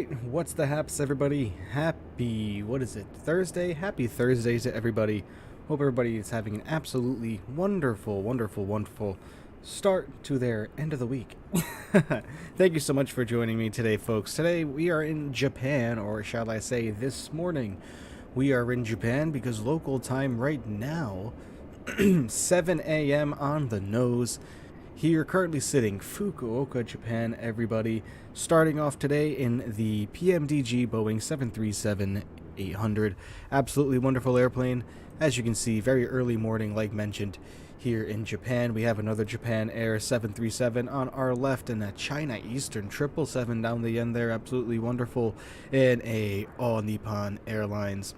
Alright, what's the haps, everybody? Happy, what is it, Thursday? Happy Thursday to everybody. Hope everybody is having an absolutely wonderful start to their end of the week. Thank you so much for joining me today, folks. Today we are in Japan, or shall I say this morning. We are in Japan because local time right now, 7 a.m. on the nose. Here, currently sitting Fukuoka, Japan, everybody. Starting off today in the PMDG Boeing 737-800. Absolutely wonderful airplane. As you can see, very early morning, like mentioned, here in Japan. We have another Japan Air 737 on our left and a China Eastern 777 down the end there. Absolutely wonderful. And a All Nippon Airlines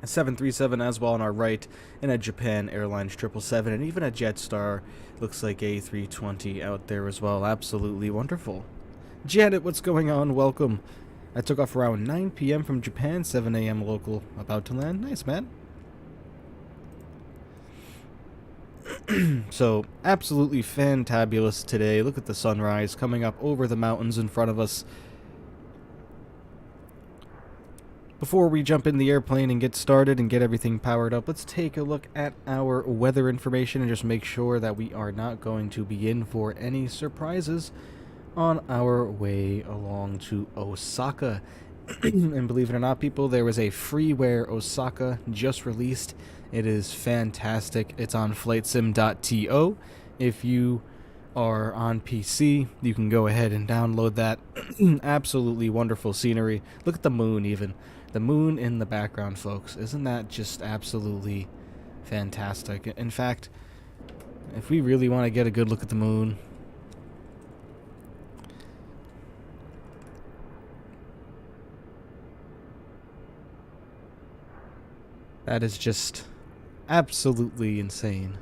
a 737 as well on our right, and a Japan Airlines 777, and even a Jetstar. Looks like A320 out there as well. Absolutely wonderful. Janet, what's going on? Welcome. I took off around 9 p.m. from Japan, 7 a.m. local, about to land. Nice, man. So, absolutely fantabulous today. Look at the sunrise coming up over the mountains in front of us. Before we jump in the airplane and get started and get everything powered up, let's take a look at our weather information and just make sure that we are not going to be in for any surprises on our way along to Osaka. And believe it or not, people, there was a freeware Osaka just released. It is fantastic. It's on flightsim.to. If you are on PC, you can go ahead and download that. Absolutely wonderful scenery. Look at the moon even. The moon in the background, folks. Isn't that just absolutely fantastic? In fact, if we really want to get a good look at the moon, that is just absolutely insane.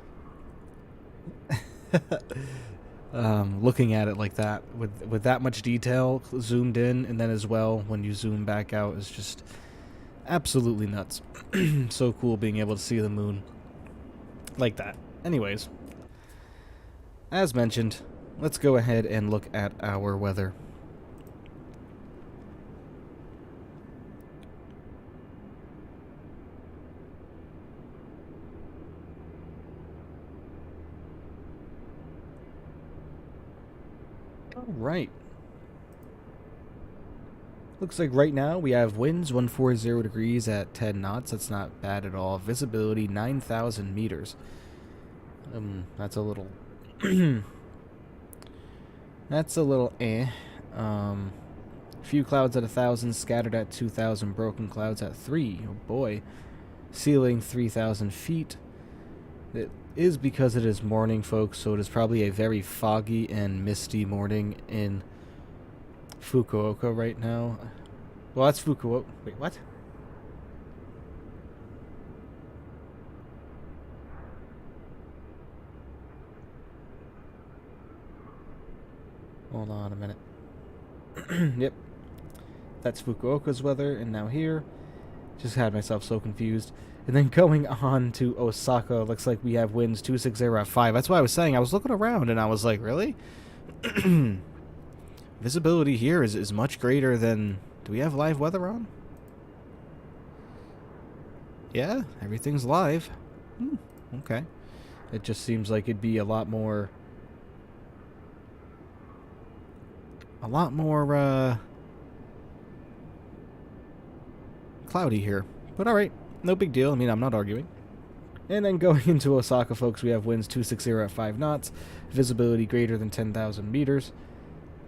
Looking at it like that, with that much detail zoomed in, and then as well when you zoom back out, is just absolutely nuts. So cool being able to see the moon like that. Anyways, as mentioned, let's go ahead and look at our weather. Right. Looks like right now we have winds 140 degrees at 10 knots. That's not bad at all. Visibility 9,000 meters. That's a little that's a little few clouds at 1,000, scattered at 2,000, broken clouds at 3. Oh boy. Ceiling 3,000 feet. It is because it is morning, folks, so it is probably a very foggy and misty morning in Fukuoka right now. Well, that's Fukuoka. Wait, what? Hold on a minute. Yep. That's Fukuoka's weather, and now here. Just had myself so confused. And then going on to Osaka, looks like we have winds 260 at 5. That's why I was saying, I was looking around and I was like, really? Visibility here is much greater than... Do we have live weather on? Yeah, everything's live. Okay. It just seems like it'd be a lot more cloudy here. But alright. No big deal. I mean, I'm not arguing. And then going into Osaka, folks, we have winds 260 at 5 knots. Visibility greater than 10,000 meters.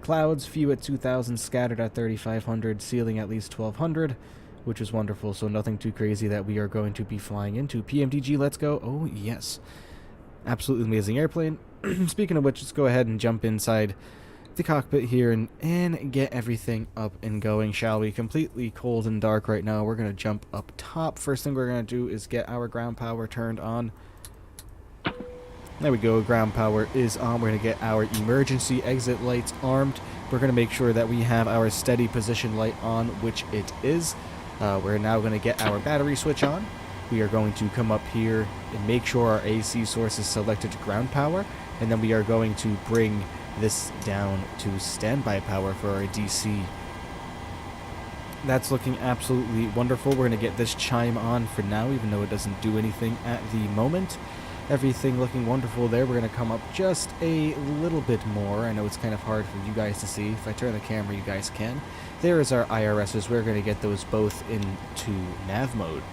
Clouds, few at 2,000, scattered at 3,500, ceiling at least 1,200, which is wonderful. So nothing too crazy that we are going to be flying into. PMDG, let's go. Oh, yes. Absolutely amazing airplane. Speaking of which, let's go ahead and jump inside the cockpit here and get everything up and going, shall we? Completely cold and dark right now. We're going to jump up top. First thing we're going to do is get our ground power turned on. There we go. Ground power is on. We're going to get our emergency exit lights armed. We're going to make sure that we have our steady position light on, which it is. We're now going to get our battery switch on. We are going to come up here and make sure our AC source is selected to ground power, and then we are going to bring this down to standby power for our DC. That's looking absolutely wonderful. We're going to get this chime on for now, even though it doesn't do anything at the moment. Everything looking wonderful there. We're going to come up just a little bit more. I know it's kind of hard for you guys to see. If I turn the camera, you guys can. There is our IRSs. We're going to get those both into nav mode.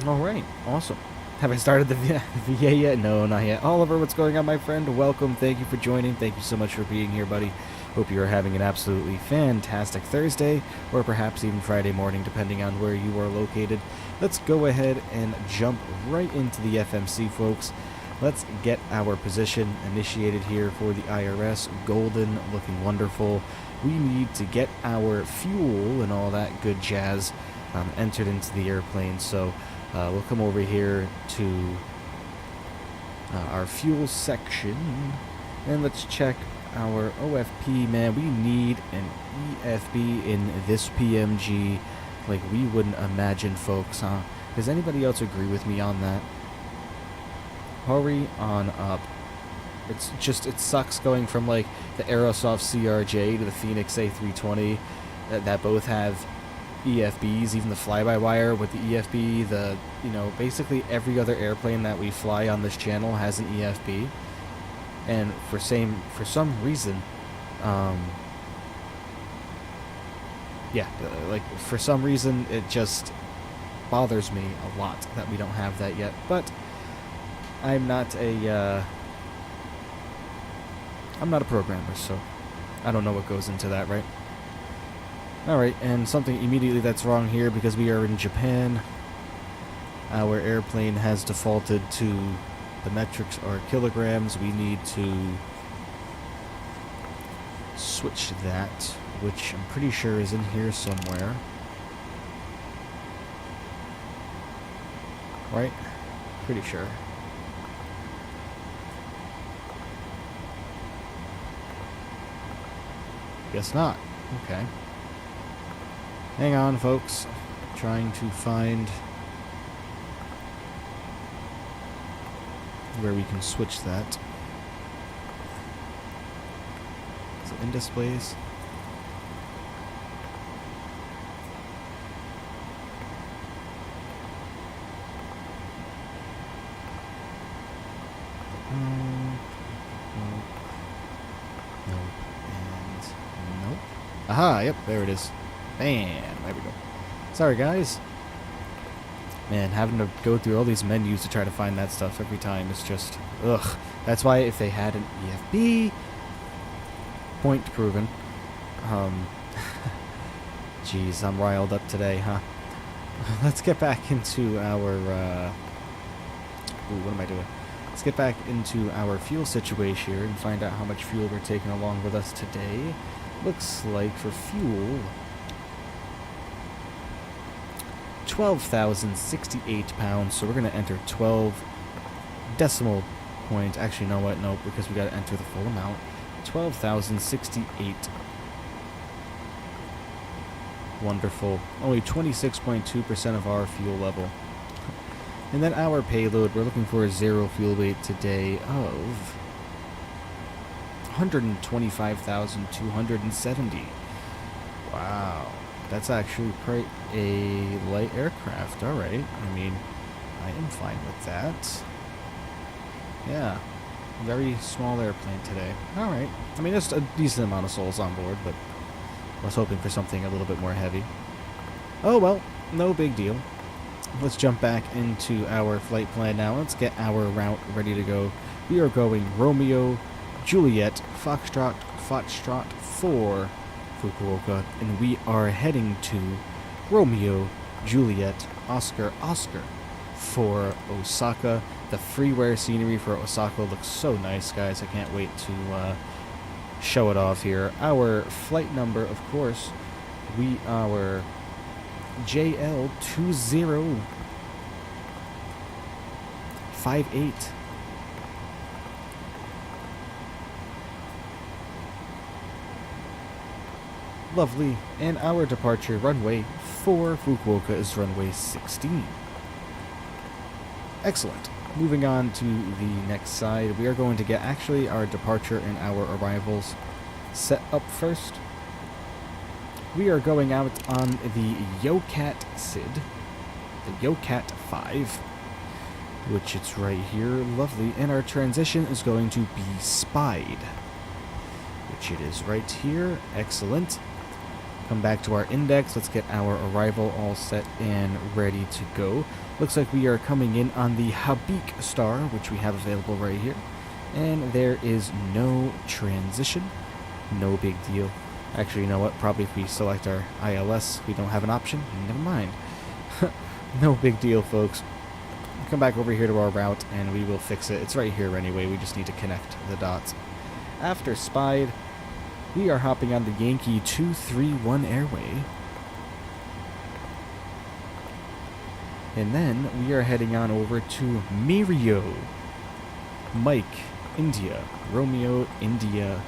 Alright, awesome. Have I started the VA yet? No, not yet. Oliver, what's going on, my friend? Welcome. Thank you for joining. Thank you so much for being here, buddy. Hope you are having an absolutely fantastic Thursday, or perhaps even Friday morning, depending on where you are located. Let's go ahead and jump right into the FMC, folks. Let's get our position initiated here for the IRS. Golden, looking wonderful. We need to get our fuel and all that good jazz entered into the airplane. So we'll come over here to our fuel section, and let's check our OFP. Man, we need an EFB in this PMG like we wouldn't imagine, folks, huh? Does anybody else agree with me on that? Hurry on up. It's just, it sucks going from like the Aerosoft CRJ to the Phoenix A320 that both have EFBs, even the fly-by-wire with the EFB, the, you know, basically every other airplane that we fly on this channel has an EFB. And for some reason, for some reason, it just bothers me a lot that we don't have that yet. But I'm not a programmer, so I don't know what goes into that, right? Alright, and something immediately that's wrong here, because we are in Japan. Our airplane has defaulted to the metrics are kilograms. We need to switch that, which I'm pretty sure is in here somewhere. Right? Pretty sure. Guess not. Okay. Hang on, folks. Trying to find where we can switch that. Is it in displays? Aha, yep, there it is. Bam, there we go. Sorry, guys. Man, having to go through all these menus to try to find that stuff every time is just, ugh. That's why if they had an EFB, point proven. Jeez, I'm riled up today, huh? Let's get back into our, what am I doing? Let's get back into our fuel situation here and find out how much fuel we're taking along with us today. Looks like for fuel, 12,068 pounds, so we're going to enter 12 decimal point. Actually, you know what? Nope, because we got to enter the full amount. 12,068. Wonderful. Only 26.2% of our fuel level. And then our payload, we're looking for a zero fuel weight today of 125,270. Wow. That's actually quite a light aircraft. Alright. I mean, I am fine with that. Yeah. Very small airplane today. Alright. I mean, there's a decent amount of souls on board, but I was hoping for something a little bit more heavy. Oh, well. No big deal. Let's jump back into our flight plan now. Let's get our route ready to go. We are going Romeo, Juliet, Foxtrot 4, Fukuoka, and we are heading to Romeo, Juliet, Oscar, for Osaka. The freeware scenery for Osaka looks so nice, guys. I can't wait to show it off here. Our flight number, of course, we are JL2058. Lovely. And our departure runway for Fukuoka is runway 16. Excellent. moving on to the next side, we are going to get actually our departure and our arrivals set up first. We are going out on the Yoke SID, the Yoke 5, which it's right here, lovely, and our transition is going to be Spied, which it is right here, excellent. Come back to our index, let's get our arrival all set and ready to go. Looks like we are coming in on the Habik star, which we have available right here, and there is no transition, no big deal. Actually, you know what? Probably if we select our ILS, we don't have an option. Never mind. No big deal, folks. Come back over here to our route, and we will fix it. It's right here anyway. We just need to connect the dots. After Spied, we are hopping on the Yankee 231 airway. And then we are heading on over to Mirio. Mike, India, Romeo, India,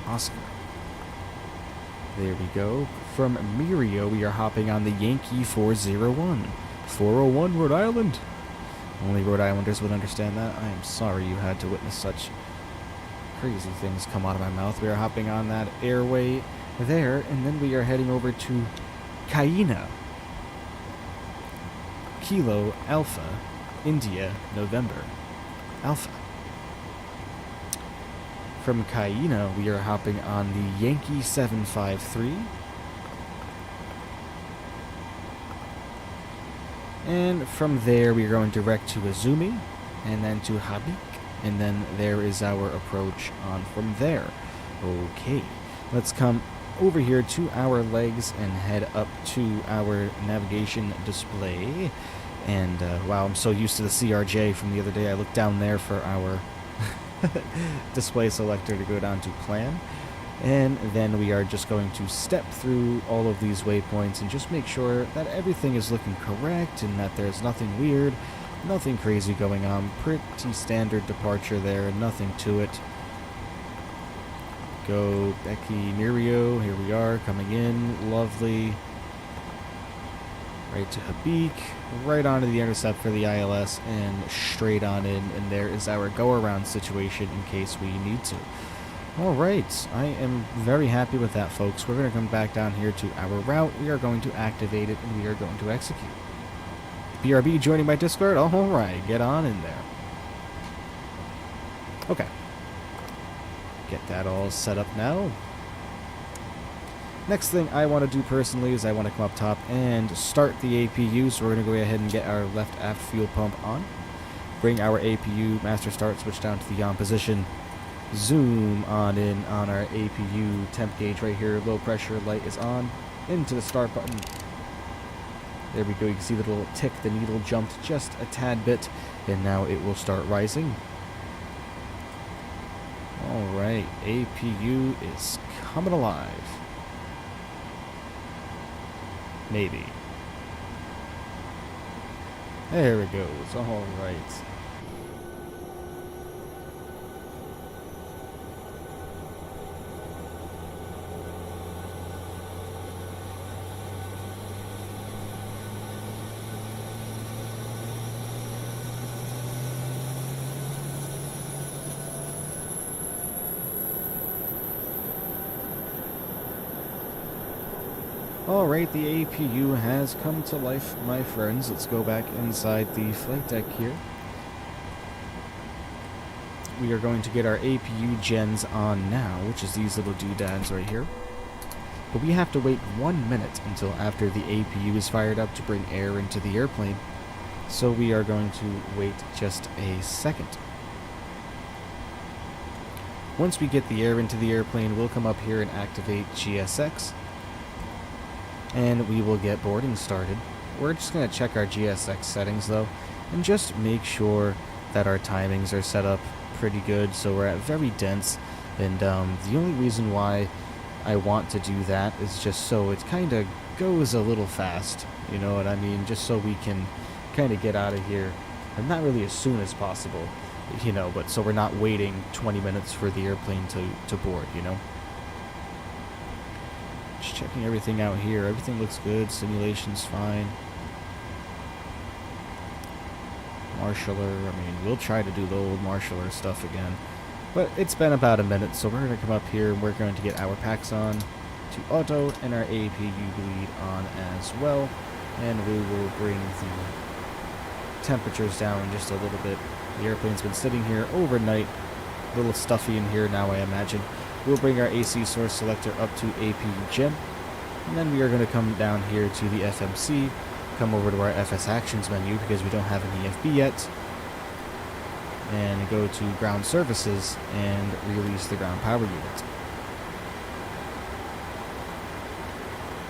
Oscar. There we go. From Mirio, we are hopping on the Yankee 401. 401, Rhode Island. Only Rhode Islanders would understand that. I am sorry you had to witness such crazy things come out of my mouth. We are hopping on that airway there, and then we are heading over to Kaina. Kilo, Alpha, India, November, Alpha. From Kaina, we are hopping on the Yankee 753. And from there, we are going direct to Izumi, and then to Habik, and then there is our approach on from there. Okay, let's come over here to our legs and head up to our navigation display. And wow, I'm so used to the CRJ from the other day. I looked down there for our display selector to go down to plan. And then we are just going to step through all of these waypoints and just make sure that everything is looking correct and that there's nothing weird, nothing crazy going on. Pretty standard departure there, nothing to it. Go Becky Mirio, here we are, coming in, lovely. Right to Habik, right onto the intercept for the ILS, and straight on in, and there is our go-around situation in case we need to. Alright, I am very happy with that, folks. We're going to come back down here to our route, we are going to activate it, and we are going to execute. BRB joining my Discord? Alright, get on in there. Okay. Get that all set up now. Next thing I want to do personally is I want to come up top and start the APU, so we're going to go ahead and get our left aft fuel pump on. Bring our APU master start switch down to the on position. Zoom on in on our APU temp gauge right here. Low pressure light is on. Into the start button. There we go. You can see the little tick. The needle jumped just a tad bit, and now it will start rising. Alright, APU is coming alive. Maybe. There it goes. Alright. Alright, the APU has come to life, my friends. Let's go back inside the flight deck here. We are going to get our APU gens on now, which is these little doodads right here. But we have to wait 1 minute until after the APU is fired up to bring air into the airplane. So we are going to wait just a second. Once we get the air into the airplane, we'll come up here and activate GSX. And we will get boarding started. We're just going to check our GSX settings though, and just make sure that our timings are set up pretty good, so we're at very dense. And the only reason why I want to do that is just so it kind of goes a little fast, you know what I mean, just so we can kind of get out of here, and not really as soon as possible, you know, but so we're not waiting 20 minutes for the airplane to board, you know. Just checking everything out here. Everything looks good. Simulation's fine. Marshaller. I mean, we'll try to do the old Marshaller stuff again. But it's been about a minute, so we're going to come up here and we're going to get our packs on to auto and our APU bleed on as well. And we will bring the temperatures down just a little bit. The airplane's been sitting here overnight. A little stuffy in here now, I imagine. We'll bring our AC source selector up to APU Gen. And then we are going to come down here to the FMC, come over to our FS Actions menu because we don't have an EFB yet, and go to Ground Services and release the ground power unit.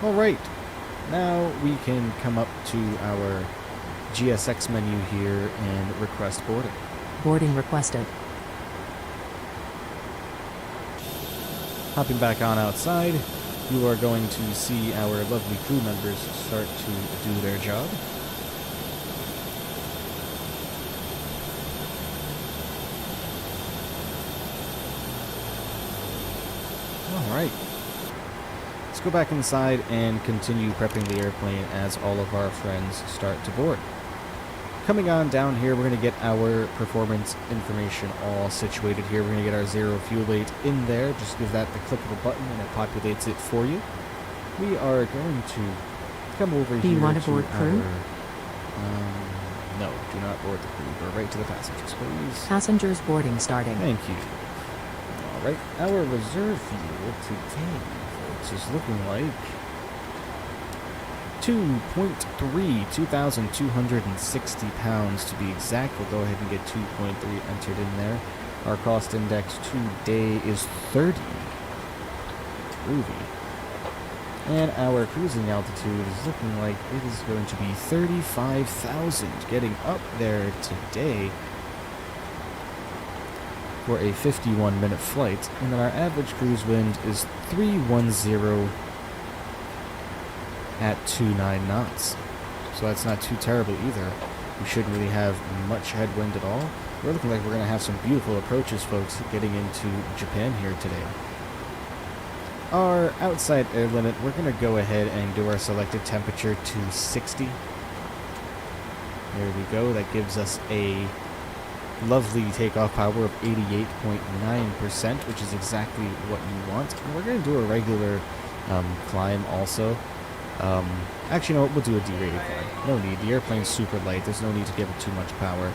Alright, now we can come up to our GSX menu here and request boarding. Boarding requested. Hopping back on outside, you are going to see our lovely crew members start to do their job. Alright. Let's go back inside and continue prepping the airplane as all of our friends start to board. Coming on down here, we're going to get our performance information all situated here. We're going to get our zero fuel weight in there. Just give that the click of a button and it populates it for you. We are going to come over here. Do you want to board crew? No, do not board the crew. Go right to the passengers, please. Passengers boarding starting. Thank you. Alright, our reserve fuel today, folks, is looking like 2,260 pounds to be exact. We'll go ahead and get 2.3 entered in there. Our cost index today is 30. Groovy. And our cruising altitude is looking like it is going to be 35,000, getting up there today for a 51-minute flight. And then our average cruise wind is 310 at 29 knots. So that's not too terrible either. We shouldn't really have much headwind at all. We're looking like we're going to have some beautiful approaches, folks, getting into Japan here today. Our outside air limit, we're going to go ahead and do our selected temperature to 60. There we go. That gives us a lovely takeoff power of 88.9%, which is exactly what you want. And we're going to do a regular climb also. Actually, no, we'll do a derated climb. No need. The airplane's super light. There's no need to give it too much power.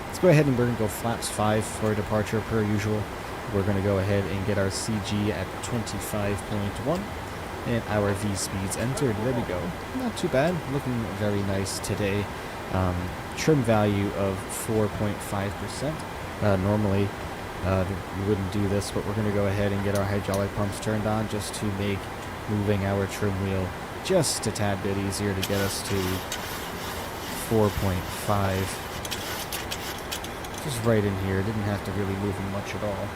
Let's go ahead and we're going to go flaps 5 for departure per usual. We're going to go ahead and get our CG at 25.1 and our V speeds entered. There we go. Not too bad. Looking very nice today. Trim value of 4.5%. Normally, we wouldn't do this, but we're going to go ahead and get our hydraulic pumps turned on just to make moving our trim wheel just a tad bit easier to get us to 4.5. Just right in here. Didn't have to really move them much at all.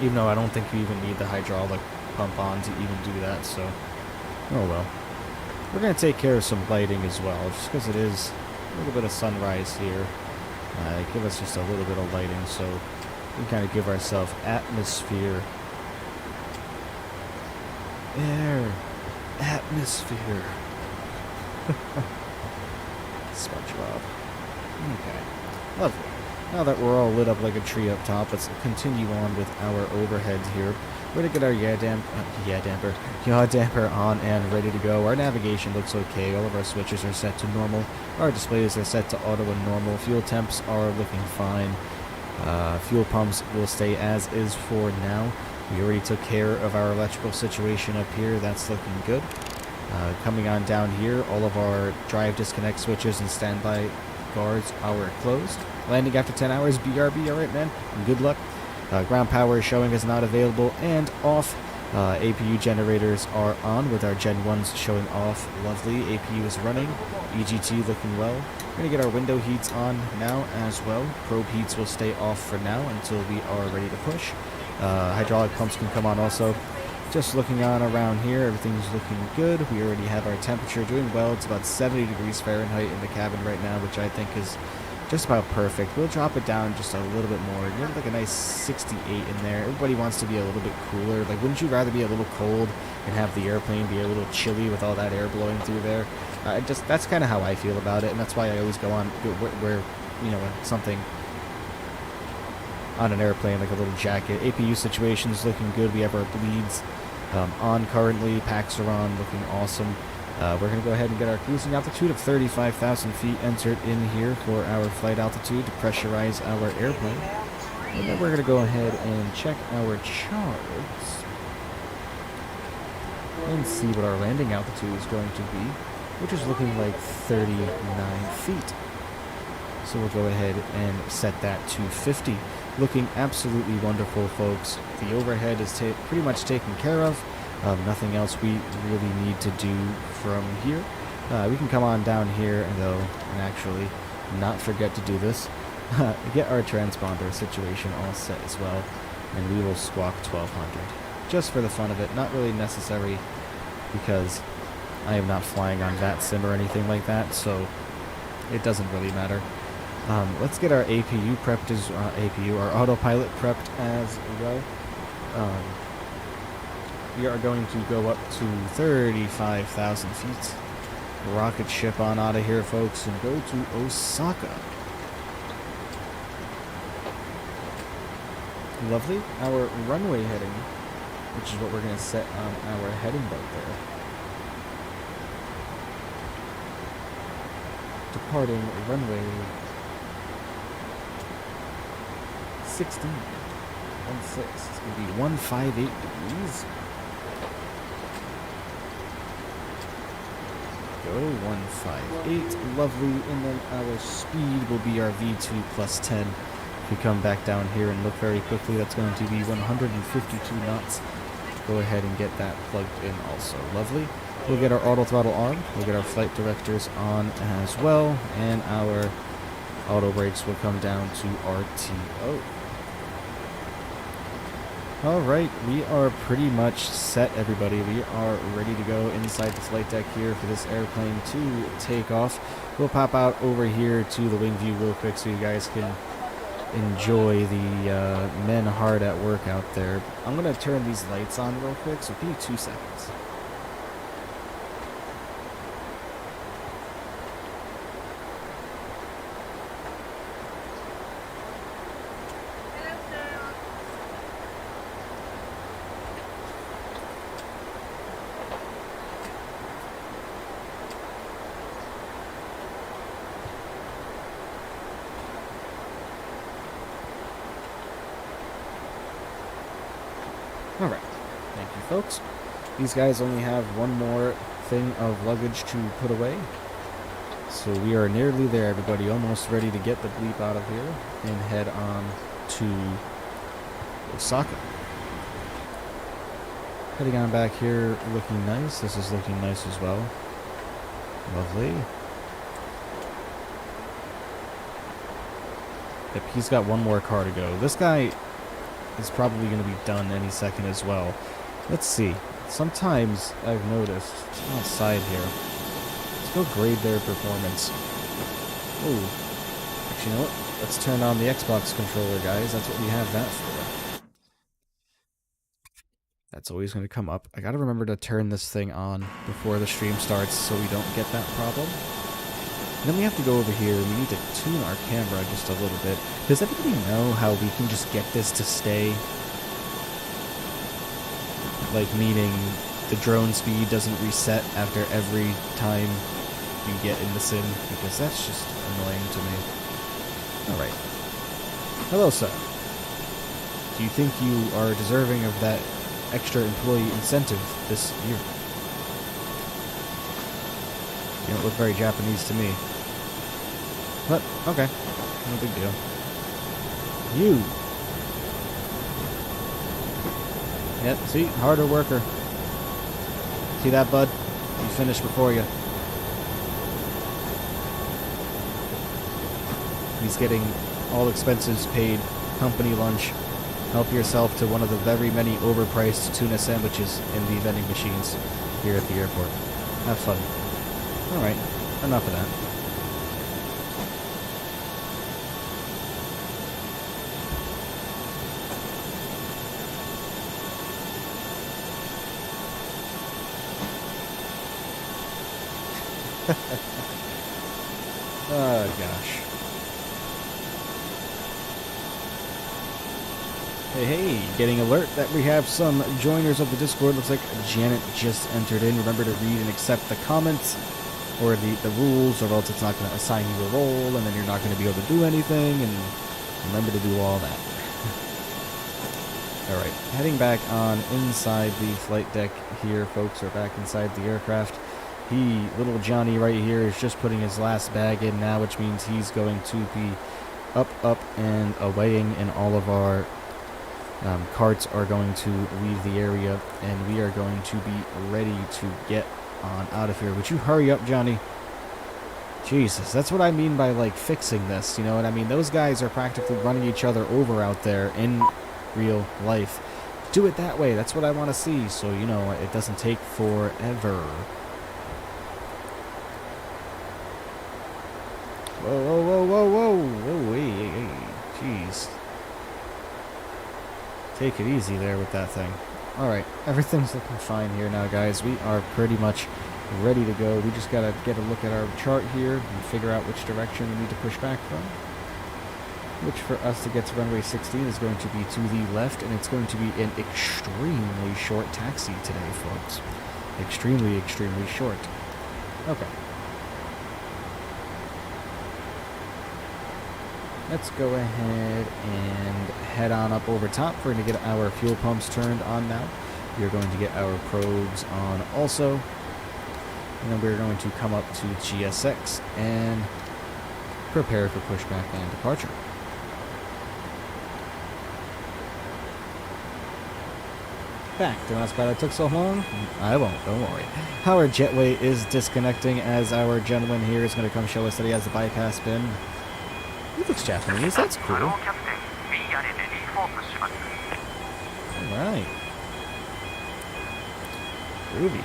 Even though I don't think you even need the hydraulic pump on to even do that, so oh well. We're going to take care of some lighting as well, just because it is a little bit of sunrise here. Give us just a little bit of lighting, so we can kind of give ourselves atmosphere. Air. Atmosphere. SpongeBob. Okay. Lovely. Now that we're all lit up like a tree up top, let's continue on with our overheads here. We're going to get our yaw damper on and ready to go. Our navigation looks okay. All of our switches are set to normal. Our displays are set to auto and normal. Fuel temps are looking fine. Fuel pumps will stay as is for now. We already took care of our electrical situation up here. That's looking good. Coming on down here, all of our drive disconnect switches and standby guards are closed. Landing after 10 hours, BRB, alright man, good luck. Ground power is showing as not available and off. APU generators are on with our Gen 1s showing off. Lovely, APU is running. EGT looking well. We're going to get our window heats on now as well. Probe heats will stay off for now until we are ready to push. Hydraulic pumps can come on also. Just looking on around here, everything's looking good. We already have our temperature doing well. It's about 70 degrees Fahrenheit in the cabin right now, which I think is just about perfect. We'll drop it down just a little bit more. Get like a nice 68 in there. Everybody wants to be a little bit cooler. Like, wouldn't you rather be a little cold and have the airplane be a little chilly with all that air blowing through there? That's kind of how I feel about it, and that's why I always go where you know, something on an airplane, like a little jacket. APU situation's looking good. We have our bleeds on currently. Packs are on, looking awesome. We're going to go ahead and get our cruising altitude of 35,000 feet entered in here for our flight altitude to pressurize our airplane. And then we're going to go ahead and check our charts and see what our landing altitude is going to be, which is looking like 39 feet. So we'll go ahead and set that to 50. Looking absolutely wonderful, folks. The overhead is pretty much taken care of. Nothing else we really need to do from here. We can come on down here, though, and actually not forget to do this. Get our transponder situation all set as well, and we will squawk 1200. Just for the fun of it. Not really necessary, because I am not flying on that sim or anything like that, so it doesn't really matter. Let's get our APU prepped as our autopilot prepped as well. We are going to go up to 35,000 feet. Rocket ship on out of here, folks, and go to Osaka. Lovely. Our runway heading, which is what we're going to set on our heading boat there. Departing runway 16. 16. It's going to be 158 degrees. Go 158. Lovely. And then our speed will be our V2 plus 10. If we come back down here and look very quickly, that's going to be 152 knots. Go ahead and get that plugged in also. Lovely. We'll get our auto throttle on. We'll get our flight directors on as well. And our auto brakes will come down to RTO. Alright, we are pretty much set, everybody. We are ready to go inside the flight deck here for this airplane to take off. We'll pop out over here to the wing view real quick so you guys can enjoy the men hard at work out there. I'm going to turn these lights on real quick, so give me 2 seconds. Alright, thank you folks. These guys only have one more thing of luggage to put away. So we are nearly there, everybody. Almost ready to get the bleep out of here and head on to Osaka. Heading on back here, looking nice. This is looking nice as well. Lovely. Yep, he's got one more car to go. This guy is probably going to be done any second as well. Let's see. Sometimes I've noticed outside here. Let's go grade their performance. Ooh. Actually, you know what? Let's turn on the Xbox controller, guys. That's what we have that for. That's always going to come up. I got to remember to turn this thing on before the stream starts so we don't get that problem. And then we have to go over here. We need to tune our camera just a little bit. Does everybody know how we can just get this to stay? Like, meaning the drone speed doesn't reset after every time you get in the sim? Because that's just annoying to me. Alright. Hello, sir. Do you think you are deserving of that extra employee incentive this year? You don't look very Japanese to me. But, okay. No big deal. You! Yep, see? Harder worker. See that, bud? He finished before you. He's getting all expenses paid, company lunch. Help yourself to one of the very many overpriced tuna sandwiches in the vending machines here at the airport. Have fun. Alright, enough of that. Oh, gosh. Hey, getting alert that we have some joiners of the Discord. Looks like Janet just entered in. Remember to read and accept the comments or the rules, or else it's not going to assign you a role, and then you're not going to be able to do anything, and remember to do all that. Alright, heading back on inside the flight deck here, folks. We're back inside the aircraft. Little Johnny right here is just putting his last bag in now, which means he's going to be up, and awaying, and all of our carts are going to leave the area, and we are going to be ready to get on out of here. Would you hurry up, Johnny? Jesus, that's what I mean by, like, fixing this, you know what I mean? Those guys are practically running each other over out there in real life. Do it that way. That's what I want to see, so, you know, it doesn't take forever. Whoa, hey, jeez. Take it easy there with that thing. Alright, everything's looking fine here now, guys. We are pretty much ready to go. We just gotta get a look at our chart here and figure out which direction we need to push back from. Which for us to get to runway 16 is going to be to the left, and it's going to be an extremely short taxi today, folks. Extremely short. Okay. Let's go ahead and head on up over top. We're going to get our fuel pumps turned on now. We are going to get our probes on also. And then we're going to come up to GSX and prepare for pushback and departure. Back. Don't ask why that took so long. I won't, don't worry. Our jetway is disconnecting as our gentleman here is going to come show us that he has the bypass bin. He looks Japanese, that's cool. Alright. Groovy.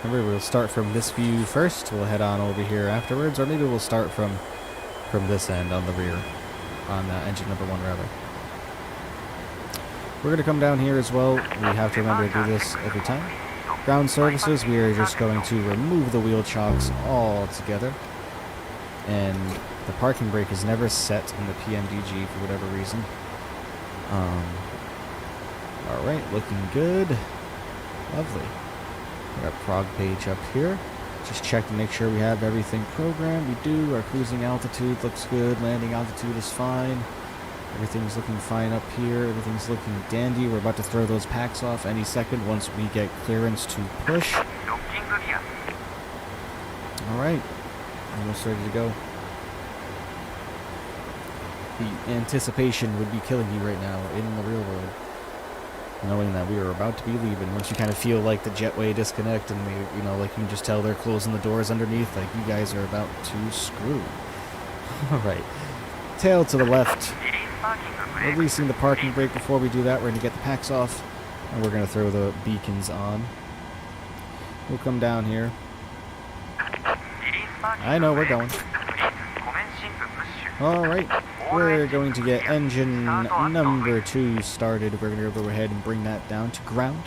Remember, we'll start from this view first. We'll head on over here afterwards, or maybe we'll start from this end on the rear. On engine number 1, rather. We're going to come down here as well. We have to remember to do this every time. Ground services, we are just going to remove the wheel chocks altogether. And the parking brake is never set in the PMDG for whatever reason. Alright, looking good. Lovely. We got prog page up here. Just check to make sure we have everything programmed. We do. Our cruising altitude looks good. Landing altitude is fine. Everything's looking fine up here. Everything's looking dandy. We're about to throw those packs off any second once we get clearance to push. Alright. Almost ready to go. The anticipation would be killing you right now in the real world. Knowing that we are about to be leaving. Once you kind of feel like the jetway disconnect and we, you know, like you can just tell they're closing the doors underneath, like you guys are about to screw. Alright. Tail to the left. Releasing the parking brake. Before we do that, we're going to get the packs off. And we're going to throw the beacons on. We'll come down here. I know, we're going. Alright, we're going to get engine number 2 started. We're going to go ahead and bring that down to ground.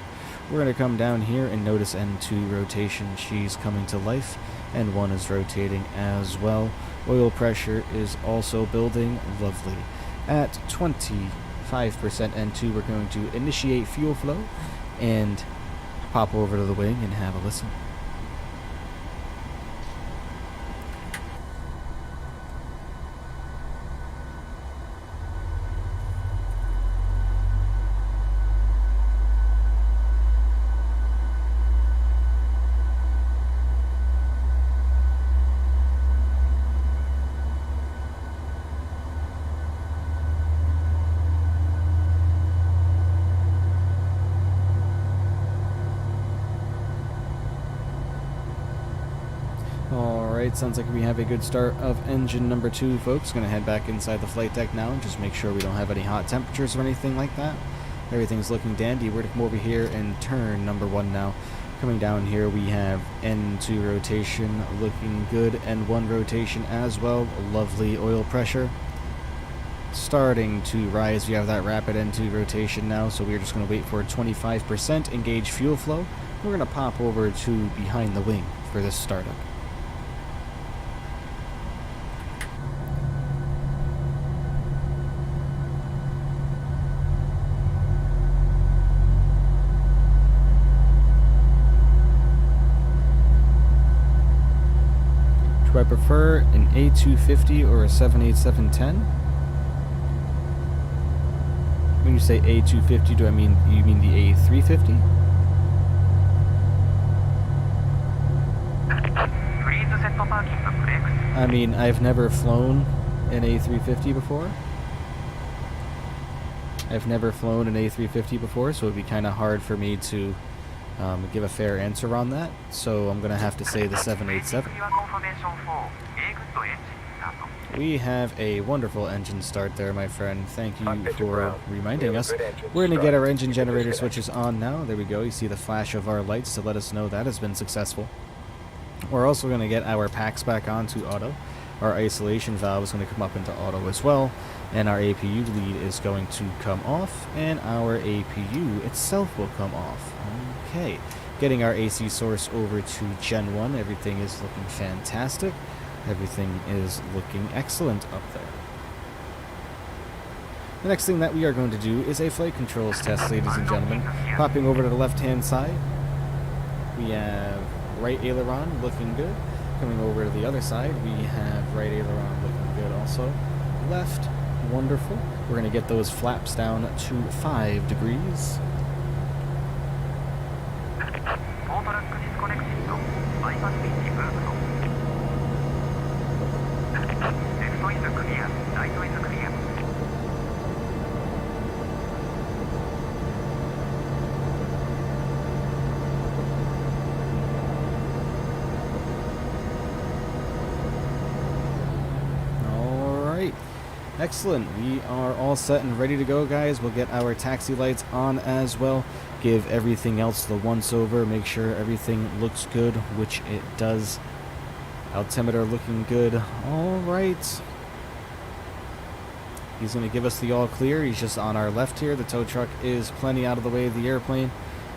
We're going to come down here and notice N2 rotation. She's coming to life. N1 is rotating as well. Oil pressure is also building. Lovely. At 25% N2, we're going to initiate fuel flow and pop over to the wing and have a listen. Alright, sounds like we have a good start of engine number 2, folks. Gonna head back inside the flight deck now and just make sure we don't have any hot temperatures or anything like that. Everything's looking dandy. We're gonna come over here and turn number 1 now. Coming down here, we have N2 rotation looking good, N1 rotation as well. Lovely oil pressure. Starting to rise. We have that rapid N2 rotation now, so we're just going to wait for 25%. Engage fuel flow. we're going to pop over to behind the wing for this startup. Do I prefer an A250 or a 787-10? When you say A250, do you mean the A350? I mean, I've never flown an A350 before. I've never flown an A350 before, so it would be kind of hard for me to give a fair answer on that. So I'm going to have to say the 787. We have a wonderful engine start there, my friend. Thank you for reminding us. We're going to get our engine generator switches on now. There we go. You see the flash of our lights to let us know that has been successful. We're also going to get our packs back onto auto. Our isolation valve is going to come up into auto as well. And our APU lead is going to come off. And our APU itself will come off. Okay. Getting our AC source over to Gen 1. Everything is looking fantastic. Everything is looking excellent up there. The next thing that we are going to do is a flight controls test, ladies and gentlemen. Popping over to the left-hand side, we have right aileron looking good. Coming over to the other side, we have right aileron looking good also. Left, wonderful. We're going to get those flaps down to 5 degrees. Excellent. We are all set and ready to go, guys. We'll get our taxi lights on as well. Give everything else the once-over. Make sure everything looks good, which it does. Altimeter looking good. All right. He's going to give us the all clear. He's just on our left here. The tow truck is plenty out of the way of the airplane.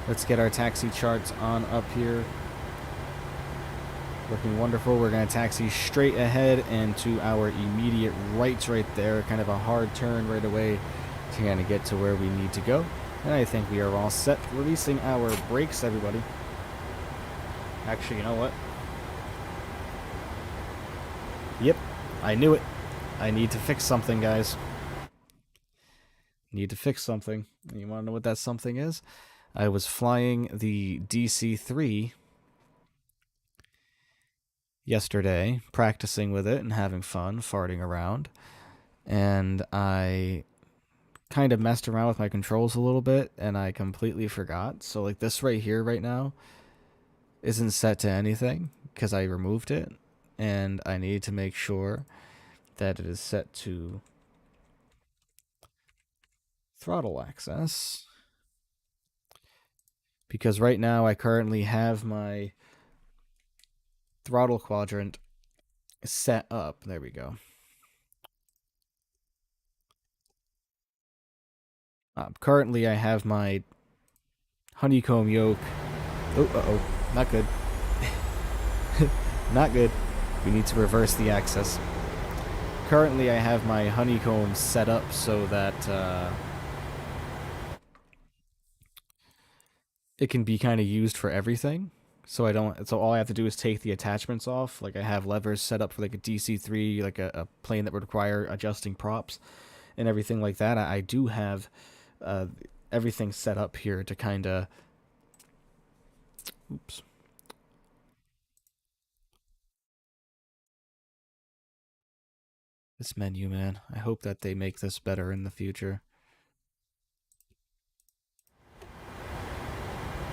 Let's get our taxi charts on up here. Looking wonderful. We're going to taxi straight ahead and to our immediate rights right there. Kind of a hard turn right away to kind of get to where we need to go. And I think we are all set. Releasing our brakes, everybody. Actually, you know what? Yep, I knew it. I need to fix something, guys. Need to fix something. You want to know what that something is? I was flying the DC-3 yesterday, practicing with it and having fun, farting around. And I kind of messed around with my controls a little bit, and I completely forgot. So, like, this right here right now isn't set to anything because I removed it. And I need to make sure that it is set to throttle access. Because right now I currently have my throttle quadrant set up. There we go. Currently I have my Honeycomb yoke. Oh, uh-oh. Not good. Not good. We need to reverse the axis. Currently I have my Honeycomb set up so that it can be kind of used for everything. So all I have to do is take the attachments off. Like, I have levers set up for like a DC-3, like a plane that would require adjusting props and everything like that. I do have everything set up here to kind of... Oops. This menu, man. I hope that they make this better in the future.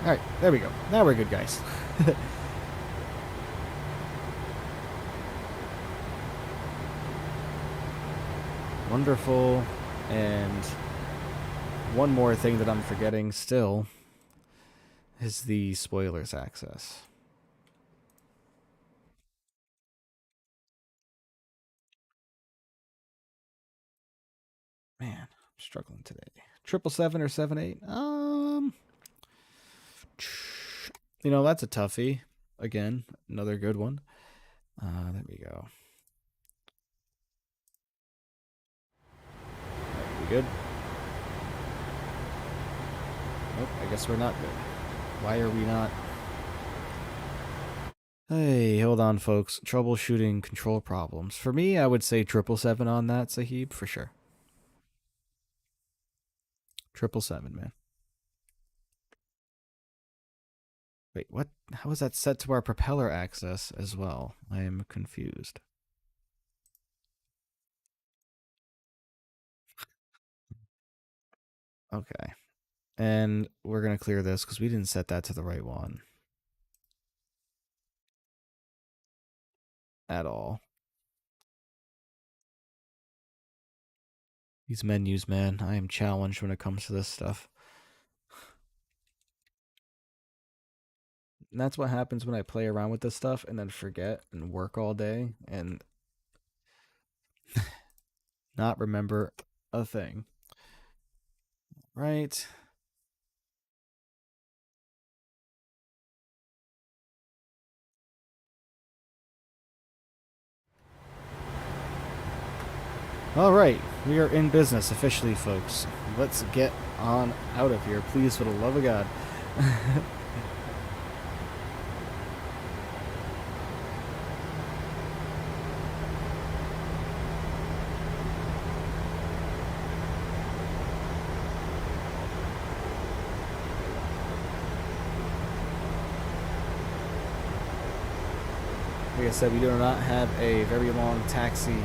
Alright, there we go. Now we're good, guys. Wonderful. And one more thing that I'm forgetting still is the spoilers access. Man, I'm struggling today. 777 or 78? You know, that's a toughie. Again, another good one. There we go. We good? Nope, I guess we're not good. Why are we not? Hey, hold on, folks. Troubleshooting control problems. For me, I would say 777 on that, Sahib, for sure. 777, man. Wait, what? How is that set to our propeller axis as well? I am confused. Okay. And we're going to clear this because we didn't set that to the right one. At all. These menus, man, I am challenged when it comes to this stuff. And that's what happens when I play around with this stuff and then forget and work all day and not remember a thing. Right. All right, we are in business officially, folks. Let's get on out of here, please, for the love of God. Like I said, we do not have a very long taxi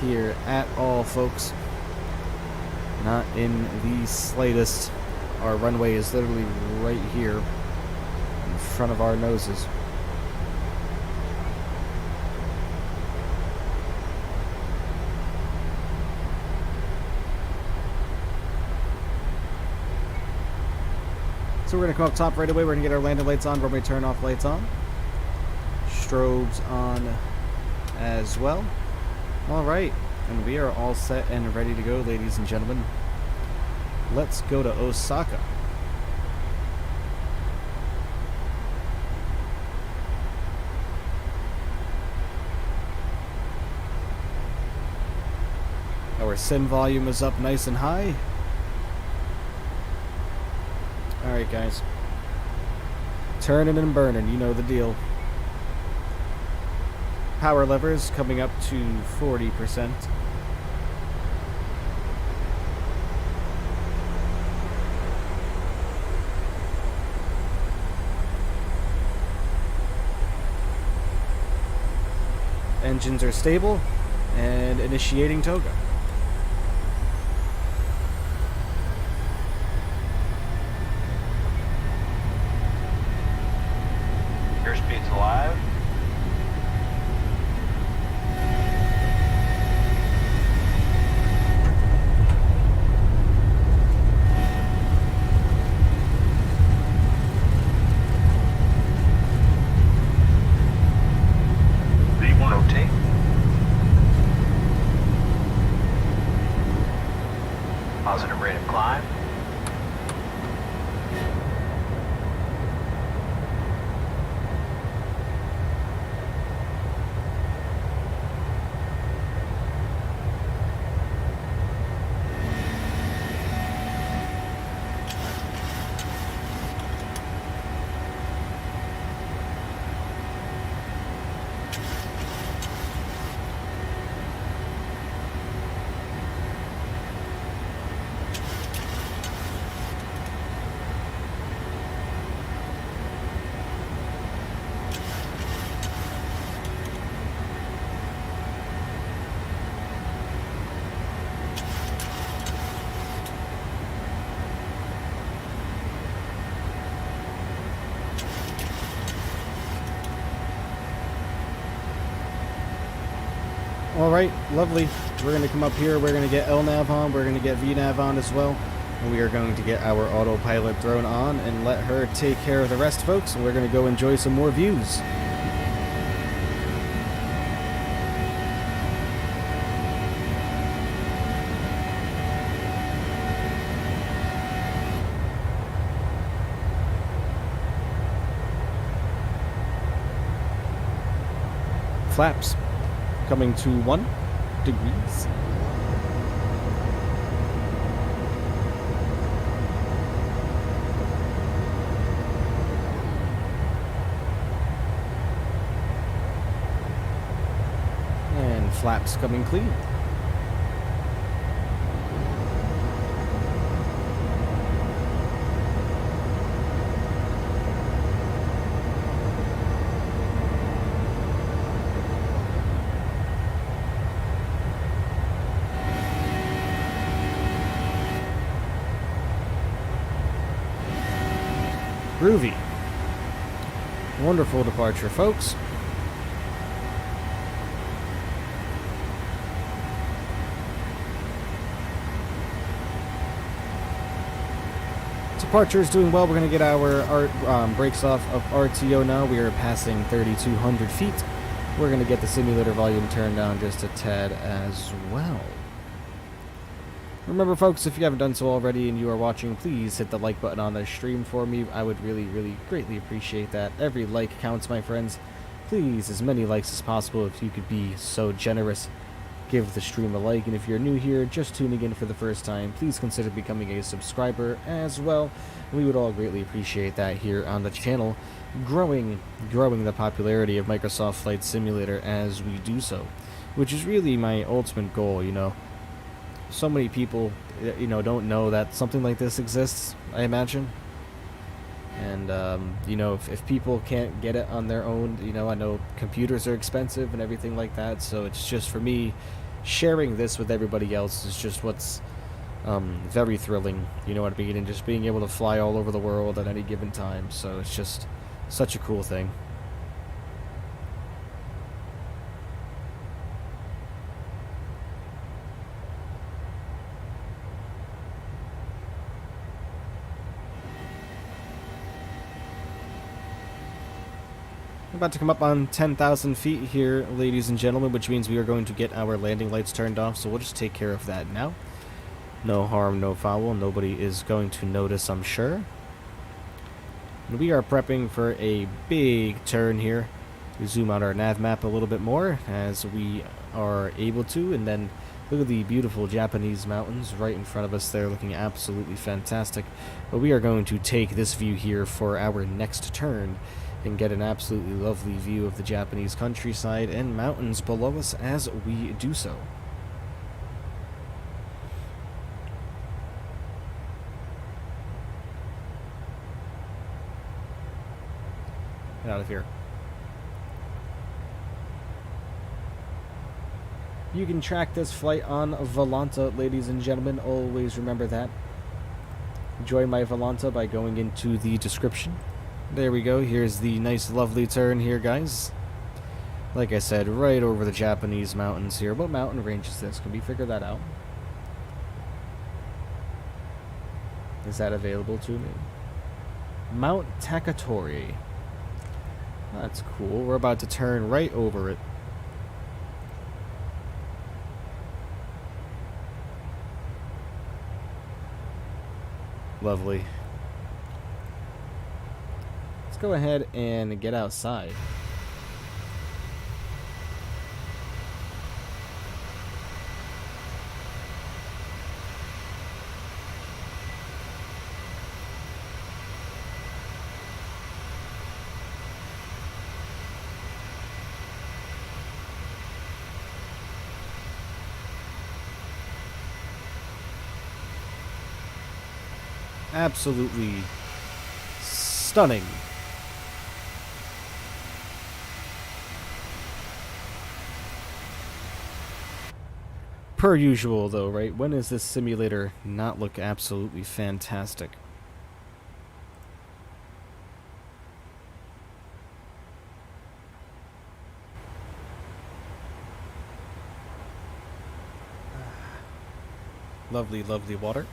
here at all, folks. Not in the slightest. Our runway is literally right here in front of our noses. So we're going to come up top right away. We're going to get our landing lights on, runway turn off lights on. Strobes on as well. All right, and we are all set and ready to go, ladies and gentlemen. Let's go to Osaka. Our sim volume is up nice and high. All right, guys. Turning and burning, you know the deal. Power levers coming up to 40%. Engines are stable and initiating toga. Airspeed's alive. Positive rate of climb. All right, lovely. We're going to come up here. We're going to get LNAV on. We're going to get VNAV on as well. And we are going to get our autopilot drone on and let her take care of the rest, folks. And we're going to go enjoy some more views. flaps coming to 1 degrees. And flaps coming clean. Groovy. Wonderful departure, folks. Departure is doing well. We're going to get our brakes off of RTO now. We are passing 3,200 feet. We're going to get the simulator volume turned down just a tad as well. Remember, folks, if you haven't done so already and you are watching, please hit the like button on this stream for me. I would really, really greatly appreciate that. Every like counts, my friends. Please, as many likes as possible if you could be so generous. Give the stream a like, and if you're new here, just tuning in for the first time, please consider becoming a subscriber as well. We would all greatly appreciate that here on the channel, growing the popularity of Microsoft Flight Simulator as we do so, which is really my ultimate goal, you know. So many people, you know, don't know that something like this exists, I imagine. And, you know, if people can't get it on their own, you know, I know computers are expensive and everything like that, so it's just, for me, sharing this with everybody else is just what's very thrilling, you know what I mean, and just being able to fly all over the world at any given time, so it's just such a cool thing. About to come up on 10,000 feet here, ladies and gentlemen, which means we are going to get our landing lights turned off, so we'll just take care of that now. No harm, no foul. Nobody is going to notice, I'm sure. And we are prepping for a big turn here. We zoom out our nav map a little bit more as we are able to, and then look at the beautiful Japanese mountains right in front of us there, looking absolutely fantastic. But we are going to take this view here for our next turn and get an absolutely lovely view of the Japanese countryside and mountains below us as we do so. Get out of here. You can track this flight on Volanta, ladies and gentlemen. Always remember that. Join my Volanta by going into the description. There we go. Here's the nice, lovely turn here, guys. Like I said, right over the Japanese mountains here. What mountain range is this? Can we figure that out? Is that available to me? Mount Takatori. That's cool. We're about to turn right over it. Lovely. Go ahead and get outside. Absolutely stunning. Per usual, though, right? When does this simulator not look absolutely fantastic? Lovely, lovely water.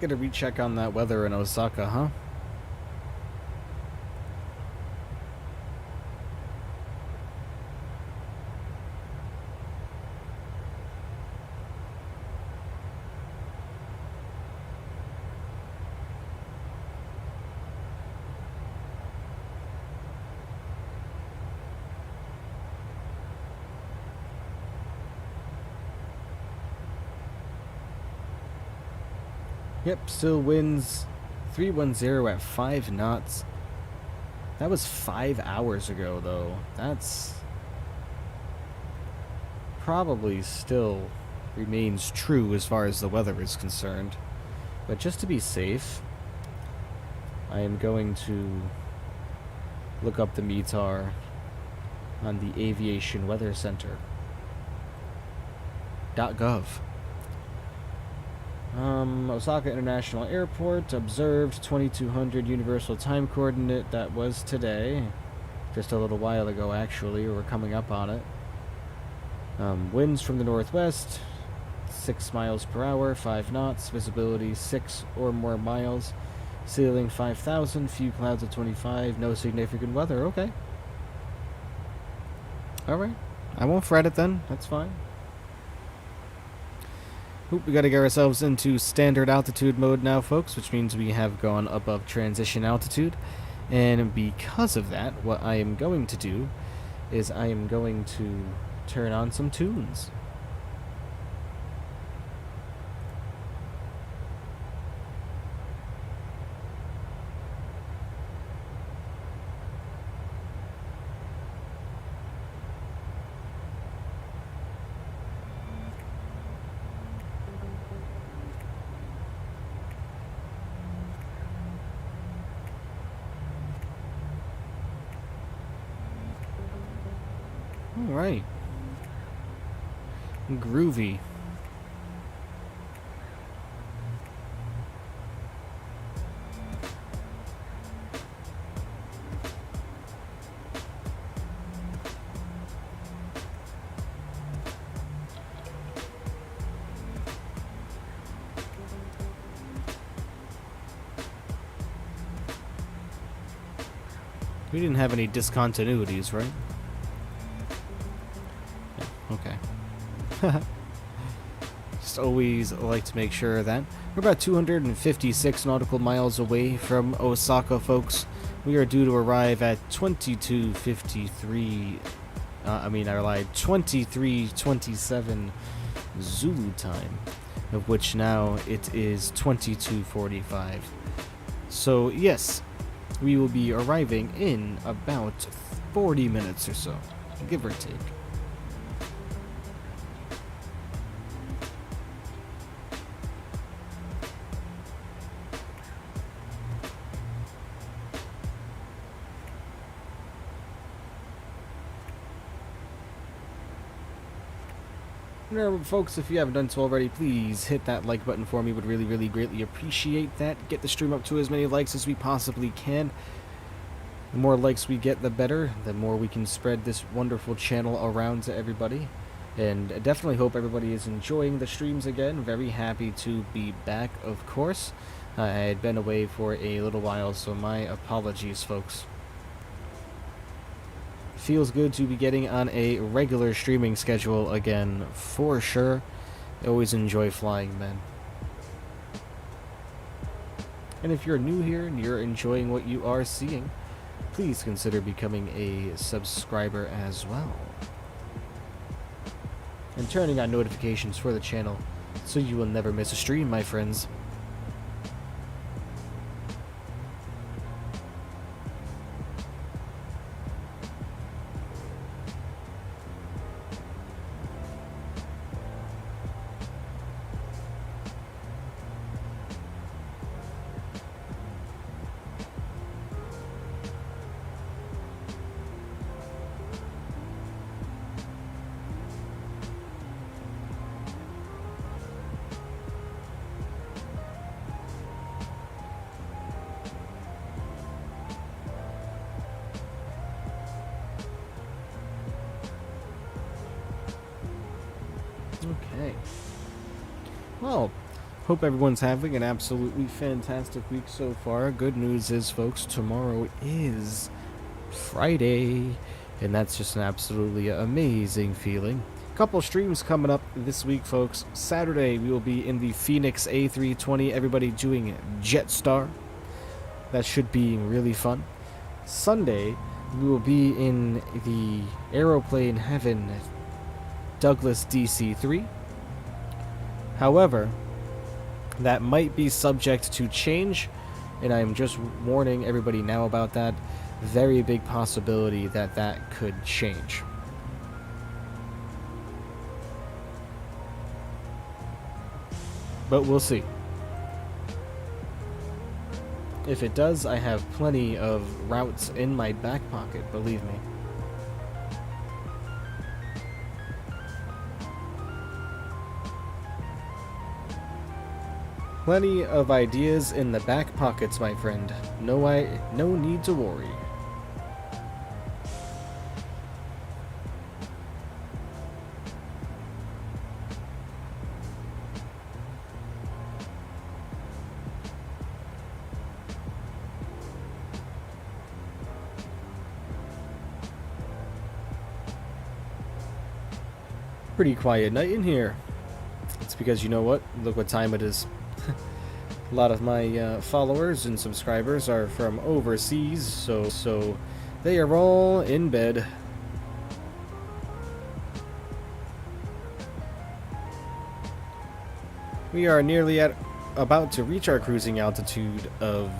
Get a recheck on that weather in Osaka, huh? Yep, still winds 310 at 5 knots. That was 5 hours ago, though. That's probably still remains true as far as the weather is concerned. But just to be safe, I am going to look up the METAR on the Aviation Weather Center .gov. Osaka International Airport, observed 2200 Universal Time Coordinate. That was today. Just a little while ago, actually. We're coming up on it. Winds from the northwest, 6 miles per hour, 5 knots. Visibility 6 or more miles. Ceiling 5,000, few clouds at 25. No significant weather. Okay. Alright. I won't fret it then. That's fine. Oop, we gotta get ourselves into standard altitude mode now, folks, which means we have gone above transition altitude. And because of that, what I am going to do is I am going to turn on some tunes. Alright. Groovy. We didn't have any discontinuities, right? Okay. Just always like to make sure that we're about 256 nautical miles away from Osaka, folks. We are due to arrive at 22:53. I lied. 23:27 Zulu time, of which now it is 22:45. So yes, we will be arriving in about 40 minutes or so, give or take. Remember, folks, if you haven't done so already, please hit that like button for me. Would really, really greatly appreciate that. Get the stream up to as many likes as we possibly can. The more likes we get, the better. The more we can spread this wonderful channel around to everybody. And I definitely hope everybody is enjoying the streams again. Very happy to be back, of course. I had been away for a little while, so my apologies, folks. Feels good to be getting on a regular streaming schedule again, for sure. I always enjoy flying, man. And if you're new here and you're enjoying what you are seeing, please consider becoming a subscriber as well. And turning on notifications for the channel so you will never miss a stream, my friends. Okay. Well, Hope everyone's having an absolutely fantastic week so far. Good news is, folks, tomorrow is Friday, and that's just an absolutely amazing feeling. Couple streams coming up this week, folks. Saturday, we will be in the Phoenix A320, everybody doing Jetstar. That should be really fun. Sunday, we will be in the Aeroplane Heaven Douglas DC-3. However, that might be subject to change, and I'm just warning everybody now about that. Very big possibility that that could change. But we'll see. If it does, I have plenty of routes in my back pocket, believe me. Plenty of ideas in the back pockets, my friend. No need to worry. Pretty quiet night in here. It's because, you know what? Look what time it is. A lot of my followers and subscribers are from overseas, so they are all in bed. We are nearly about to reach our cruising altitude of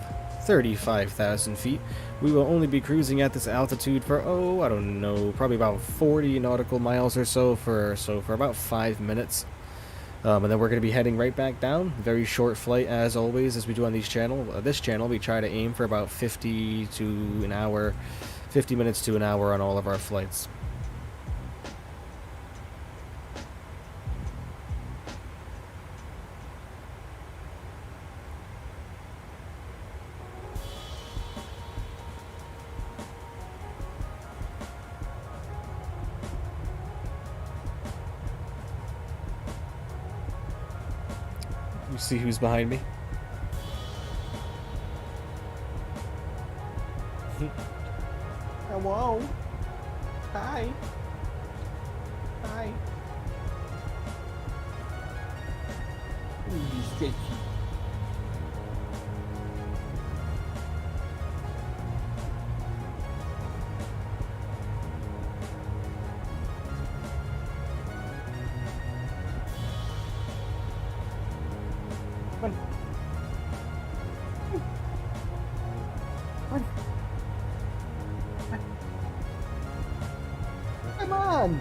35,000 feet. We will only be cruising at this altitude for, I don't know, probably about 40 nautical miles or so for about 5 minutes. And then we're going to be heading right back down. Very short flight, as always, as we do on this channel. We try to aim for about 50 minutes to an hour on all of our flights. You see who's behind me? Hello? Hi? Hi? Come on!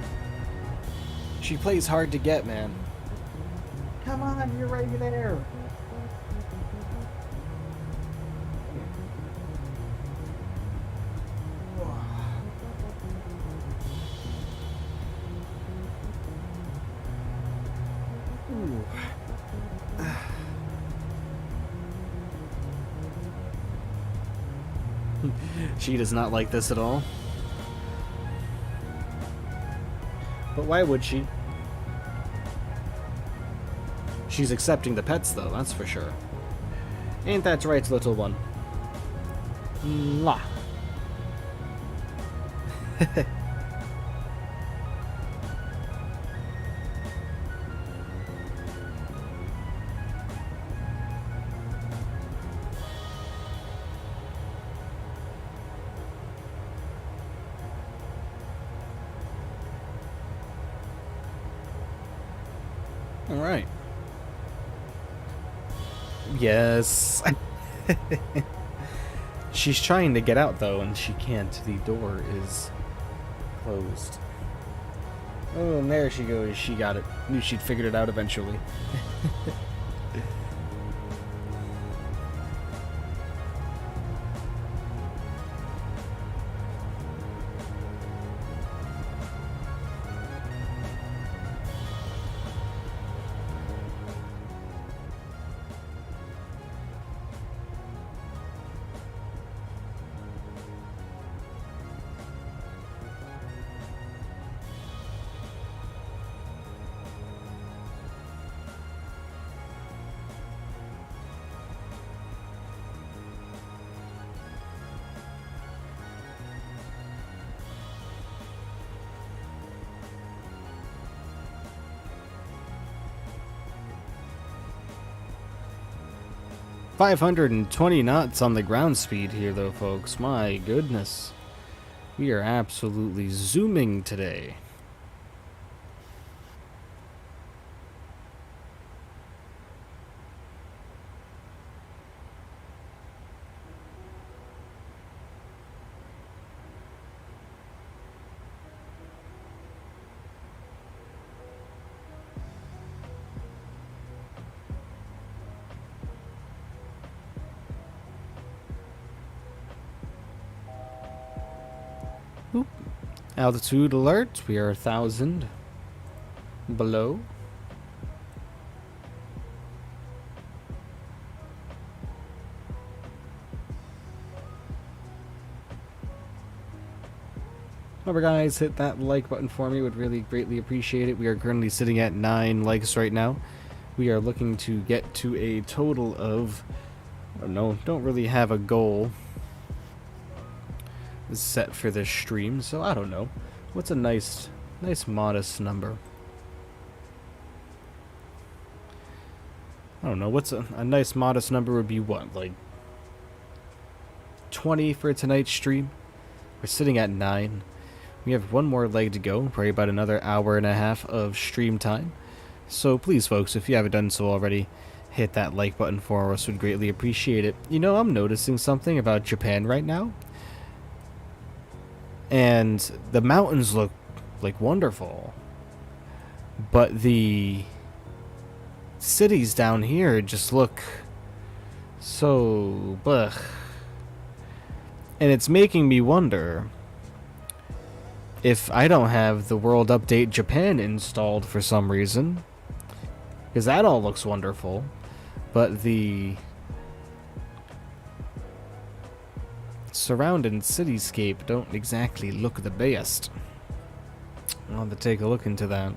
She plays hard to get, man. Come on, you're right there. She does not like this at all. But why would she? She's accepting the pets, though, that's for sure. Ain't that right, little one? Mwah. All right. Yes. She's trying to get out, though, and she can't. The door is closed. Oh, and there she goes. She got it. Knew she'd figured it out eventually. 520 knots on the ground speed here, though, folks. My goodness. We are absolutely zooming today. Oop. Altitude alert. We are 1,000 below. Remember, guys, hit that like button for me. Would really greatly appreciate it. We are currently sitting at 9 likes right now. We are looking to get to a total of, I don't know, don't really have a goal set for this stream, so I don't know. What's a nice modest number? I don't know. What's a nice modest number would be what, like 20 for tonight's stream? We're sitting at 9. We have one more leg to go, probably about another hour and a half of stream time. So please, folks, if you haven't done so already, hit that like button for us. Would greatly appreciate it. You know, I'm noticing something about Japan right now. And the mountains look like wonderful, but the cities down here just look so blech. And it's making me wonder if I don't have the World Update Japan installed for some reason, because that all looks wonderful, but the surrounding cityscape don't exactly look the best. I'll have to take a look into that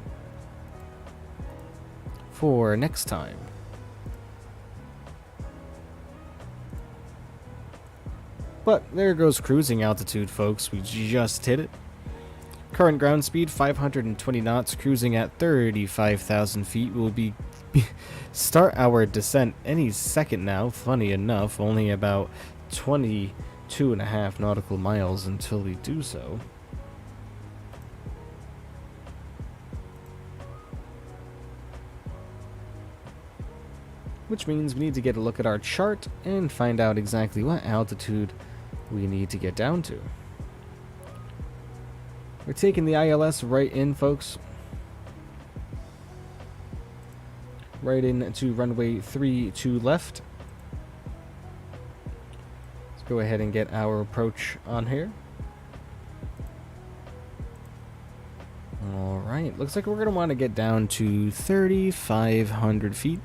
for next time. But there goes cruising altitude, folks. We just hit it. Current ground speed 520 knots, cruising at 35,000 feet. We'll be start our descent any second now. Funny enough, only about 22.5 nautical miles until we do so. Which means we need to get a look at our chart and find out exactly what altitude we need to get down to. We're taking the ILS right in, folks. Right into runway 32 left. Let's go ahead and get our approach on here. Alright, looks like we're going to want to get down to 3,500 feet.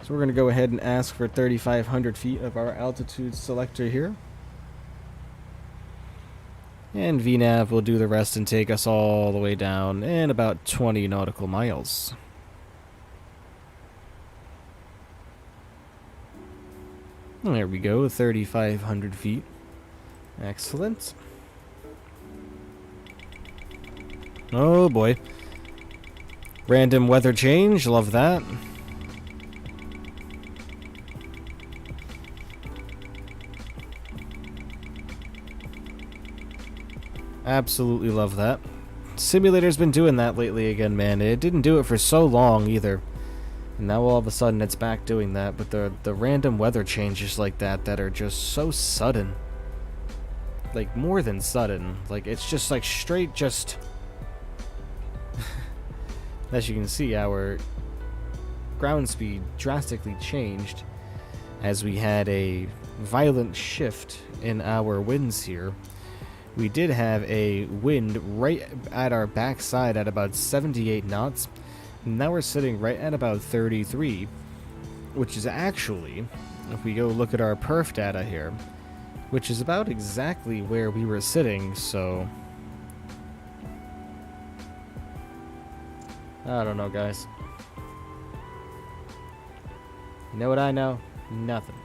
So we're going to go ahead and ask for 3,500 feet of our altitude selector here. And VNAV will do the rest and take us all the way down in about 20 nautical miles. There we go, 3,500 feet. Excellent. Oh boy. Random weather change, love that. Absolutely love that. Simulator's been doing that lately again, man. It didn't do it for so long either. And now all of a sudden it's back doing that, but the random weather changes like that are just so sudden. Like, more than sudden. Like, it's just like straight just... As you can see, our ground speed drastically changed as we had a violent shift in our winds here. We did have a wind right at our backside at about 78 knots. Now we're sitting right at about 33, which is actually, if we go look at our perf data here, which is about exactly where we were sitting, so... I don't know, guys. You know what I know? Nothing.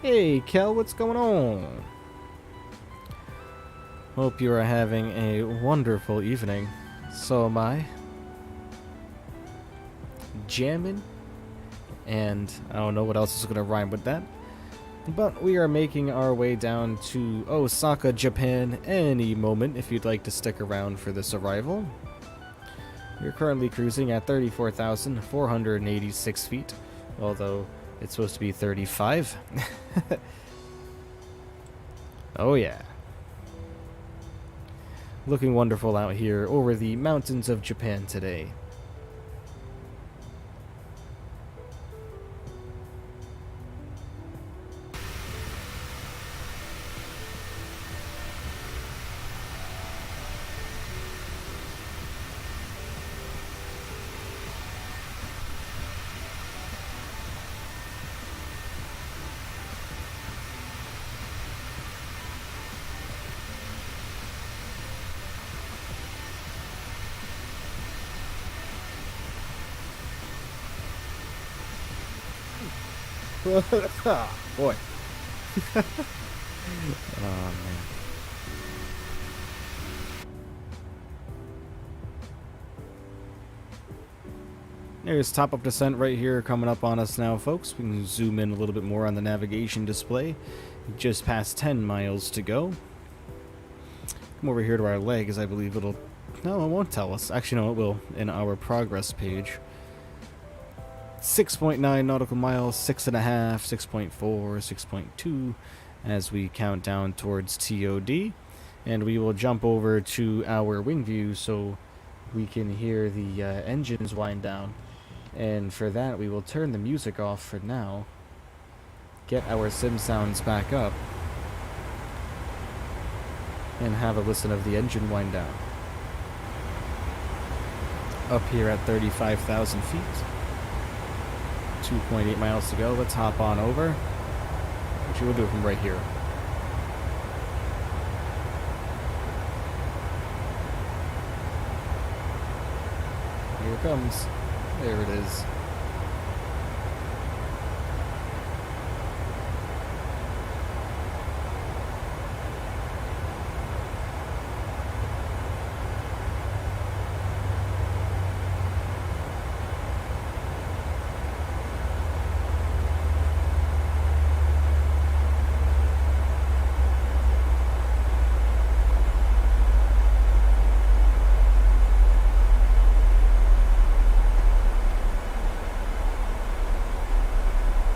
Hey, Kel, what's going on? Hope you are having a wonderful evening. So am I. Jamming and I don't know what else is going to rhyme with that. But we are making our way down to Osaka, Japan any moment if you'd like to stick around for this arrival. We're currently cruising at 34,486 feet, although it's supposed to be 35. Oh yeah. Looking wonderful out here over the mountains of Japan today. Boy. Oh, man. There's top-up descent right here coming up on us now, folks. We can zoom in a little bit more on the navigation display. Just past 10 miles to go. Come over here to our legs. I believe it'll... No, it won't tell us. Actually, no, it will in our progress page. 6.9 nautical miles, 6.5, 6.4, 6.2 as we count down towards TOD. And we will jump over to our wing view so we can hear the engines wind down. And for that, we will turn the music off for now. Get our sim sounds back up. And have a listen of the engine wind down. Up here at 35,000 feet. 2.8 miles to go. Let's hop on over. Actually, we'll do it from right here. Here it comes. There it is.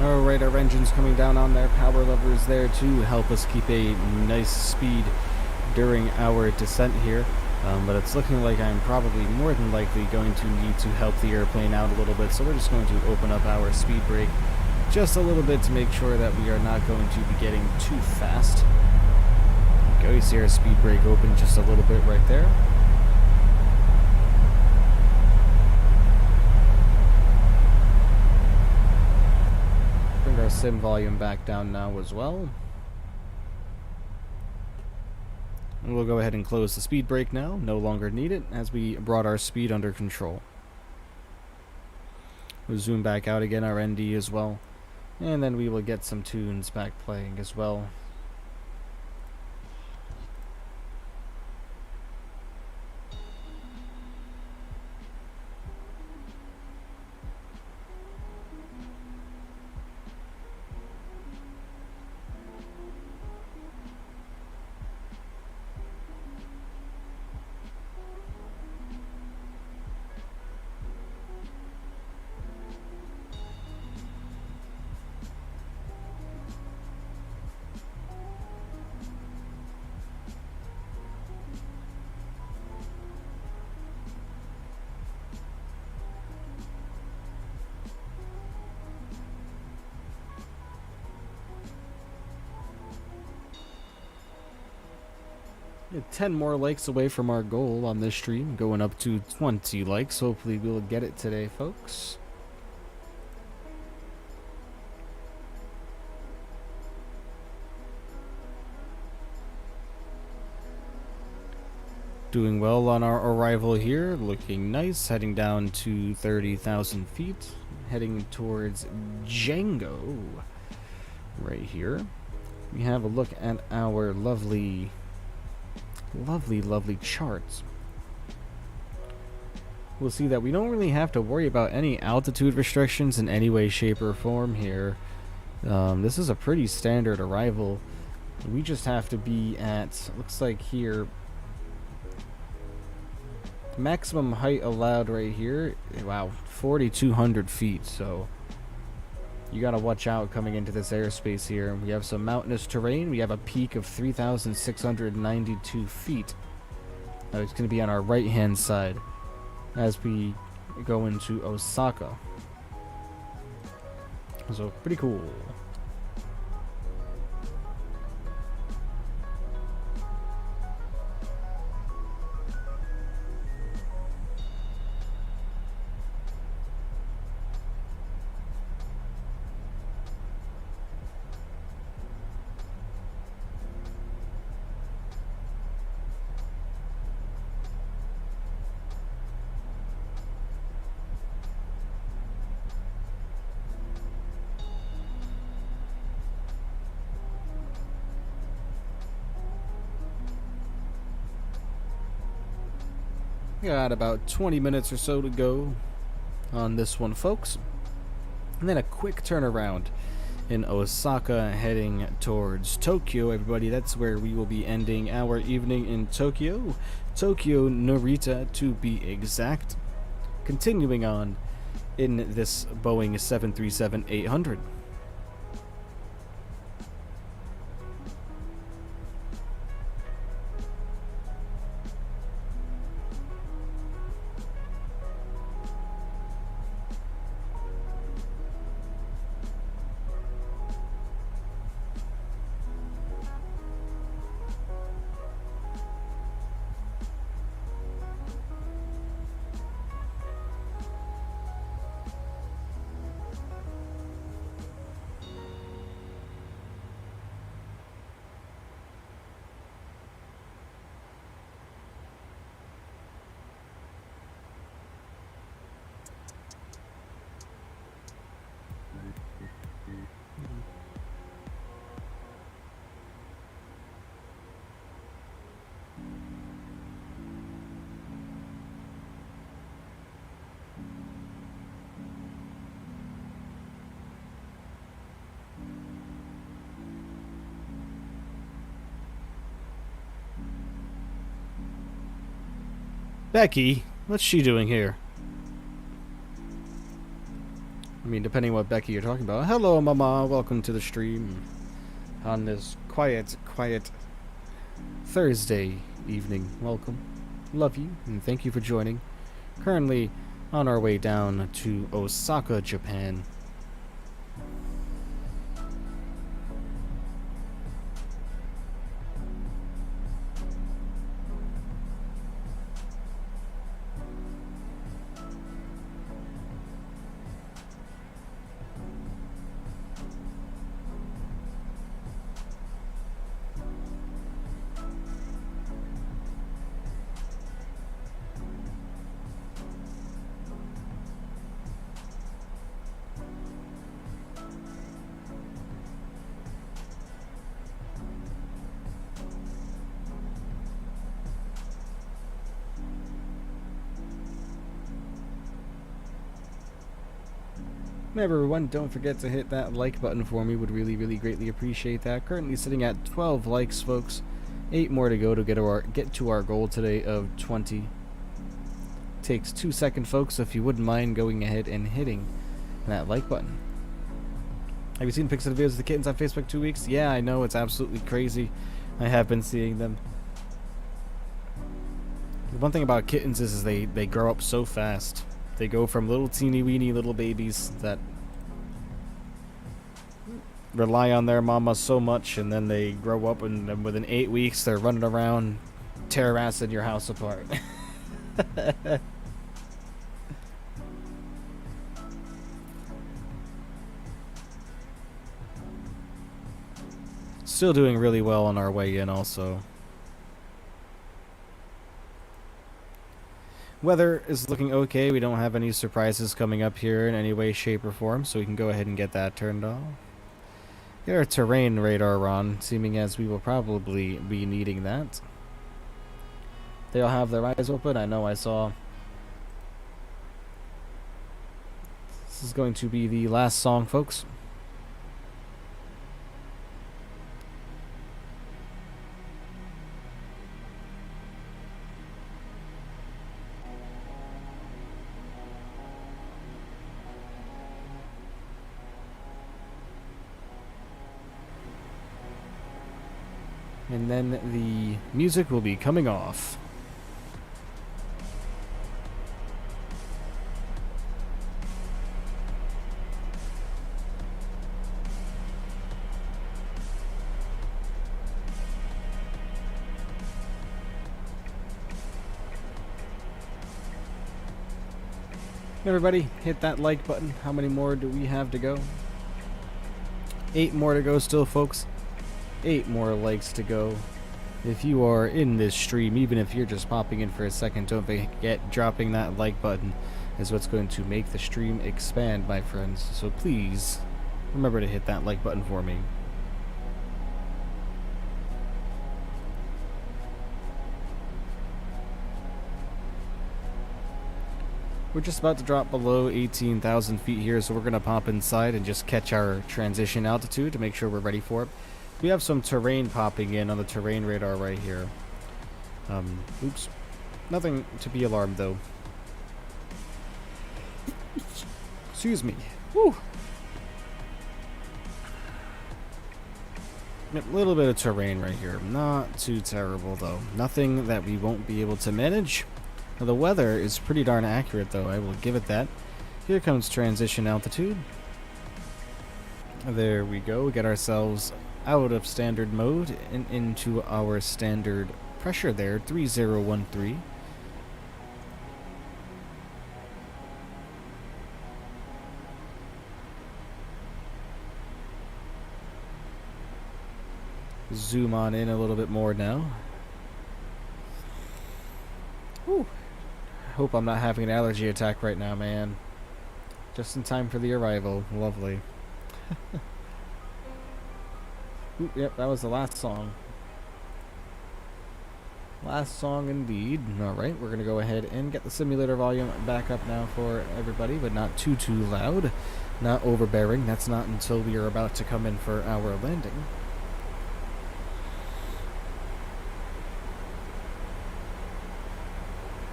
Alright, our engine's coming down on their power levers there to help us keep a nice speed during our descent here. But it's looking like I'm probably more than likely going to need to help the airplane out a little bit, so we're just going to open up our speed brake just a little bit to make sure that we are not going to be getting too fast. There we go, you see our speed brake open just a little bit right there. Our sim volume back down now as well. And we'll go ahead and close the speed brake now. No longer need it as we brought our speed under control. We'll zoom back out again, our ND as well. And then we will get some tunes back playing as well. We're 10 more likes away from our goal on this stream, going up to 20 likes. Hopefully we'll get it today, folks. Doing well on our arrival here, looking nice, heading down to 30,000 feet, heading towards Django right here. We have a look at our lovely charts. we'll see that we don't really have to worry about any altitude restrictions in any way, shape, or form here. This is a pretty standard arrival. We just have to be at, looks like here, maximum height allowed right here, wow, 4,200 feet, so you gotta watch out coming into this airspace here. We have some mountainous terrain. We have a peak of 3,692 feet. It's gonna be on our right hand side as we go into Osaka. So pretty cool. Got about 20 minutes or so to go on this one, folks. And then a quick turnaround in Osaka heading towards Tokyo, everybody. That's where we will be ending our evening in Tokyo. Tokyo Narita, to be exact. Continuing on in this Boeing 737-800. Becky, what's she doing here? I mean, depending on what Becky you're talking about. Hello, Mama. Welcome to the stream on this quiet Thursday evening. Welcome. Love you, and thank you for joining. Currently on our way down to Osaka, Japan. Everyone, don't forget to hit that like button for me. Would really greatly appreciate that. Currently sitting at 12 likes, folks. 8 more to go to get to our goal today of 20. Takes 2 seconds, folks, so if you wouldn't mind going ahead and hitting that like button. Have you seen pics of the videos of the kittens on Facebook 2 weeks? Yeah, I know, it's absolutely crazy. I have been seeing them. The one thing about kittens is they grow up so fast. They go from little teeny weeny little babies that rely on their mama so much, and then they grow up, and within 8 weeks they're running around terracing your house apart. Still doing really well on our way in also. Weather is looking okay. We don't have any surprises coming up here in any way, shape, or form, so we can go ahead and get that turned off. Get our terrain radar on, seeming as we will probably be needing that. They all have their eyes open. I know I saw This is going to be the last song, folks. And then the music will be coming off. Everybody, hit that like button. How many more do we have to go? 8 more to go still, folks. 8 more likes to go. If you are in this stream, even if you're just popping in for a second, don't forget dropping that like button is what's going to make the stream expand, my friends. So please remember to hit that like button for me. We're just about to drop below 18,000 feet here, so we're going to pop inside and just catch our transition altitude to make sure we're ready for it. We have some terrain popping in on the terrain radar right here. Oops. Nothing to be alarmed, though. Excuse me. Woo! A little bit of terrain right here. Not too terrible, though. Nothing that we won't be able to manage. Now, the weather is pretty darn accurate, though. I will give it that. Here comes transition altitude. There we go. We get ourselves out of standard mode and into our standard pressure there, 3013. Zoom on in a little bit more now. Whew. Hope I'm not having an allergy attack right now, man. Just in time for the arrival. Lovely. Ooh, yep, that was the last song. Last song indeed. Alright, we're going to go ahead and get the simulator volume back up now for everybody, but not too loud. Not overbearing. That's not until we are about to come in for our landing.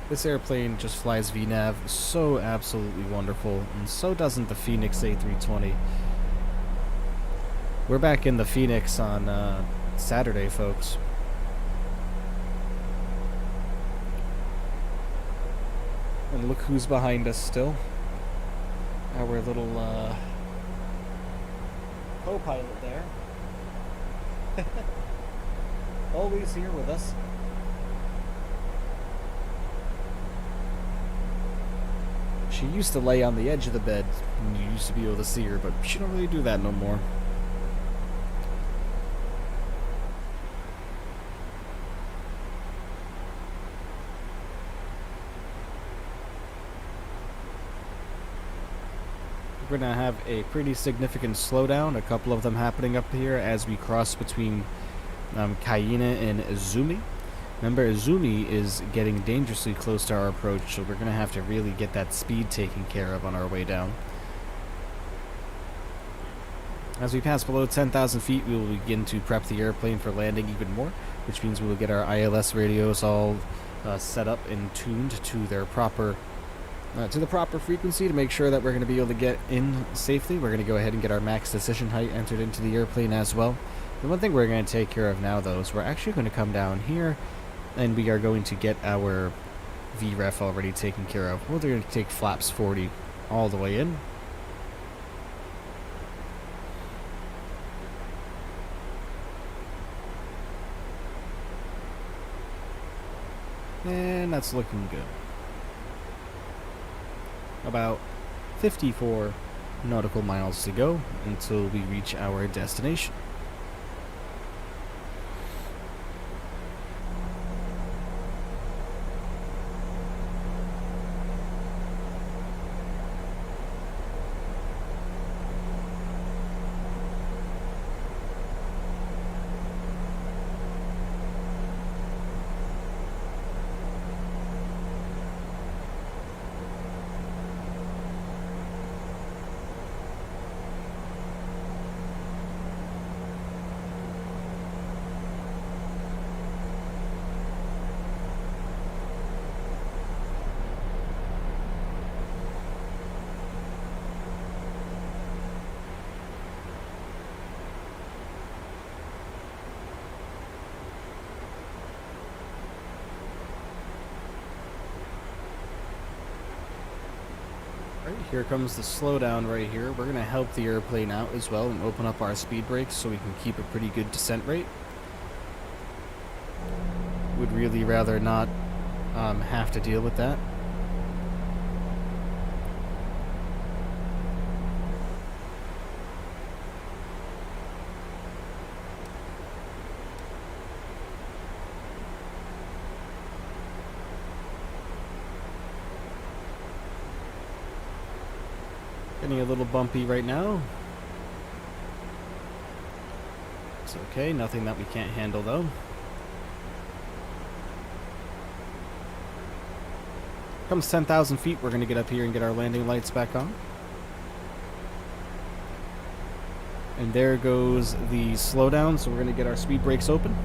This airplane just flies VNAV so absolutely wonderful, and so doesn't the Phoenix A320. We're back in the Phoenix on Saturday, folks. And look who's behind us still. Our little co-pilot there. Always here with us. She used to lay on the edge of the bed, and you used to be able to see her, but she don't really do that no more. We're going to have a pretty significant slowdown, a couple of them happening up here as we cross between Cayenne and Izumi. Remember, Izumi is getting dangerously close to our approach, so we're going to have to really get that speed taken care of on our way down. As we pass below 10,000 feet, we will begin to prep the airplane for landing even more, which means we will get our ILS radios all set up and tuned to their proper to the proper frequency to make sure that we're going to be able to get in safely. We're going to go ahead and get our max decision height entered into the airplane as well. The one thing we're going to take care of now, though, is we're actually going to come down here, and we are going to get our VREF already taken care of. We're going to take flaps 40 all the way in. And that's looking good. About 54 nautical miles to go until we reach our destination. Here comes the slowdown right here. We're going to help the airplane out as well and open up our speed brakes so we can keep a pretty good descent rate. Would really rather not have to deal with that. Getting a little bumpy right now. It's okay, nothing that we can't handle though. Comes 10,000 feet, we're going to get up here and get our landing lights back on. And there goes the slowdown, so we're going to get our speed brakes open.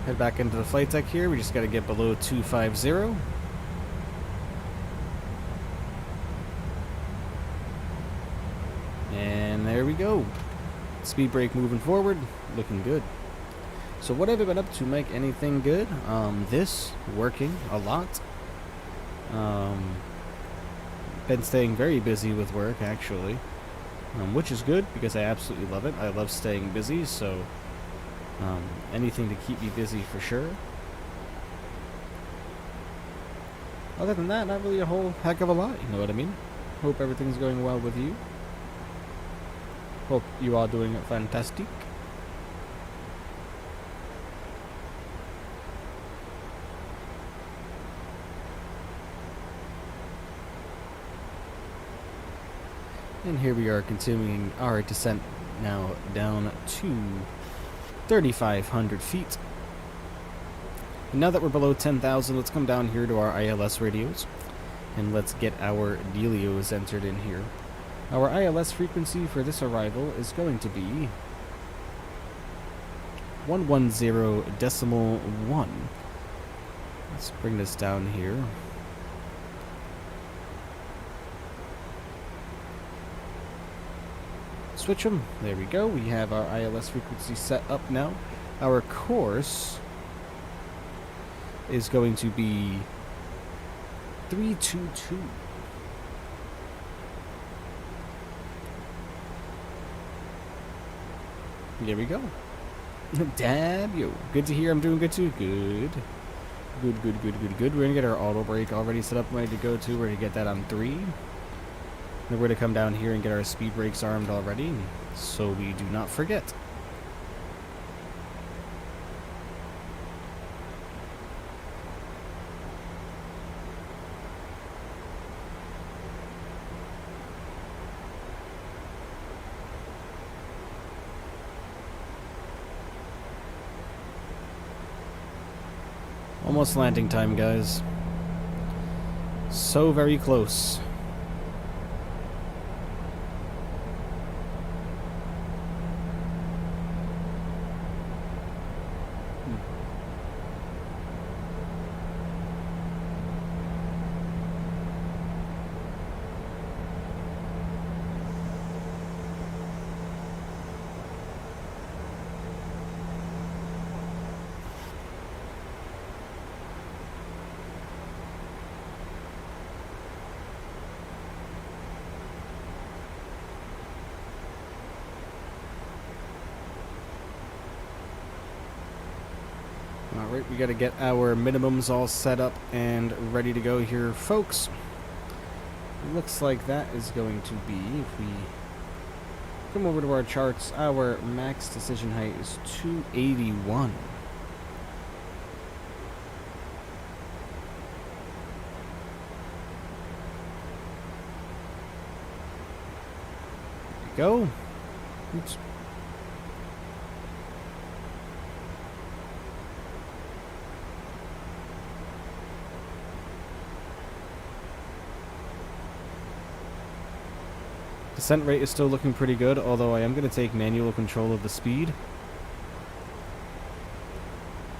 Head back into the flight deck here. We just got to get below 250. And there we go. Speed brake moving forward. Looking good. So what have I been up to? Make anything good? This. Working a lot. Been staying very busy with work, actually. Which is good, because I absolutely love it. I love staying busy, so... anything to keep me busy for sure. Other than that, not really a whole heck of a lot, you know what I mean? Hope everything's going well with you. Hope you are doing fantastic. And here we are continuing our descent now down to 3,500 feet. And now that we're below 10,000, let's come down here to our ILS radios and let's get our dealios entered in here. Our ILS frequency for this arrival is going to be 110.1. Let's bring this down here. Switch them. There we go. We have our ILS frequency set up now. Our course is going to be 322. There we go. Damn you. Good to hear I'm doing good too. Good. Good. We're going to get our auto brake already set up, ready to go to. We're going to get that on 3. Then we're going to come down here and get our speed brakes armed already, so we do not forget. Almost landing time, guys. So very close. Alright, we got to get our minimums all set up and ready to go here, folks. Looks like that is going to be, if we come over to our charts, our max decision height is 281. There we go. Oops. Descent rate is still looking pretty good, although I am going to take manual control of the speed.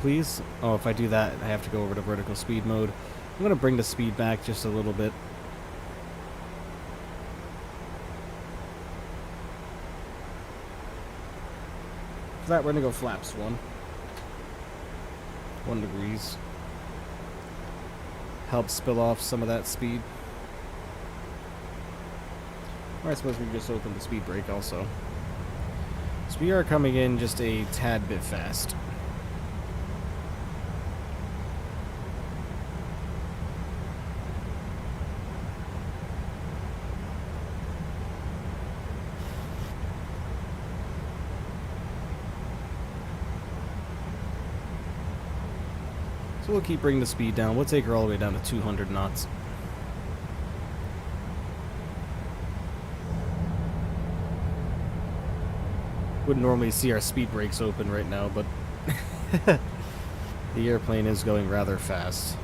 Please. Oh, if I do that, I have to go over to vertical speed mode. I'm going to bring the speed back just a little bit. For that, we're gonna go flaps 1. 1 degrees. Help spill off some of that speed. Or I suppose we can just open the speed brake also. So we are coming in just a tad bit fast. So we'll keep bringing the speed down. We'll take her all the way down to 200 knots. Wouldn't normally see our speed brakes open right now, but the airplane is going rather fast.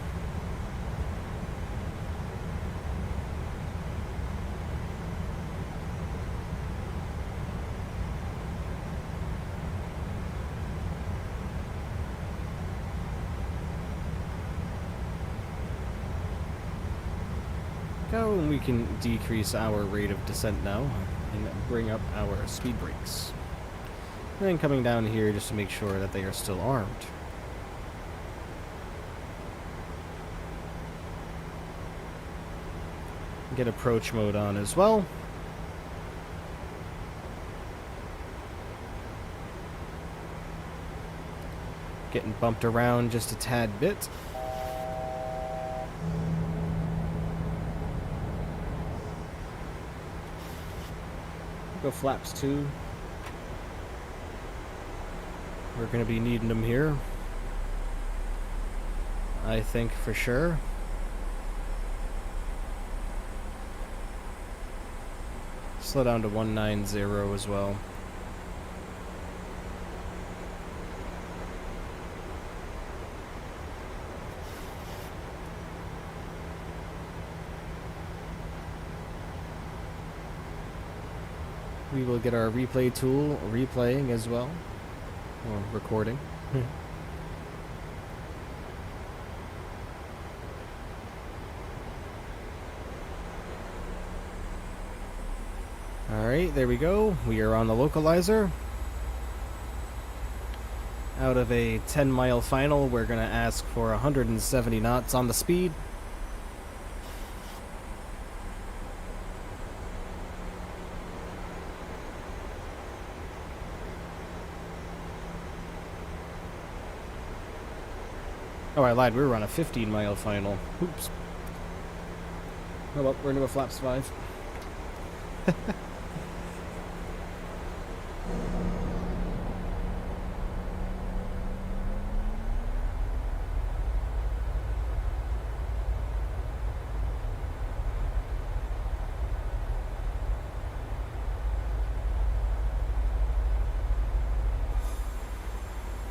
Go, and we can decrease our rate of descent now and bring up our speed brakes. And then coming down here just to make sure that they are still armed. Get approach mode on as well. Getting bumped around just a tad bit. Go flaps 2. We're going to be needing them here, I think, for sure. Slow down to 190 as well. We will get our replay tool replaying as well. Or recording. Alright, there we go. We are on the localizer. Out of a 10-mile final, we're going to ask for 170 knots on the speed. Oh, I lied. We were on a 15-mile final. Oops. Oh well, we're into a flaps 5.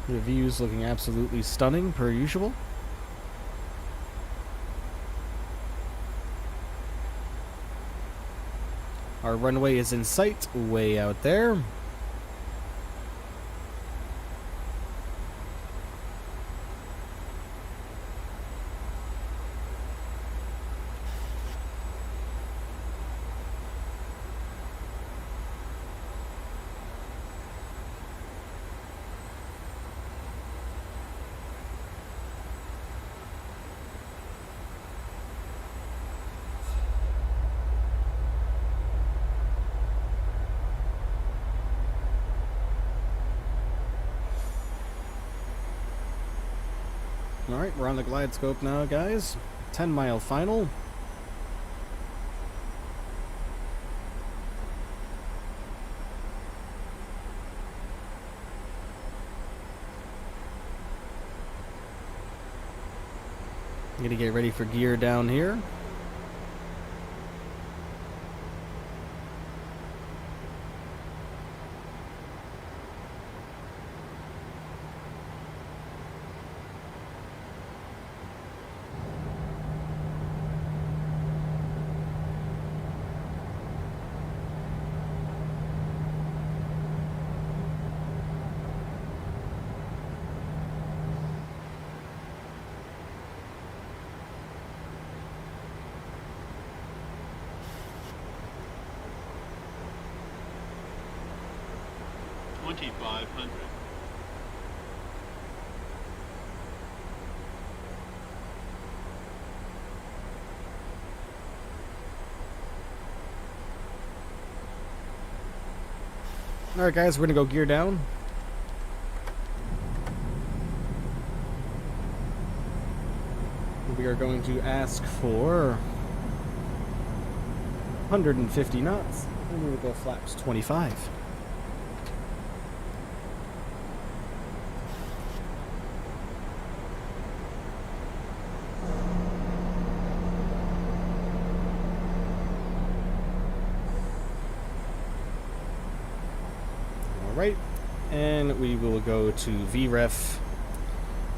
The view's looking absolutely stunning, per usual. Our runway is in sight, way out there. Alright, we're on the glide scope now, guys. 10-mile final. I'm gonna get ready for gear down here. $2,500. Alright guys, we're gonna go gear down. We are going to ask for 150 knots, and we will go flaps 25. Alright, and we will go to VREF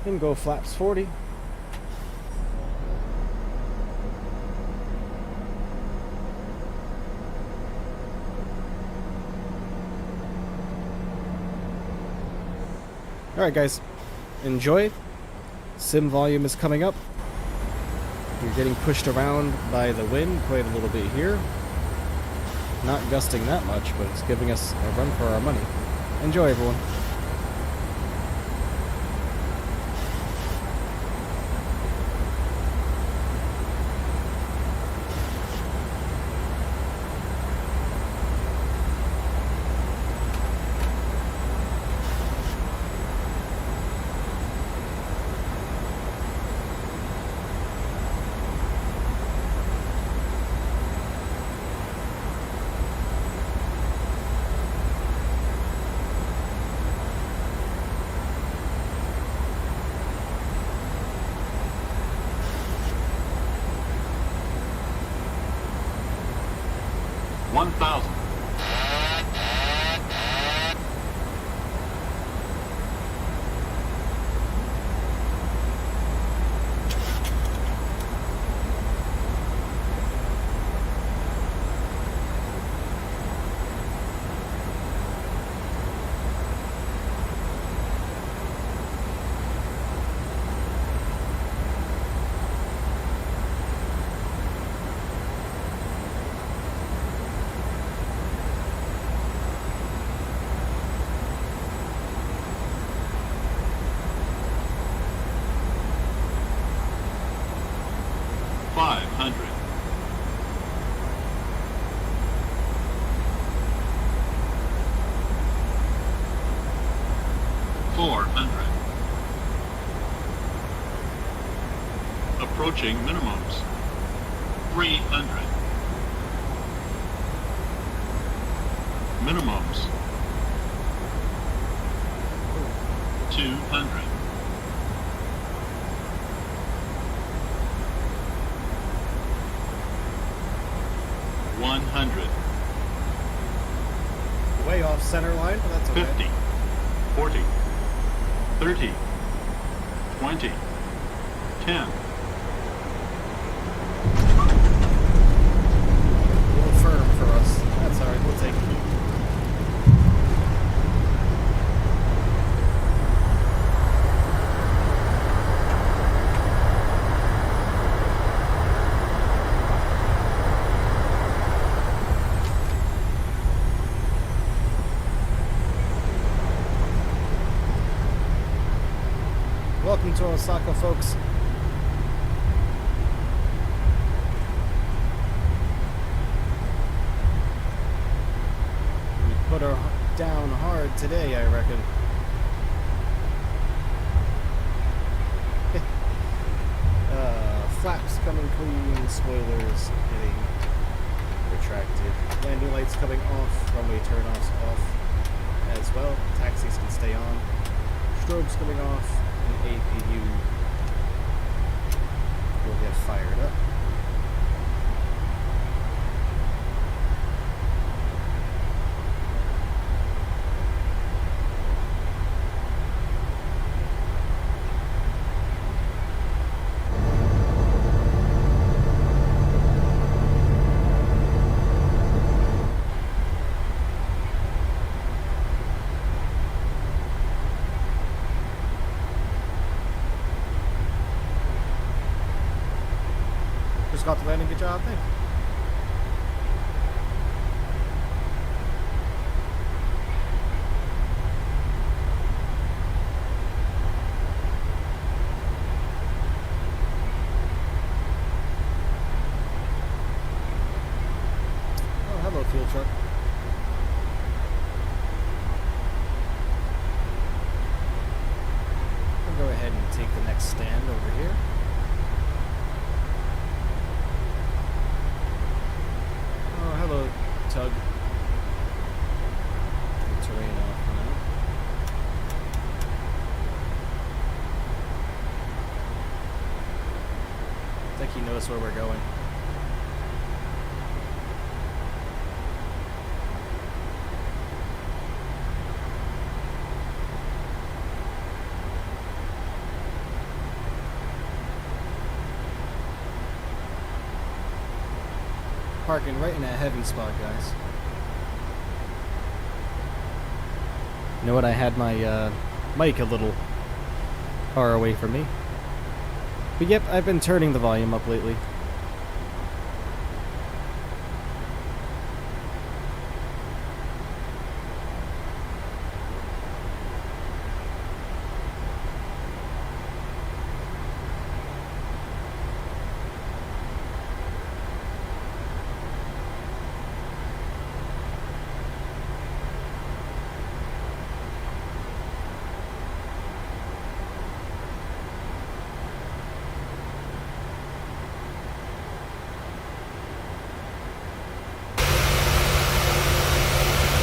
and go flaps 40. Alright guys, enjoy. Sim volume is coming up. You're getting pushed around by the wind quite a little bit here. Not gusting that much, but it's giving us a run for our money. Enjoy, everyone. Approaching minimums. 300. Minimums. 200. Way off center line, but that's okay. 50. 40. 30. 20. 10. Firm for us. That's alright, we'll take it. Welcome to Osaka, folks. Put her down hard today, I reckon. Flaps coming clean, spoilers getting retracted, landing lights coming off, runway turn-offs off as well, taxis can stay on, strobes coming off, and APU will get fired up. Got the landing, good job, thank you. Oh, hello, fuel truck. like he knows where we're going. Parking right in a heavy spot, guys. You know what? I had my mic a little far away from me. But yep, I've been turning the volume up lately.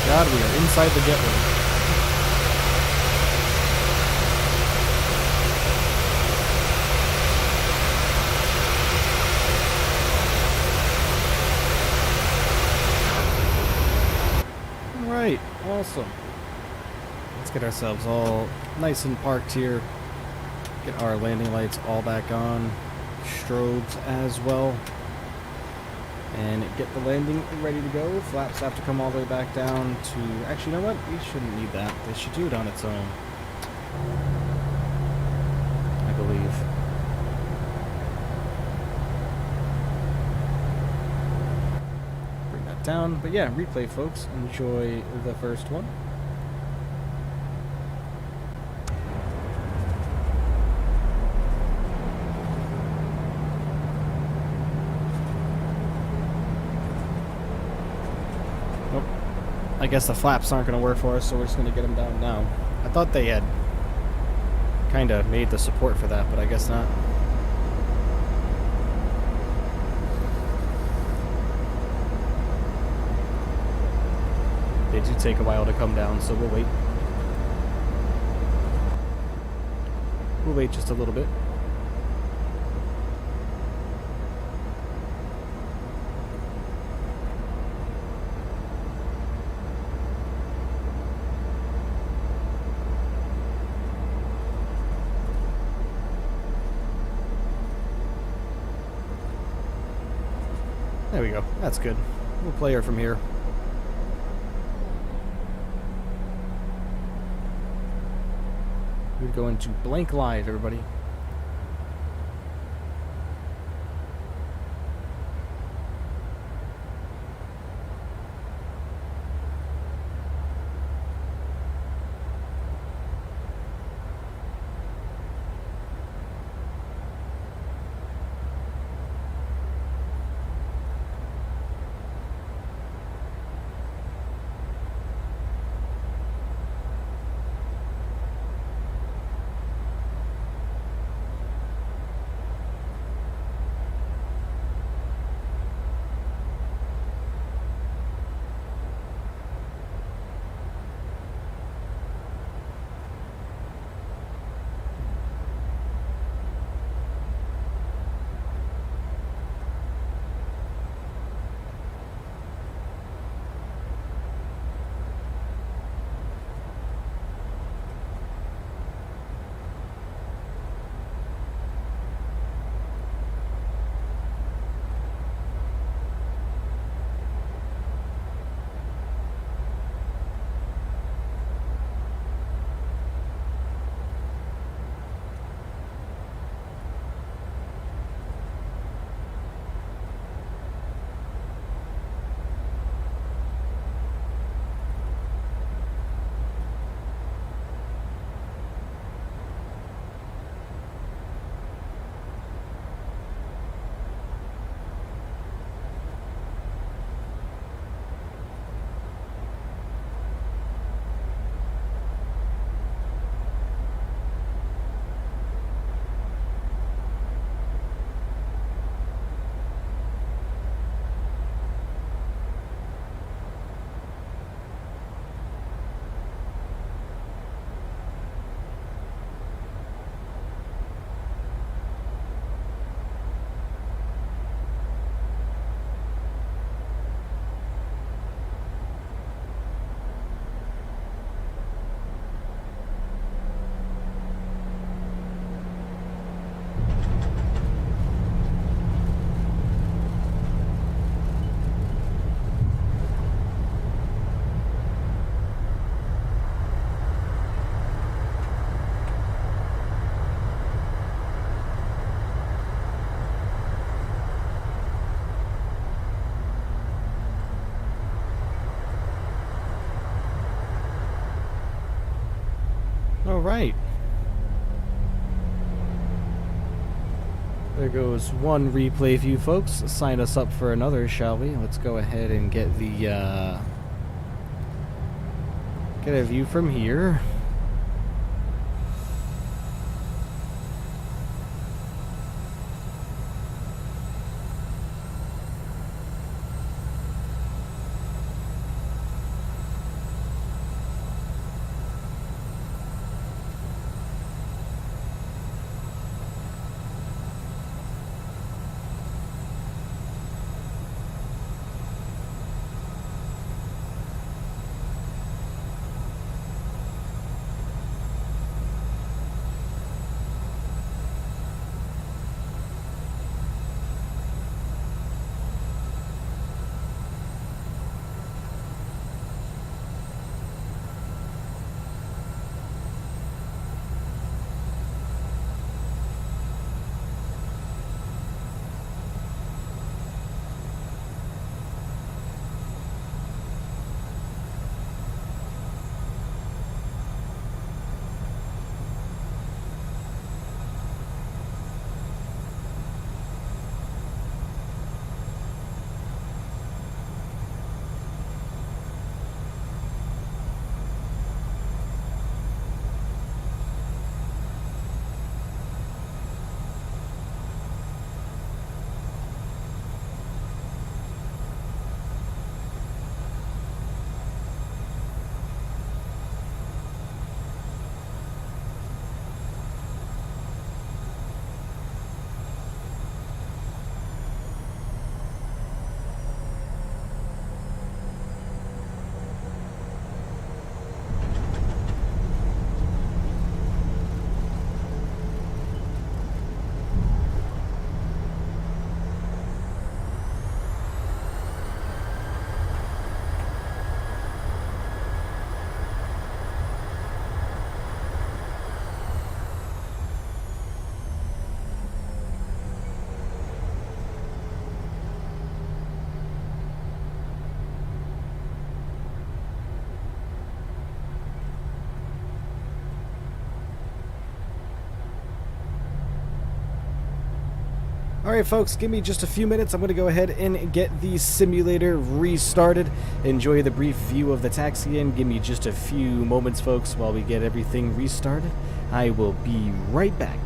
God, we are inside the jetway. Alright, awesome. Let's get ourselves all nice and parked here. Get our landing lights all back on. Strobes as well. And get the landing ready to go. Flaps have to come all the way back down to... Actually, you know what? We shouldn't need that. They should do it on its own, I believe. Bring that down. But yeah, replay, folks. Enjoy the first one. I guess the flaps aren't going to work for us, so we're just going to get them down now. I thought they had kind of made the support for that, but I guess not. They do take a while to come down, so we'll wait. We'll wait just a little bit. There we go. That's good. We'll play her from here. We're going to blank live, everybody. right. There goes one replay view, folks. Sign us up for another, shall we? Let's go ahead and get the get a view from here. Alright folks, give me just a few minutes. I'm going to go ahead and get the simulator restarted. Enjoy the brief view of the taxi and give me just a few moments, folks, while we get everything restarted. I will be right back.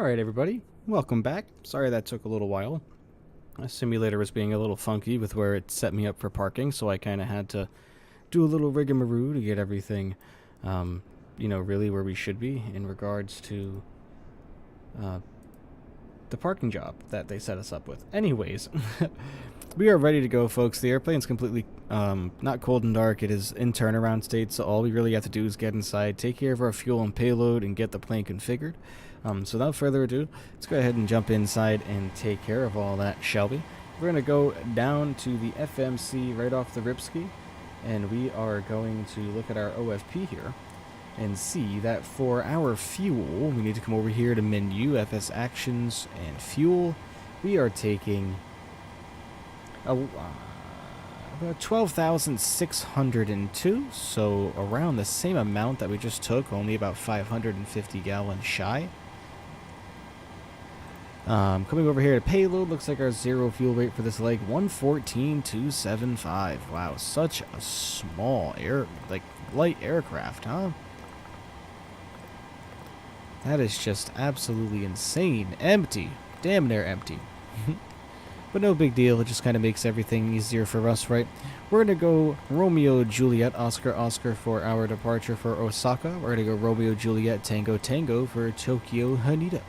Alright everybody, welcome back. Sorry that took a little while. My simulator was being a little funky with where it set me up for parking, so I kind of had to do a little rigmarole to get everything, you know, really where we should be in regards to the parking job that they set us up with. Anyways, we are ready to go, folks. The airplane's completely not cold and dark. It is in turnaround state, so all we really have to do is get inside, take care of our fuel and payload, and get the plane configured. So without further ado, let's go ahead and jump inside and take care of all that, shall we? We're going to go down to the FMC right off the Ripski, and we are going to look at our OFP here and see that for our fuel, we need to come over here to menu, FS Actions, and Fuel. We are taking about 12,602, so around the same amount that we just took, only about 550 gallons shy. Coming over here to payload, looks like our zero fuel weight for this leg, 114,275. Wow, such a small light aircraft, huh? That is just absolutely insane. Empty. Damn near empty. But no big deal, it just kind of makes everything easier for us, right? We're going to go Romeo Juliet Oscar Oscar for our departure for Osaka. We're going to go Romeo Juliet Tango Tango for Tokyo Haneda.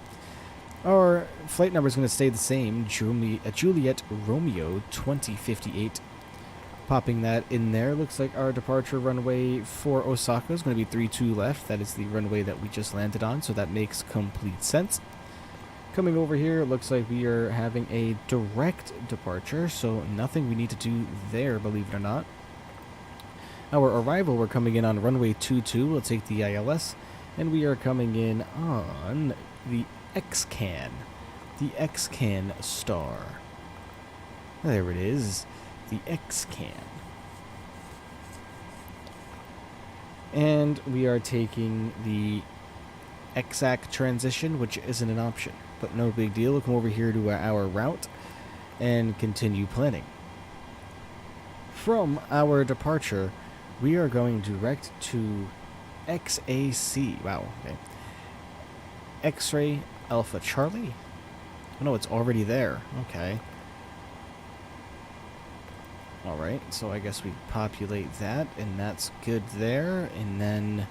Our flight number is going to stay the same, Juliet Romeo 2058. Popping that in there, looks like our departure runway for Osaka is going to be 32 left. That is the runway that we just landed on, so that makes complete sense. Coming over here, it looks like we are having a direct departure, so nothing we need to do there, believe it or not. Our arrival, we're coming in on runway 22. We'll take the ILS, and we are coming in on the XCAN. The XCAN star. There it is. The XCAN. And we are taking the XAC transition, which isn't an option, but no big deal. We'll come over here to our route and continue planning. From our departure, we are going direct to XAC. Wow, okay. X-Ray Alpha Charlie? Oh no, it's already there. Okay. Alright, so I guess we populate that, and that's good there, and then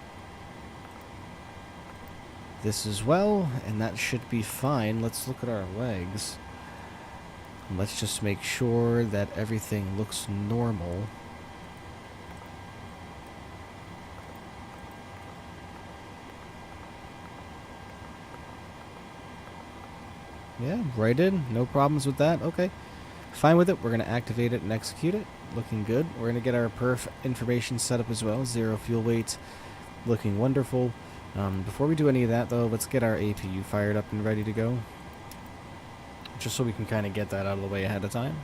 this as well, and that should be fine. Let's look at our legs. Let's just make sure that everything looks normal. Yeah, right in. No problems with that. Okay. Fine with it. We're going to activate it and execute it. Looking good. We're going to get our perf information set up as well. Zero fuel weight. Looking wonderful. Before we do any of that, though, let's get our APU fired up and ready to go. Just so we can kind of get that out of the way ahead of time.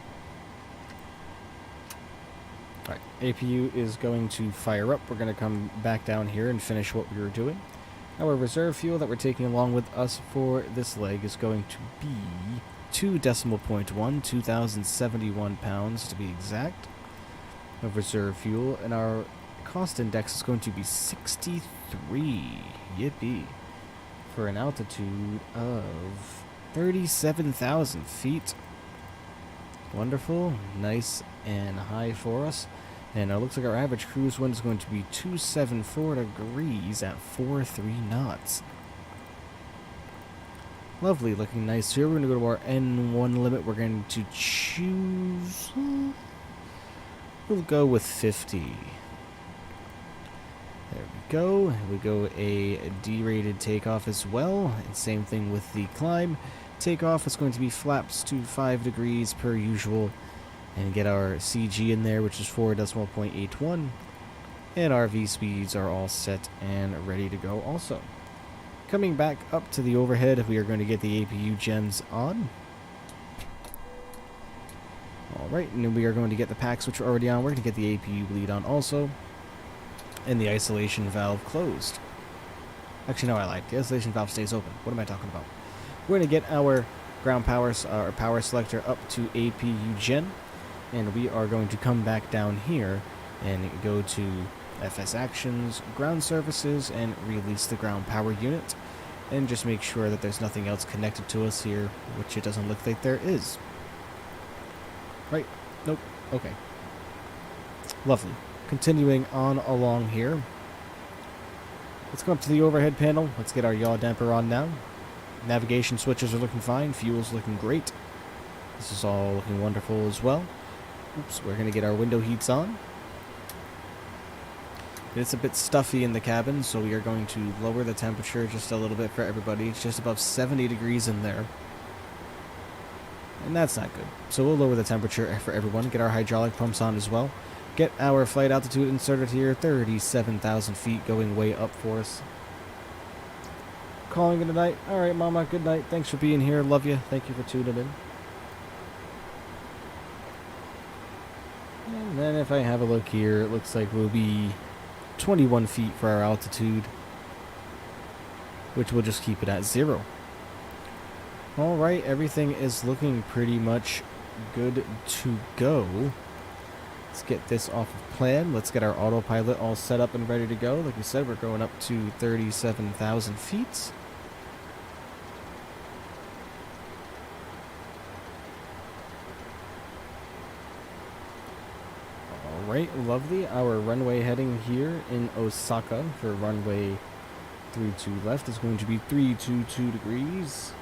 Alright, APU is going to fire up. We're going to come back down here and finish what we were doing. Our reserve fuel that we're taking along with us for this leg is going to be 2.1, 2,071 pounds to be exact, of reserve fuel, and our cost index is going to be 63, yippee, for an altitude of 37,000 feet. Wonderful, nice and high for us. And it looks like our average cruise wind is going to be 274 degrees at 43 knots. Lovely, looking nice here. We're going to go to our N1 limit. We're going to choose... We'll go with 50. There we go. We go a D-rated takeoff as well. And same thing with the climb. Takeoff is going to be flaps to 5 degrees per usual. And get our CG in there, which is 4.81. And our V-speeds are all set and ready to go also. Coming back up to the overhead, we are going to get the APU gens on. Alright, and then we are going to get the packs which are already on. We're going to get the APU bleed on also. And the isolation valve closed. Actually, no, I lied. The isolation valve stays open. What am I talking about? We're going to get our ground power, our power selector up to APU gen. And we are going to come back down here and go to FS Actions, Ground Services, and release the ground power unit. and just make sure that there's nothing else connected to us here, which it doesn't look like there is. Right? Nope. Okay. Lovely. Continuing on along here. Let's go up to the overhead panel. Let's get our yaw damper on now. Navigation switches are looking fine. Fuel's looking great. This is all looking wonderful as well. Oops, we're going to get our window heats on. It's a bit stuffy in the cabin, so we are going to lower the temperature just a little bit for everybody. It's just above 70 degrees in there. And that's not good. So we'll lower the temperature for everyone. Get our hydraulic pumps on as well. Get our flight altitude inserted here. 37,000 feet, going way up for us. Calling it a night. Alright, Mama, good night. Thanks for being here. Love you. Thank you for tuning in. And then if I have a look here, it looks like we'll be 21 feet for our altitude, which will just keep it at 0. Alright, everything is looking pretty much good to go. Let's get this off of plan. Let's get our autopilot all set up and ready to go. Like we said, we're going up to 37,000 feet. Alright, lovely. Our runway heading here in Osaka for runway 32 left is going to be 322 degrees.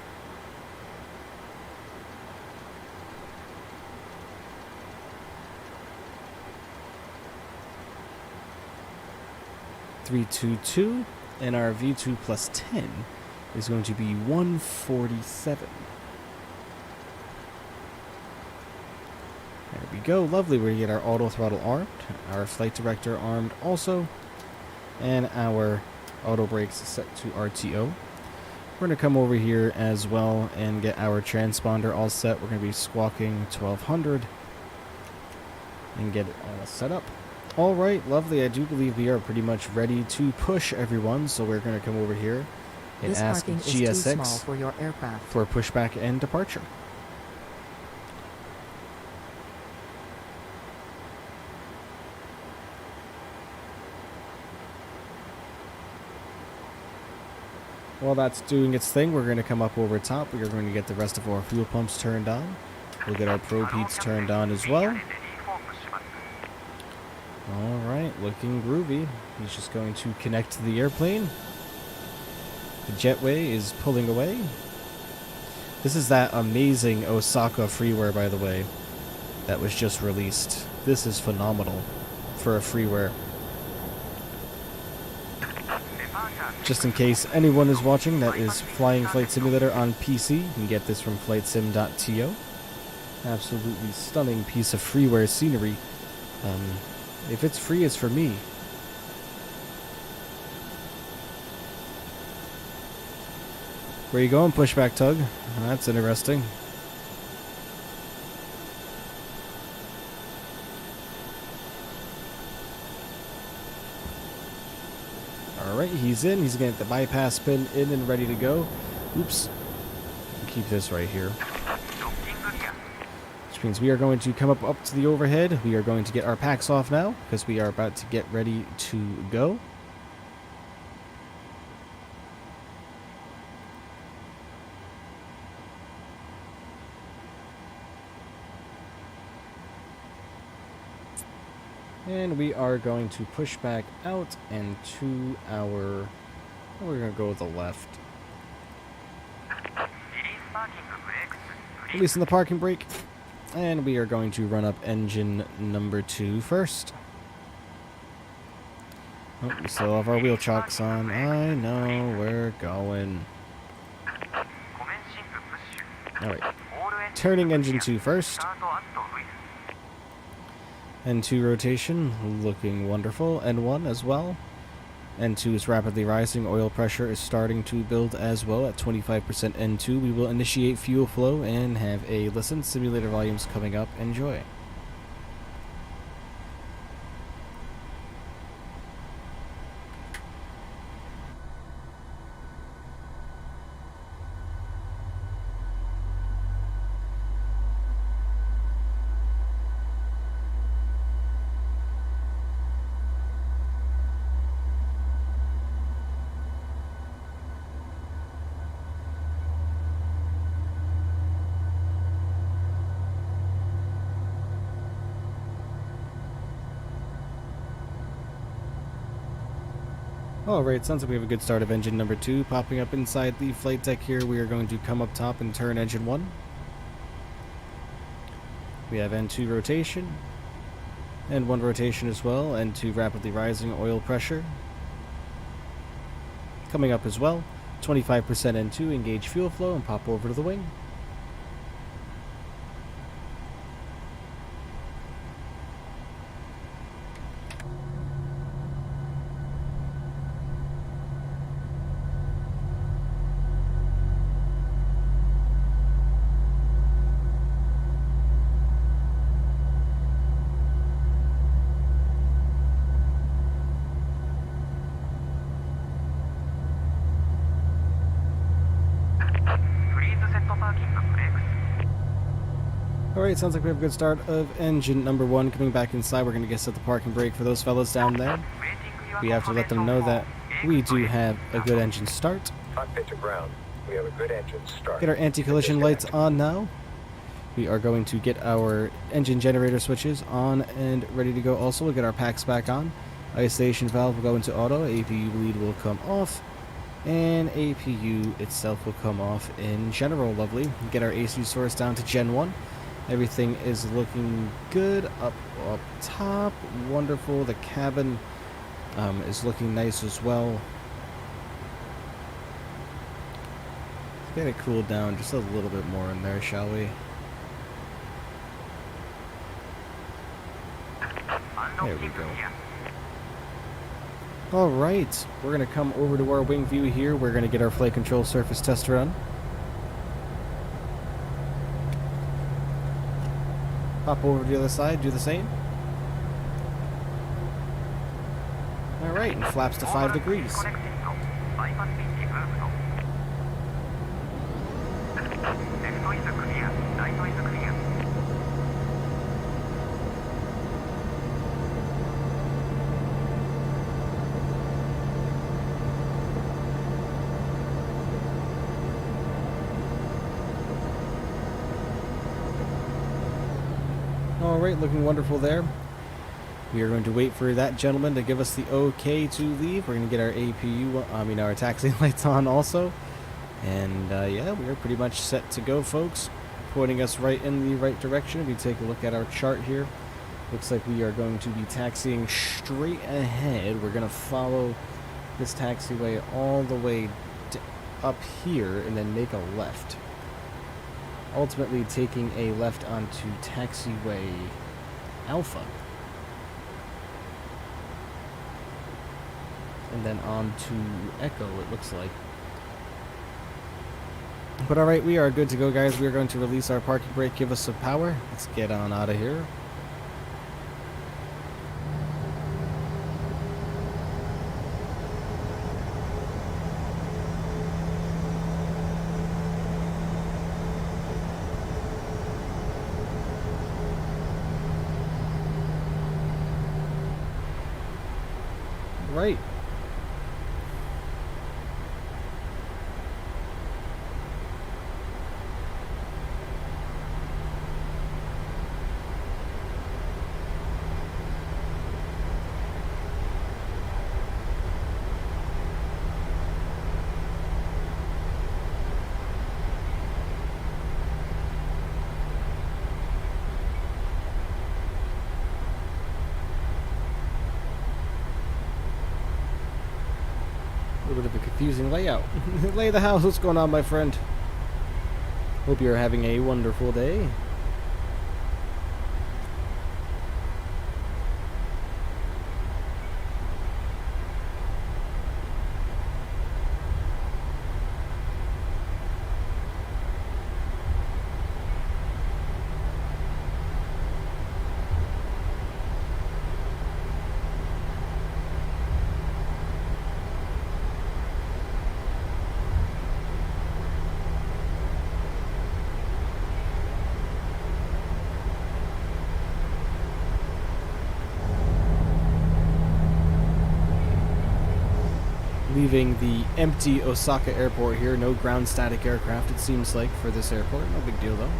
.322, and our V2 plus 10 is going to be 147. There we go, lovely. We're going to get our auto throttle armed, our flight director armed also, and our auto brakes set to RTO. We're going to come over here as well and get our transponder all set. We're going to be squawking 1200 and get it all set up. Alright, lovely. I do believe we are pretty much ready to push everyone, so we're going to come over here and This ask parking is too small GSX for your aircraft. for pushback and departure. While that's doing its thing, we're going to come up over top. We are going to get the rest of our fuel pumps turned on. We'll get our probe heats turned on as well. Alright, looking groovy. He's just going to connect to the airplane. The jetway is pulling away. This is that amazing Osaka freeware, by the way, that was just released. This is phenomenal for a freeware. Just in case anyone is watching that is flying Flight Simulator on PC, you can get this from flightsim.to. Absolutely stunning piece of freeware scenery. If it's free, it's for me. Where you going, pushback tug? That's interesting. Alright, he's in. He's going to get the bypass pin in and ready to go. Oops. Keep this right here. Which means we are going to come up to the overhead. We are going to get our packs off now, because we are about to get ready to go. And we are going to push back out and to our... We're going to go with the left. Releasing the parking brake. And we are going to run up engine number 2 first. Oh, we still have our wheel chocks on. I know we're going. Alright. Turning engine 2 first. N2 rotation, looking wonderful. N1 as well. N2 is rapidly rising. Oil pressure is starting to build as well at 25% N2. We will initiate fuel flow and have a listen. Simulator volumes coming up. Enjoy. Alright, sounds like we have a good start of engine number 2 popping up inside the flight deck here. We are going to come up top and turn engine 1. We have N2 rotation, N1 rotation as well, N2 rapidly rising oil pressure. Coming up as well, 25% N2, engage fuel flow and pop over to the wing. Alright, sounds like we have a good start of engine number 1 coming back inside. We're going to get set the parking brake for those fellas down there. We have to let them know that we do have a good engine start. Cockpit to ground. We have a good engine start. Get our anti-collision lights on now. We are going to get our engine generator switches on and ready to go. Also, we'll get our packs back on. Isolation valve will go into auto. APU bleed will come off. And APU itself will come off in general. Lovely. Get our AC source down to Gen 1. Everything is looking good up top. Wonderful. The cabin is looking nice as well. Let's get it cooled down just a little bit more in there, shall we? There we go. Alright, we're going to come over to our wing view here. We're going to get our flight control surface test run. Pop over to the other side, do the same. Alright, and flaps to 5 degrees. Alright, looking wonderful there. We are going to wait for that gentleman to give us the okay to leave. We're going to get our APU, our taxi lights on also. And yeah, we are pretty much set to go, folks. Pointing us right in the right direction. If we take a look at our chart here, looks like we are going to be taxiing straight ahead. We're going to follow this taxiway all the way up here and then make a left. Ultimately taking a left onto taxiway Alpha. And then on to Echo, it looks like. But alright, we are good to go, guys. We are going to release our parking brake, give us some power. Let's get on out of here. Right. A little bit of a confusing layout. Lay the house, what's going on, my friend? Hope you're having a wonderful day. Leaving the empty Osaka airport here. No ground static aircraft, it seems like, for this airport. No big deal, though.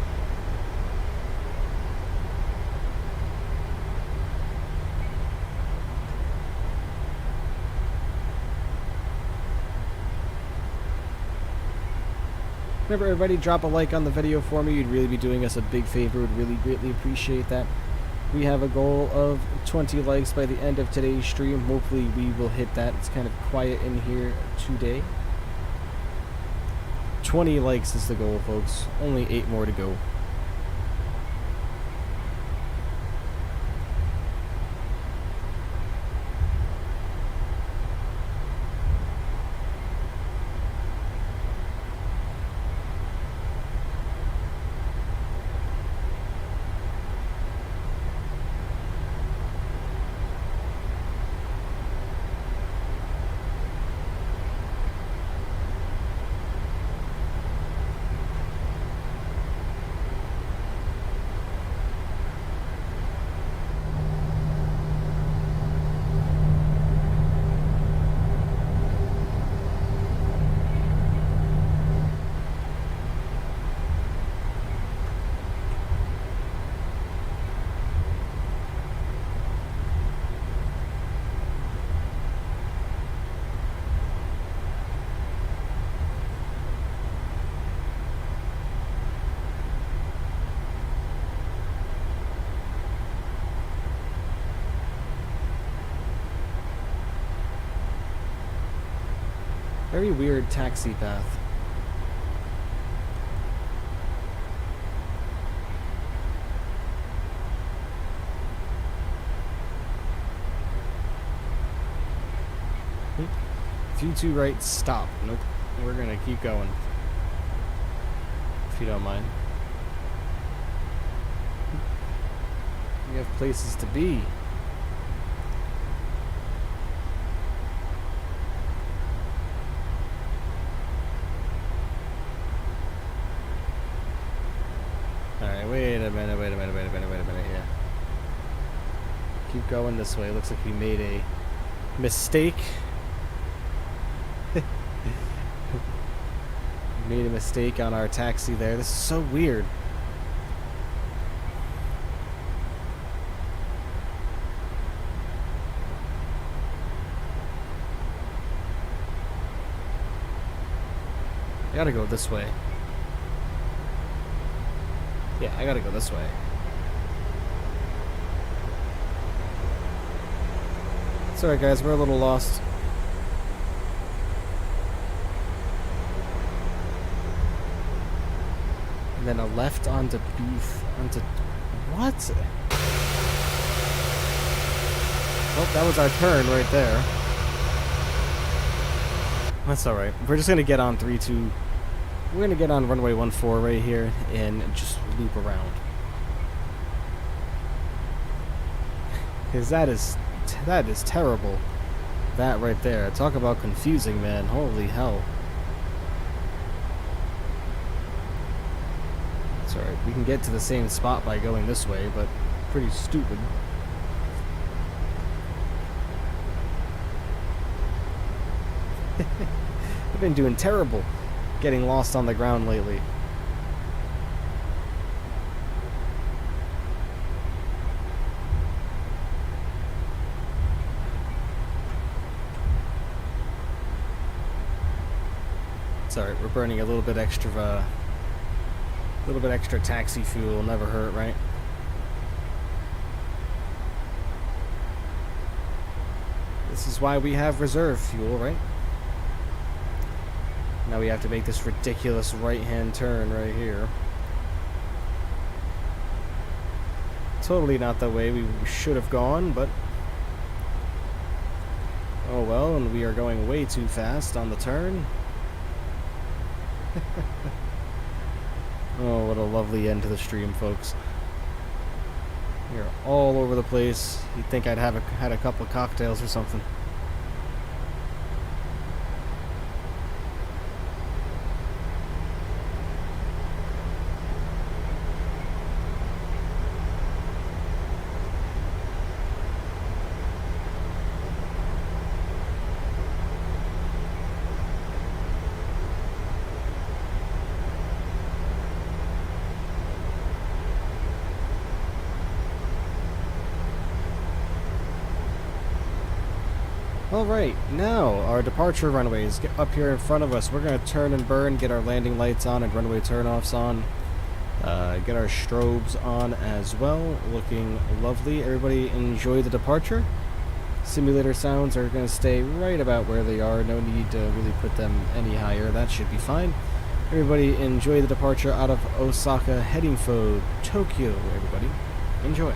Remember, everybody, drop a like on the video for me. You'd really be doing us a big favor. Would really greatly appreciate that. We have a goal of 20 likes by the end of today's stream. Hopefully we will hit that. It's kind of quiet in here today. 20 likes is the goal, folks. Only 8 more to go. Very weird taxi path. View to right, stop. Nope. We're gonna keep going. If you don't mind. We have places to be. Wait a minute here. Keep going this way. Looks like we made a mistake. Made a mistake on our taxi there. This is so weird. I gotta go this way. Yeah, I gotta go this way. It's alright, guys, we're a little lost. And then a left onto beef, onto... What? Oh, that was our turn right there. That's alright. We're just gonna get on 3-2. We're gonna get on runway 14 right here and just loop around. Because that is terrible. That right there. Talk about confusing, man. Holy hell. It's alright. We can get to the same spot by going this way, but pretty stupid. I've been doing terrible getting lost on the ground lately. It's alright, we're burning a little bit extra taxi fuel, never hurt, right? This is why we have reserve fuel, right? Now we have to make this ridiculous right-hand turn right here. Totally not the way we should have gone, but... oh well, and we are going way too fast on the turn. Oh, what a lovely end to the stream, folks. We are all over the place. You'd think I'd have had a couple of cocktails or something. Alright, now our departure runways get up here in front of us. We're going to turn and burn, get our landing lights on and runway turnoffs on. Get our strobes on as well. Looking lovely. Everybody enjoy the departure. Simulator sounds are going to stay right about where they are. No need to really put them any higher. That should be fine. Everybody enjoy the departure out of Osaka, heading for Tokyo, everybody. Enjoy.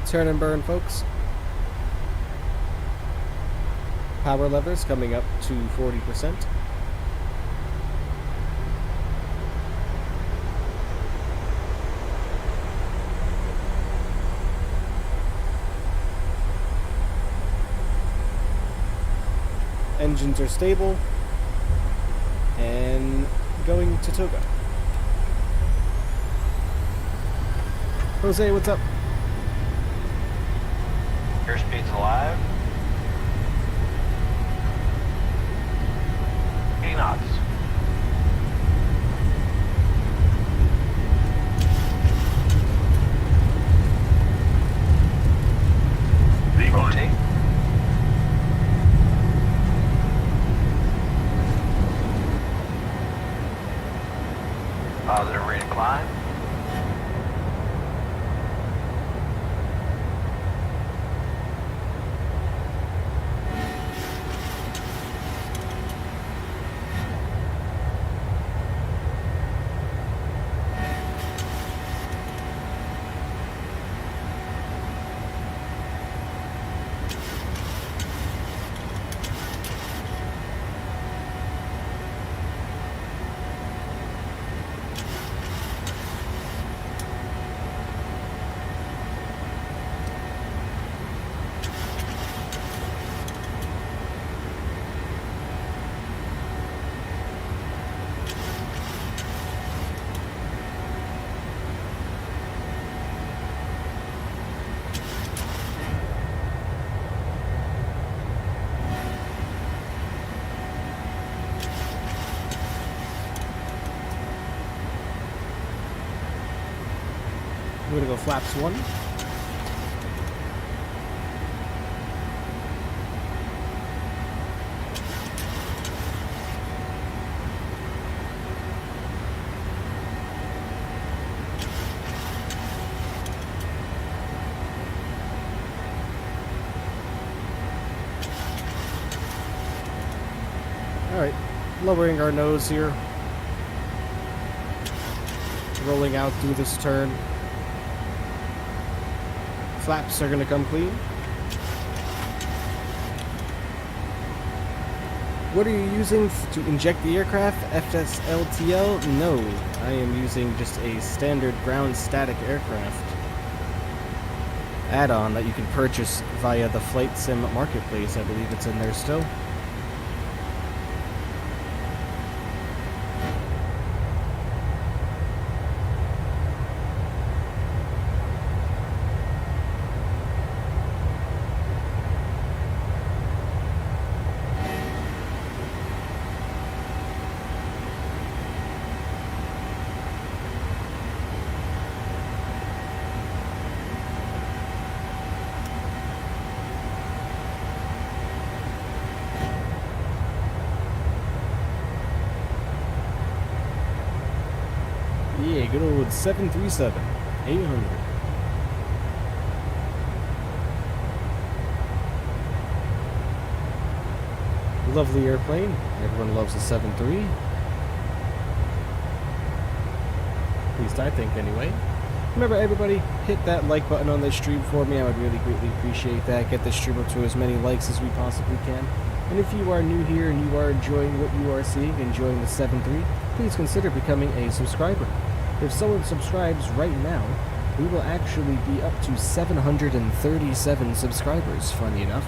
Turn and burn, folks. Power levers coming up to 40%. Engines are stable and going to Toga. Jose, what's up? Airspeed's alive. 80 knots. Rotate. Positive rate of climb. We're gonna go flaps 1. Alright, lowering our nose here. Rolling out through this turn. Flaps are going to come clean. What are you using to inject the aircraft? FSLTL? No, I am using just a standard ground static aircraft add-on that you can purchase via the Flight Sim Marketplace. I believe it's in there still. Yeah, good old 737, 800. Lovely airplane. Everyone loves the 7.3. At least I think anyway. Remember, everybody, hit that like button on this stream for me. I would really greatly appreciate that. Get this stream up to as many likes as we possibly can. And if you are new here and you are enjoying what you are seeing, enjoying the 7.3, please consider becoming a subscriber. If someone subscribes right now, we will actually be up to 737 subscribers, funny enough.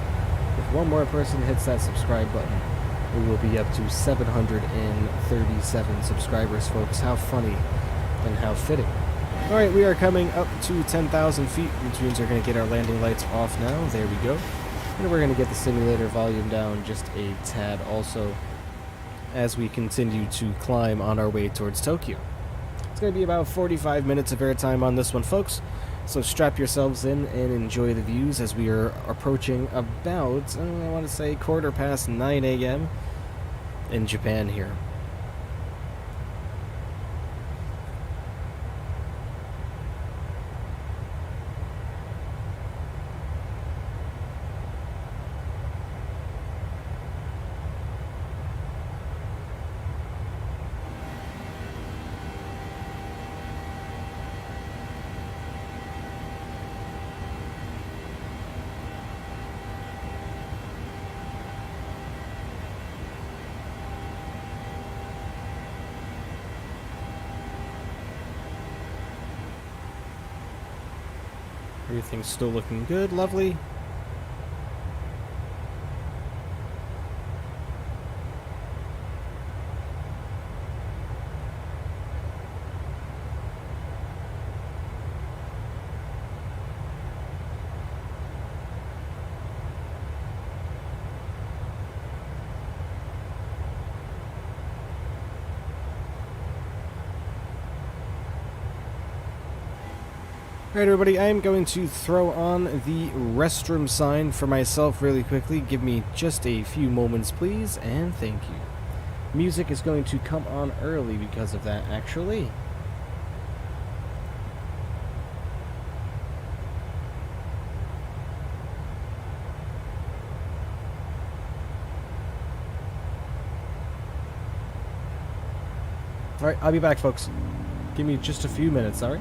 If one more person hits that subscribe button, we will be up to 737 subscribers, folks. How funny and how fitting. Alright, we are coming up to 10,000 feet, which means we're going to get our landing lights off now. There we go. And we're going to get the simulator volume down just a tad also as we continue to climb on our way towards Tokyo. It's going to be about 45 minutes of airtime on this one, folks. So strap yourselves in and enjoy the views as we are approaching about, I want to say, 9:15 a.m. in Japan here. Everything's still looking good, lovely. Alright everybody, I am going to throw on the restroom sign for myself really quickly. Give me just a few moments please, and thank you. Music is going to come on early because of that, actually. Alright, I'll be back folks. Give me just a few minutes, alright?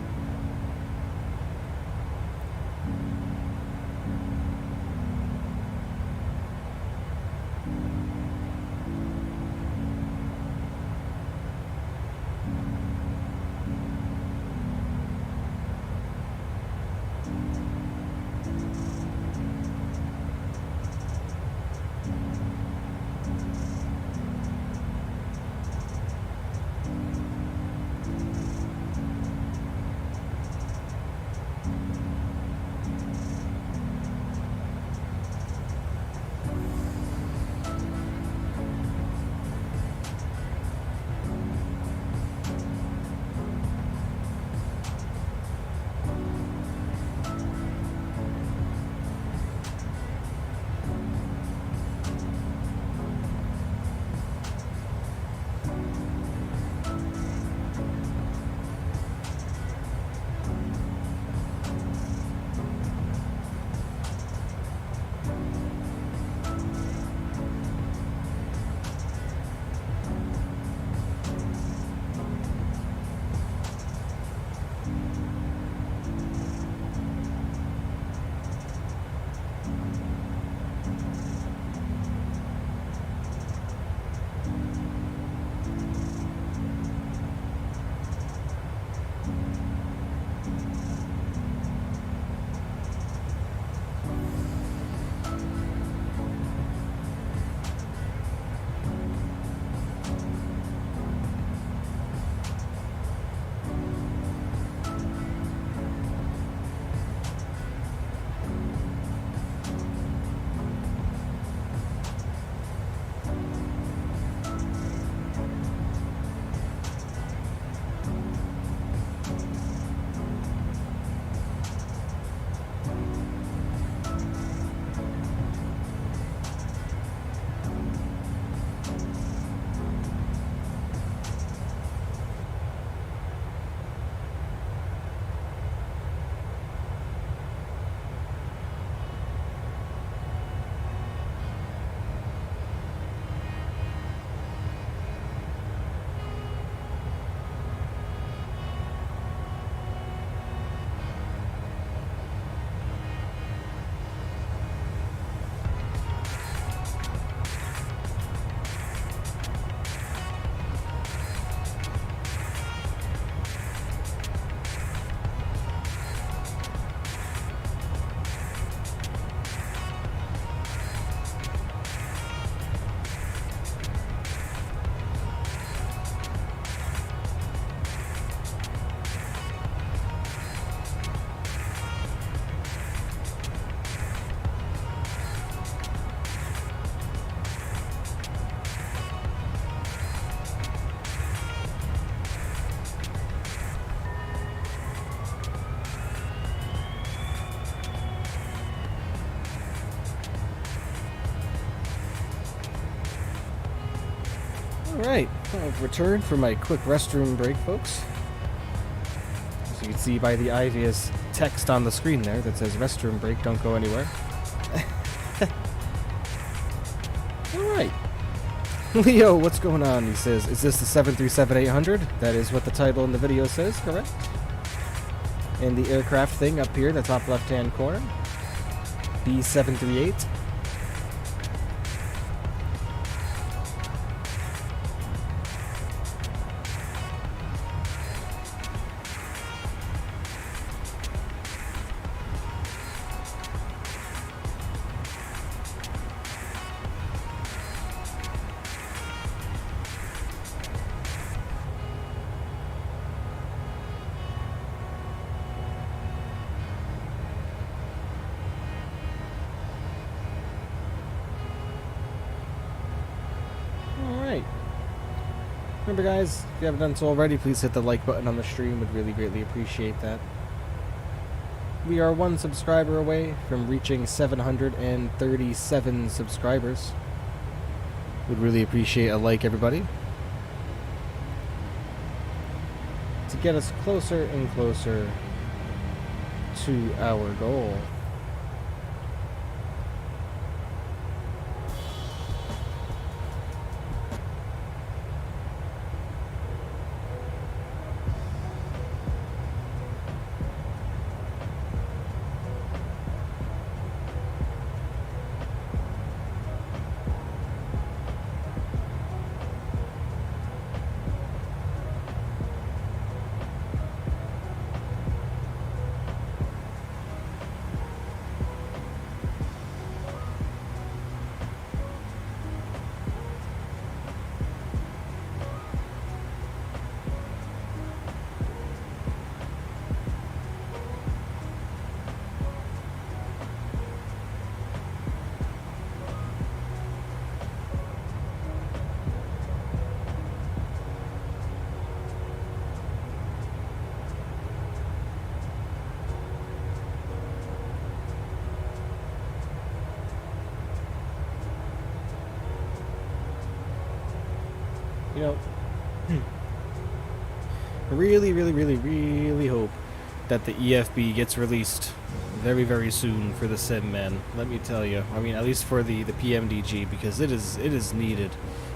Alright, I've returned for my quick restroom break, folks. As you can see by the obvious text on the screen there that says restroom break, don't go anywhere. Alright. Leo, what's going on? He says, is this the 737-800? That is what the title in the video says, correct? And the aircraft thing up here in the top left-hand corner. B738. Remember guys, if you haven't done so already, please hit the like button on the stream. Would really greatly appreciate that. We are 1 subscriber away from reaching 737 subscribers. Would really appreciate a like, everybody, to get us closer and closer to our goal. You know, I really hope that the EFB gets released very, very soon for the sim, man. Let me tell you. I mean, at least for the PMDG, because it is needed.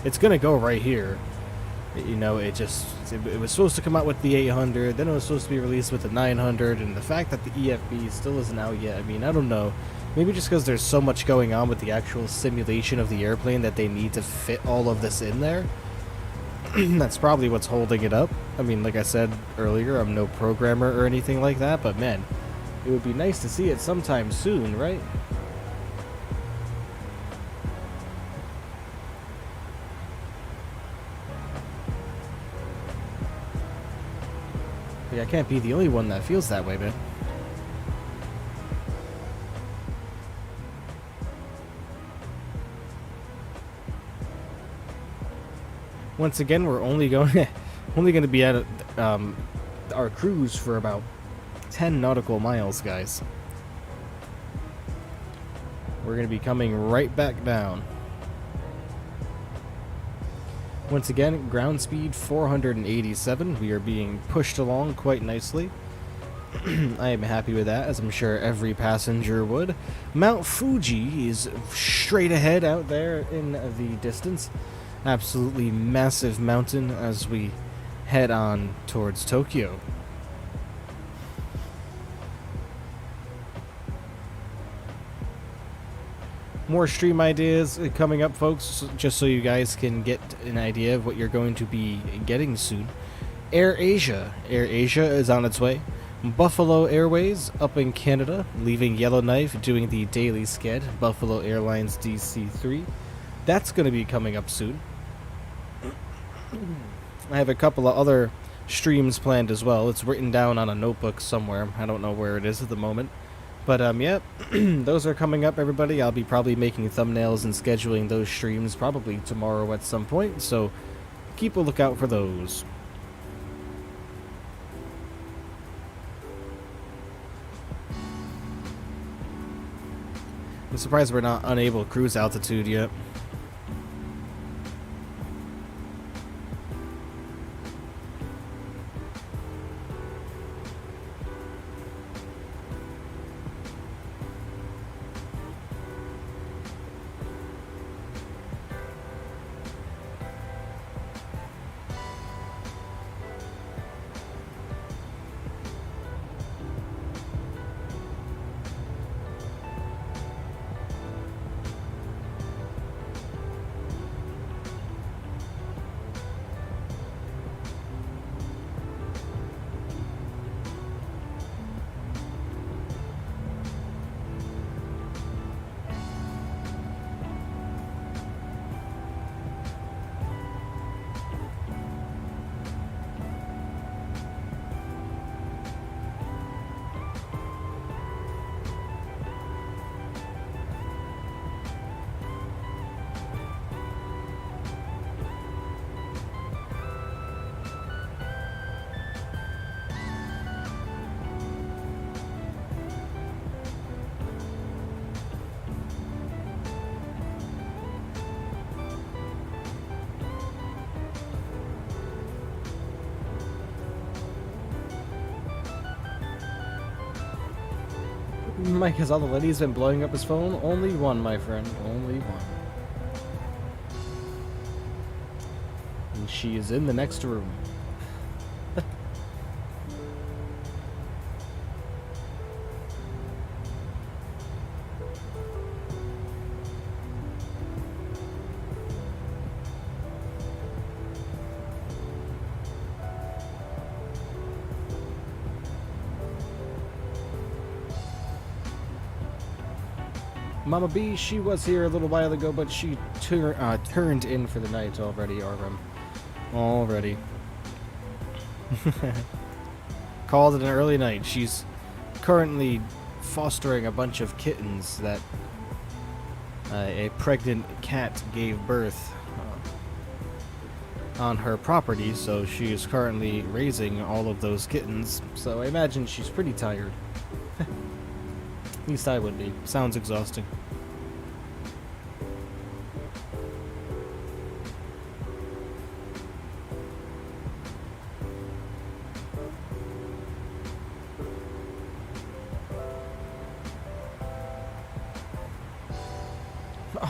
It's gonna go right here. You know, it was supposed to come out with the 800, then it was supposed to be released with the 900, and the fact that the EFB still isn't out yet, I mean, I don't know. Maybe just because there's so much going on with the actual simulation of the airplane that they need to fit all of this in there. That's probably what's holding it up. I mean, like I said earlier, I'm no programmer or anything like that, but man, it would be nice to see it sometime soon, right? Like, I can't be the only one that feels that way, man. Once again, we're only going to be at our cruise for about 10 nautical miles, guys. We're going to be coming right back down. Once again, ground speed 487. We are being pushed along quite nicely. I am happy with that, as I'm sure every passenger would. Mount Fuji is straight ahead out there in the distance. Absolutely massive mountain as we head on towards Tokyo. More stream ideas coming up, folks, just so you guys can get an idea of what you're going to be getting soon. AirAsia is on its way. Buffalo Airways up in Canada, leaving Yellowknife, doing the daily sked. Buffalo Airlines DC-3. That's going to be coming up soon. I have a couple of other streams planned as well. It's written down on a notebook somewhere. I don't know where it is at the moment. But, yeah, those are coming up, everybody. I'll be probably making thumbnails and scheduling those streams probably tomorrow at some point. So keep a lookout for those. I'm surprised we're not unable cruise altitude yet. Mike, has all the ladies been blowing up his phone? Only one, my friend. Only one. And she is in the next room. Mama B, she was here a little while ago, but she turned in for the night already, RM. Already. Called it an early night. She's currently fostering a bunch of kittens that a pregnant cat gave birth on her property, so she is currently raising all of those kittens. So I imagine she's pretty tired. At least I would be. Sounds exhausting.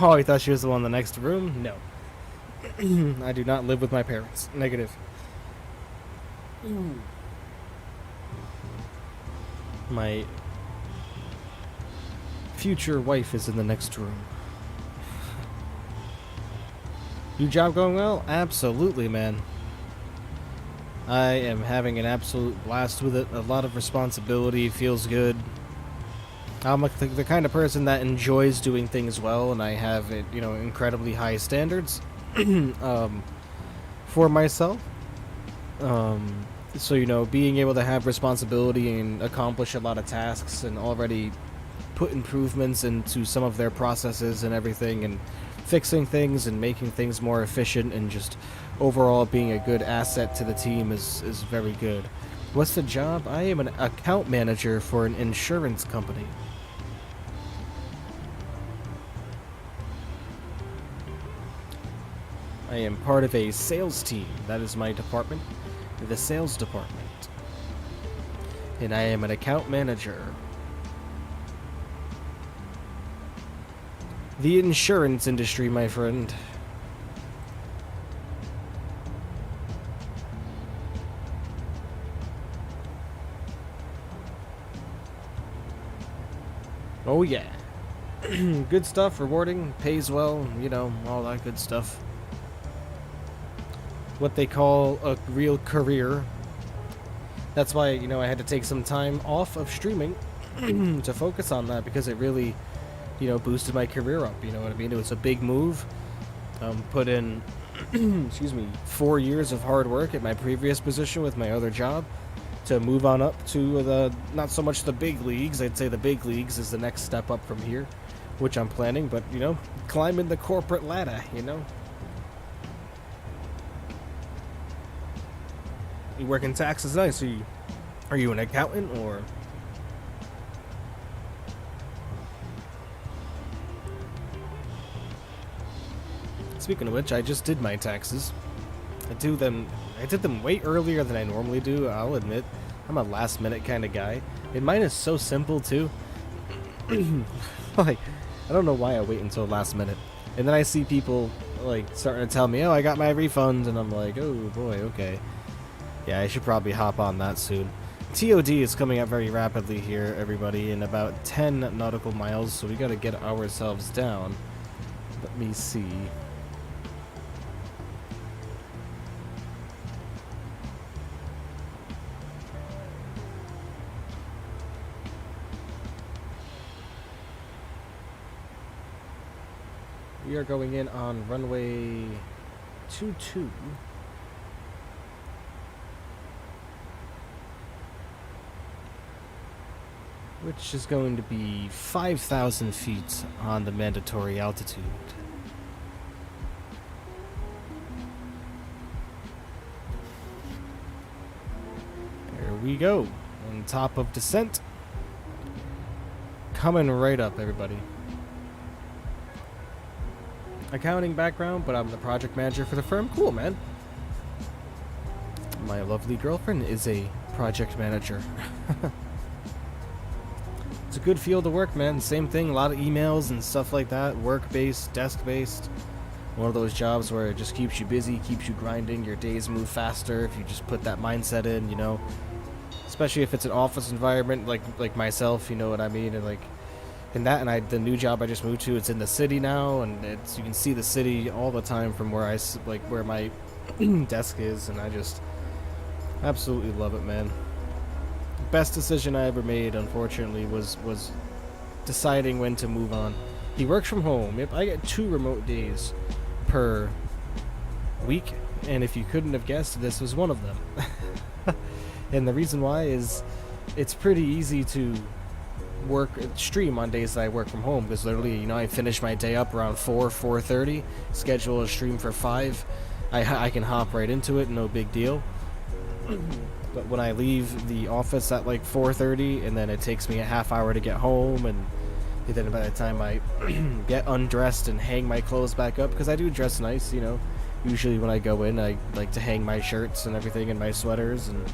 Oh, I thought she was the one in the next room? No. I do not live with my parents. Negative. My future wife is in the next room. Your job going well? Absolutely, man. I am having an absolute blast with it. A lot of responsibility, feels good. I'm like the kind of person that enjoys doing things well, and I have, incredibly high standards for myself. So, being able to have responsibility and accomplish a lot of tasks and already put improvements into some of their processes and everything, and fixing things and making things more efficient, and just overall being a good asset to the team is very good. What's the job? I am an account manager for an insurance company. I am part of a sales team. That is my department, the sales department. And I am an account manager. The insurance industry, my friend. Oh yeah. Good stuff, rewarding, pays well, all that good stuff. What they call a real career. That's why, I had to take some time off of streaming to focus on that, because it really, boosted my career up, you know what I mean? It was a big move. Put in, 4 years of hard work at my previous position with my other job to move on up to the, not so much the big leagues, I'd say the big leagues is the next step up from here, which I'm planning, but, climbing the corporate ladder, You work in taxes, nice. Are you an accountant, or? Speaking of which, I just did my taxes. I did them way earlier than I normally do, I'll admit. I'm a last minute kind of guy. And mine is so simple too. Like, I don't know why I wait until last minute. And then I see people starting to tell me, oh, I got my refund, and I'm like, oh boy, okay. Yeah, I should probably hop on that soon. TOD is coming up very rapidly here, everybody, in about 10 nautical miles, so we gotta get ourselves down. Let me see. We are going in on runway 22. Which is going to be 5,000 feet on the mandatory altitude. There we go. On top of descent. Coming right up, everybody. Accounting background, but I'm the project manager for the firm. Cool, man. My lovely girlfriend is a project manager. it's a good field to work, man. Same thing, a lot of emails and stuff like that, work-based, desk-based. One of those jobs where it just keeps you busy, keeps you grinding, your days move faster if you just put that mindset in, you know. Especially if it's an office environment like myself, you know what I mean? And like in that, and the new job I just moved to, it's in the city now, and it's, you can see the city all the time from where where my desk is, and I just absolutely love it, man. Best decision I ever made, unfortunately, was deciding when to move on. He works from home. Yep, I get 2 remote days per week, and if you couldn't have guessed, this was one of them. And the reason why is it's pretty easy to stream on days that I work from home, because literally, you know, I finish my day up around 4:30, schedule a stream for 5. I can hop right into it, no big deal. But when I leave the office at like 4:30, and then it takes me a half hour to get home, and then by the time I get undressed and hang my clothes back up, because I do dress nice, you know. Usually when I go in, I like to hang my shirts and everything and my sweaters, and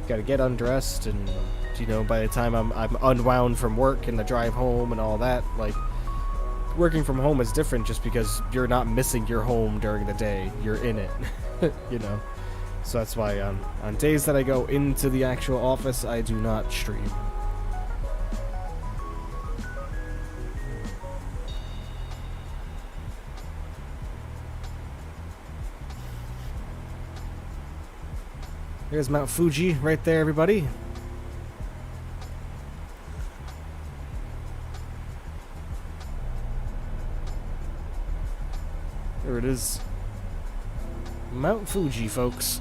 gotta get undressed, and you know, by the time I'm unwound from work and the drive home and all that, like, working from home is different just because you're not missing your home during the day, you're in it. You know. So that's why on days that I go into the actual office, I do not stream. There's Mount Fuji right there, everybody. There it is. Mount Fuji, folks.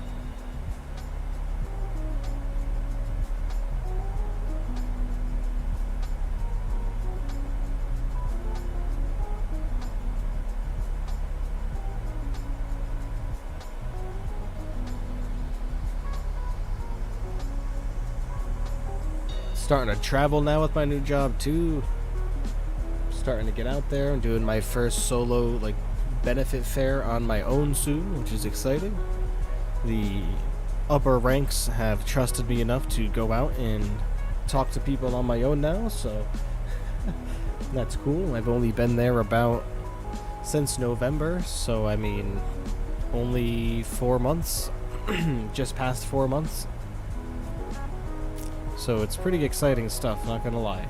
Starting to travel now with my new job too. Starting to get out there and doing my first solo like benefit fair on my own soon, which is exciting. The upper ranks have trusted me enough to go out and talk to people on my own now, so that's cool. I've only been there since November, so I mean only 4 months, just past 4 months. So it's pretty exciting stuff, not gonna lie.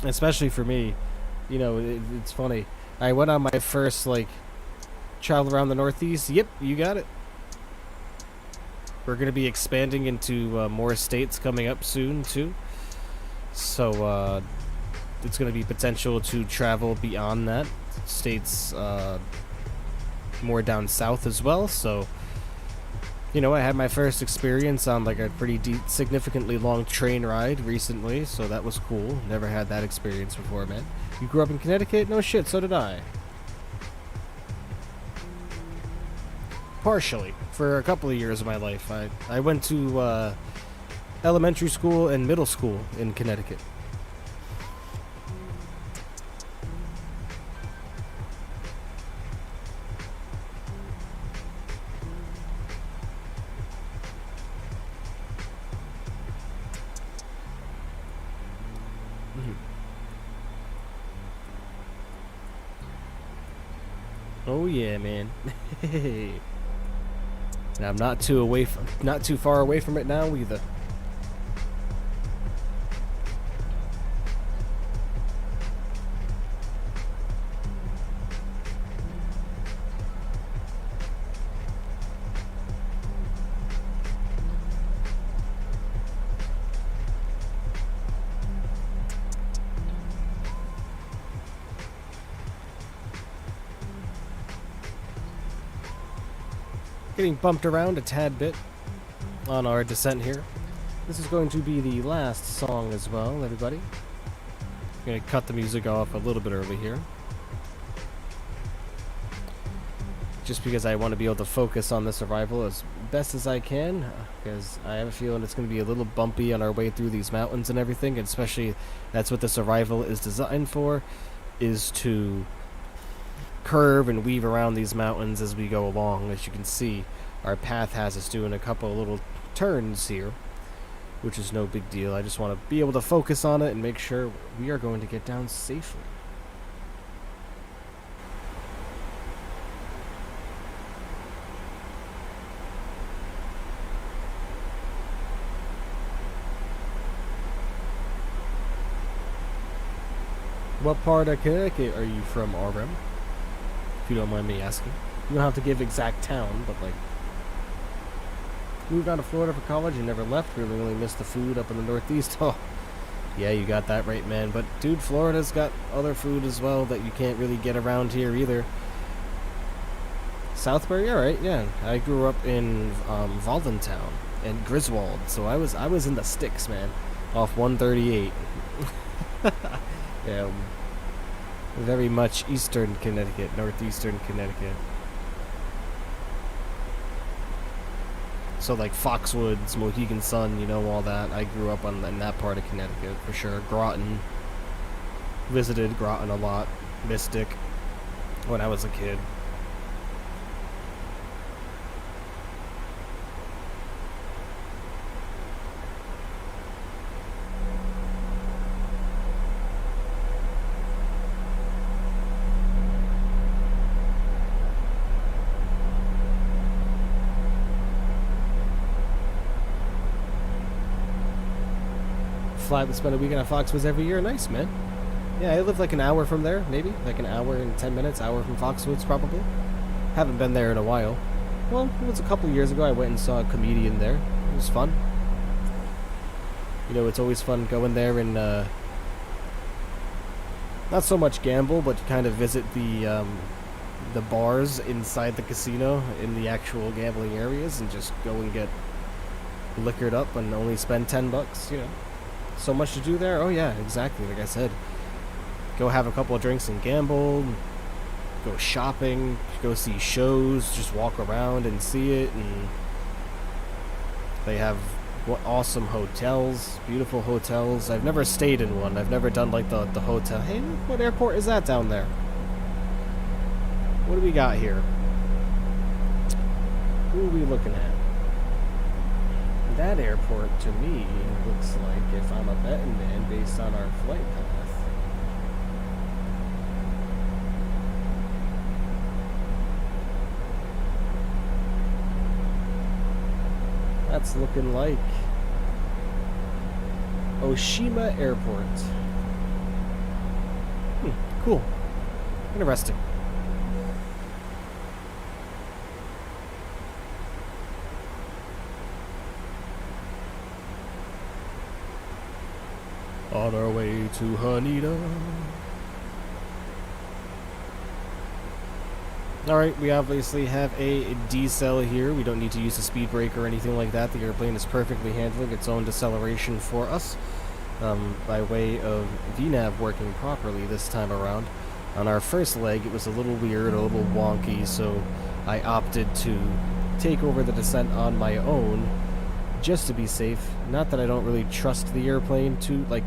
Especially for me, you know, it's funny. I went on my first, like, travel around the Northeast. Yep, you got it. We're going to be expanding into more states coming up soon, too. So, it's going to be potential to travel beyond that. States more down south as well. So, you know, I had my first experience on, like, a pretty significantly long train ride recently. So that was cool. Never had that experience before, man. You grew up in Connecticut? No shit, so did I. Partially. For a couple of years of my life. I went to elementary school and middle school in Connecticut. Oh yeah, man. And I'm not too far away from it now either. Getting bumped around a tad bit on our descent here. This is going to be the last song as well, everybody. I'm going to cut the music off a little bit early here. just because I want to be able to focus on this arrival as best as I can, because I have a feeling it's going to be a little bumpy on our way through these mountains and everything, and especially that's what this arrival is designed for, is to curve and weave around these mountains as we go along. As you can see, our path has us doing a couple of little turns here, which is no big deal. I just want to be able to focus on it and make sure we are going to get down safely. What part of Connecticut are you from, RM? If you don't mind me asking. You don't have to give exact town, but like... Moved down to Florida for college and never left. Really only missed the food up in the Northeast. Oh, yeah, you got that right, man. But, dude, Florida's got other food as well that you can't really get around here either. Southbury, alright, yeah. I grew up in Volanta and Griswold, so I was in the sticks, man. Off 138. Yeah, very much eastern Connecticut, northeastern Connecticut. So like Foxwoods, Mohegan Sun, you know, all that. I grew up in that part of Connecticut for sure. Groton, visited Groton a lot. Mystic, when I was a kid. Spend a weekend at Foxwoods every year. Nice, man. Yeah, I live like an hour from there, maybe. Like an hour and 10 minutes, hour from Foxwoods, probably. Haven't been there in a while. Well, it was a couple years ago. I went and saw a comedian there. It was fun. You know, it's always fun going there and, not so much gamble, but kind of visit the bars inside the casino in the actual gambling areas and just go and get liquored up and only spend $10, you know. So much to do there? Oh yeah, exactly, like I said. Go have a couple of drinks and gamble, go shopping, go see shows, just walk around and see it, and they have awesome hotels, beautiful hotels. I've never stayed in one. I've never done like the hotel. Hey, what airport is that down there? What do we got here? Who are we looking at? That airport, to me, looks like, if I'm a betting man, based on our flight path. That's looking like Oshima Airport. Cool. Interesting. On our way to Haneda. Alright, we obviously have a decel here. We don't need to use a speed brake or anything like that. The airplane is perfectly handling its own deceleration for us, by way of VNAV working properly this time around. On our first leg, it was a little weird, a little wonky, so I opted to take over the descent on my own, just to be safe. Not that I don't really trust the airplane to, like,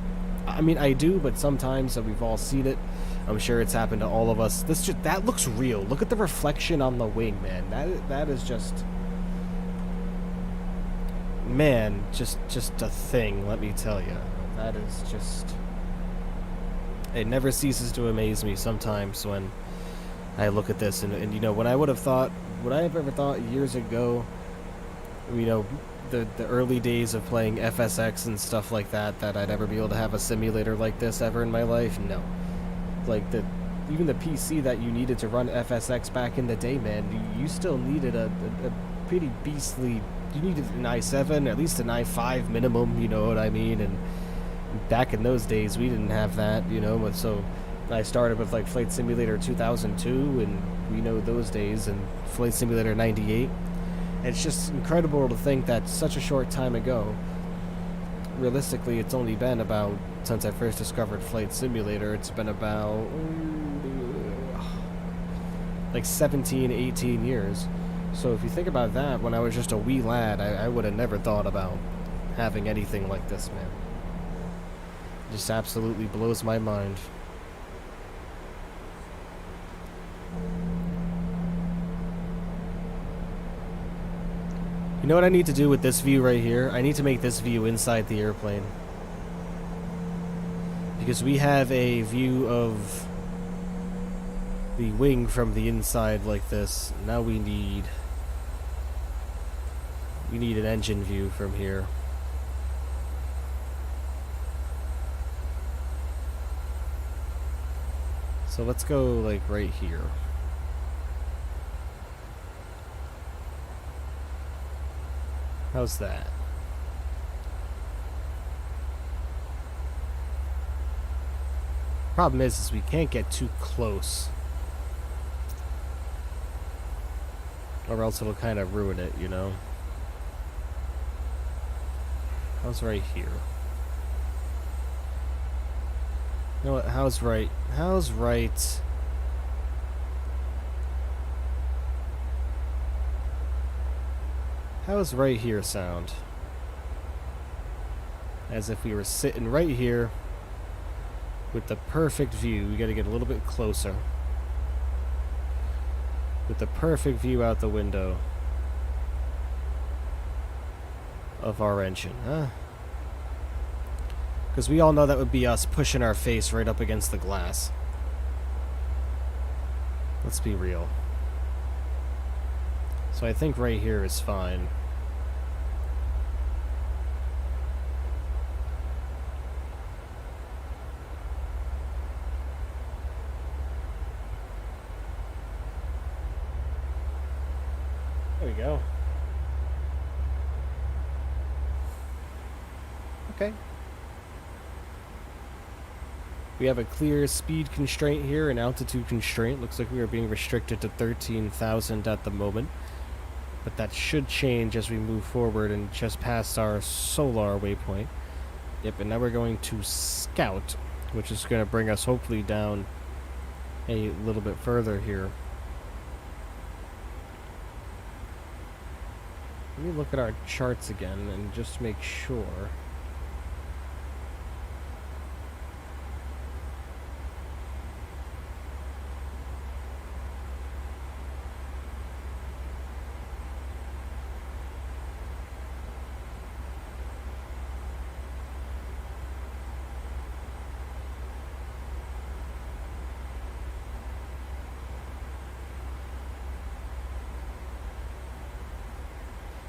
I mean, I do, but sometimes we've all seen it. I'm sure it's happened to all of us. That looks real. Look at the reflection on the wing, man. That is just, man, just a thing. Let me tell you, that is just. It never ceases to amaze me sometimes when I look at this, and you know, would I have ever thought years ago, you know, the early days of playing FSX and stuff like that I'd ever be able to have a simulator like this ever in my life? No. Like, even the PC that you needed to run FSX back in the day, man, you still needed a pretty beastly, you needed an i7, at least an i5 minimum, you know what I mean? And back in those days, we didn't have that, you know, so I started with like Flight Simulator 2002, and we know those days, and Flight Simulator 98. It's just incredible to think that such a short time ago, realistically, it's only been about, since I first discovered Flight Simulator, it's been about like 17, 18 years. So if you think about that, when I was just a wee lad, I would have never thought about having anything like this, man. It just absolutely blows my mind. You know what I need to do with this view right here? I need to make this view inside the airplane. Because we have a view of the wing from the inside like this. Now we need an engine view from here. So let's go like right here. How's that? Problem is we can't get too close, or else it'll kind of ruin it, you know? How's right here? You know what? How's right? How's right? How's right here sound? As if we were sitting right here with the perfect view. We gotta get a little bit closer. With the perfect view out the window of our engine, huh? Because we all know that would be us pushing our face right up against the glass. Let's be real. So I think right here is fine. There we go. Okay. We have a clear speed constraint here, an altitude constraint. Looks like we are being restricted to 13,000 at the moment. But that should change as we move forward and just past our solar waypoint. Yep, and now we're going to scout, which is going to bring us hopefully down a little bit further here. Let me look at our charts again and just make sure.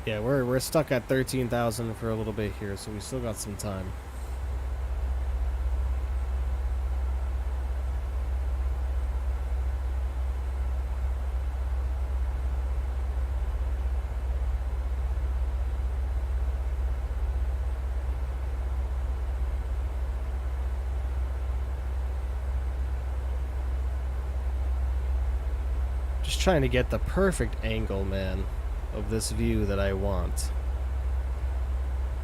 Yeah, we're stuck at 13,000 for a little bit here, so we still got some time. Just trying to get the perfect angle, man, of this view that I want.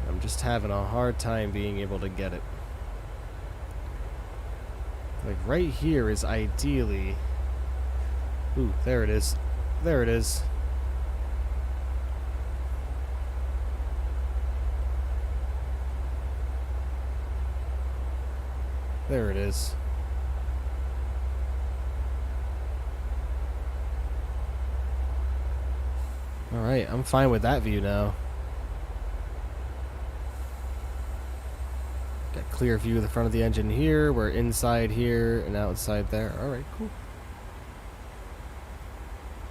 I'm just having a hard time being able to get it. Like right here is ideally... Ooh, there it is. There it is. There it is. Alright, I'm fine with that view now. Got clear view of the front of the engine here. We're inside here and outside there. Alright, cool.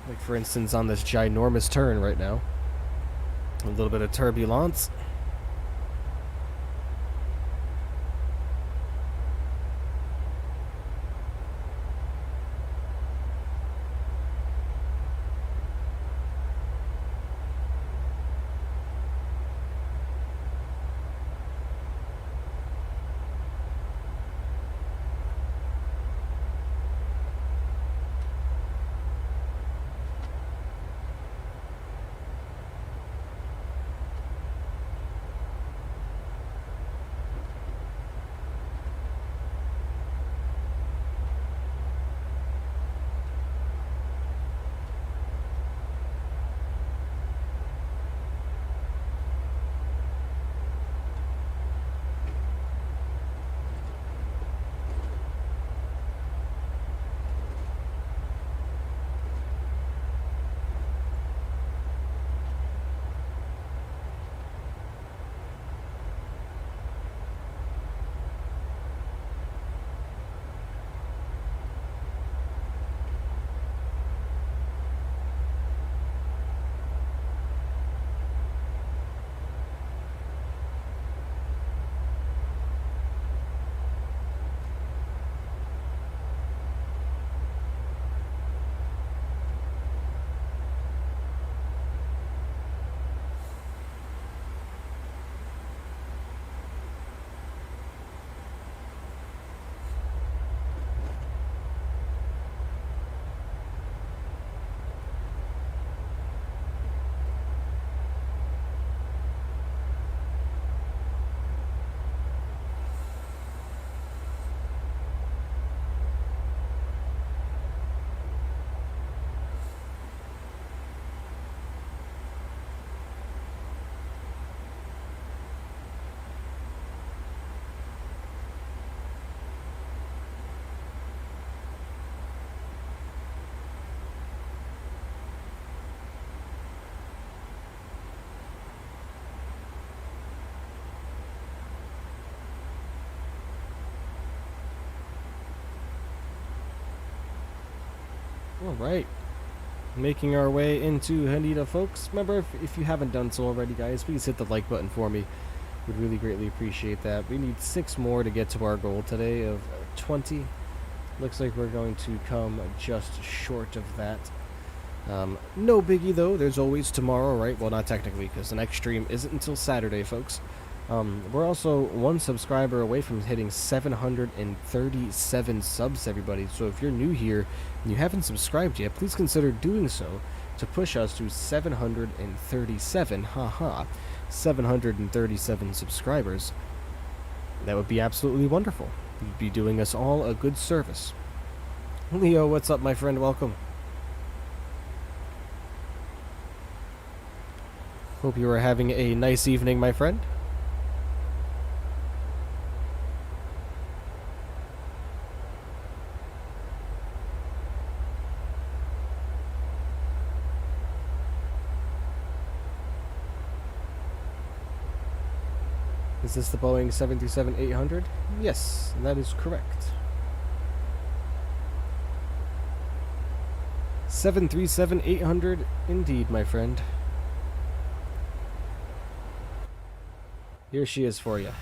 Like for instance on this ginormous turn right now. A little bit of turbulence. Alright. Making our way into Haneda, folks. Remember, if you haven't done so already, guys, please hit the like button for me. Would really greatly appreciate that. We need 6 more to get to our goal today of 20. Looks like we're going to come just short of that. No biggie, though. There's always tomorrow, right? Well, not technically, because the next stream isn't until Saturday, folks. We're also 1 subscriber away from hitting 737 subs, everybody. So if you're new here and you haven't subscribed yet, please consider doing so to push us to 737. Haha. 737 subscribers. That would be absolutely wonderful. You'd be doing us all a good service. Leo, what's up, my friend? Welcome. Hope you are having a nice evening, my friend. Is this the Boeing 737-800? Yes, that is correct. 737-800, indeed, my friend. Here she is for you.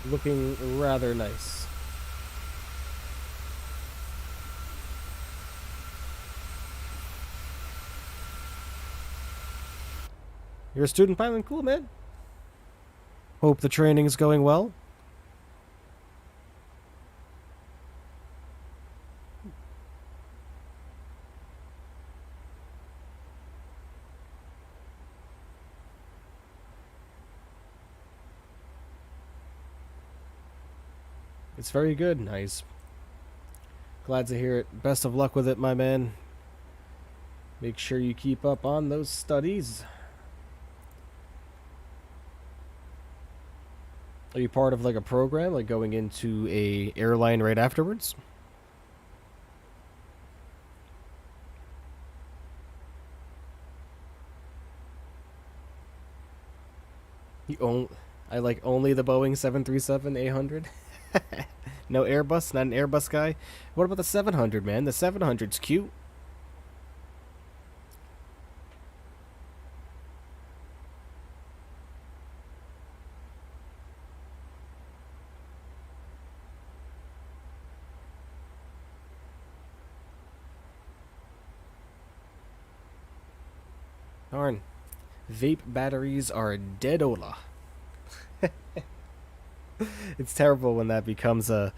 Looking rather nice. You're a student pilot? Cool, man. Hope the training's going well. It's very good. Nice. Glad to hear it. Best of luck with it, my man. Make sure you keep up on those studies. Are you part of like a program, like going into a airline right afterwards? I like only the Boeing 737-800. No Airbus, not an Airbus guy. What about the 700, man? The 700's cute. Darn. Vape batteries are dead-ola. It's terrible when that becomes a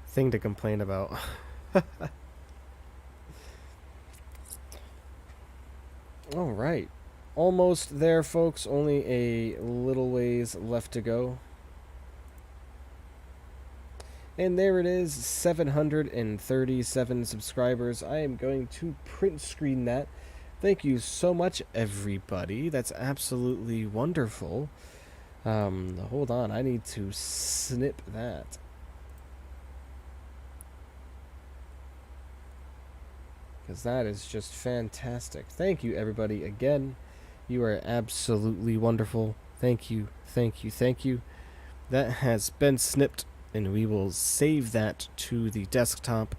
thing to complain about. Alright. Almost there, folks. Only a little ways left to go. And there it is, 737 subscribers. I am going to print screen that. Thank you so much, everybody. That's absolutely wonderful. Hold on, I need to snip that. Because that is just fantastic. Thank you, everybody, again. You are absolutely wonderful. Thank you, thank you, thank you. That has been snipped, and we will save that to the desktop.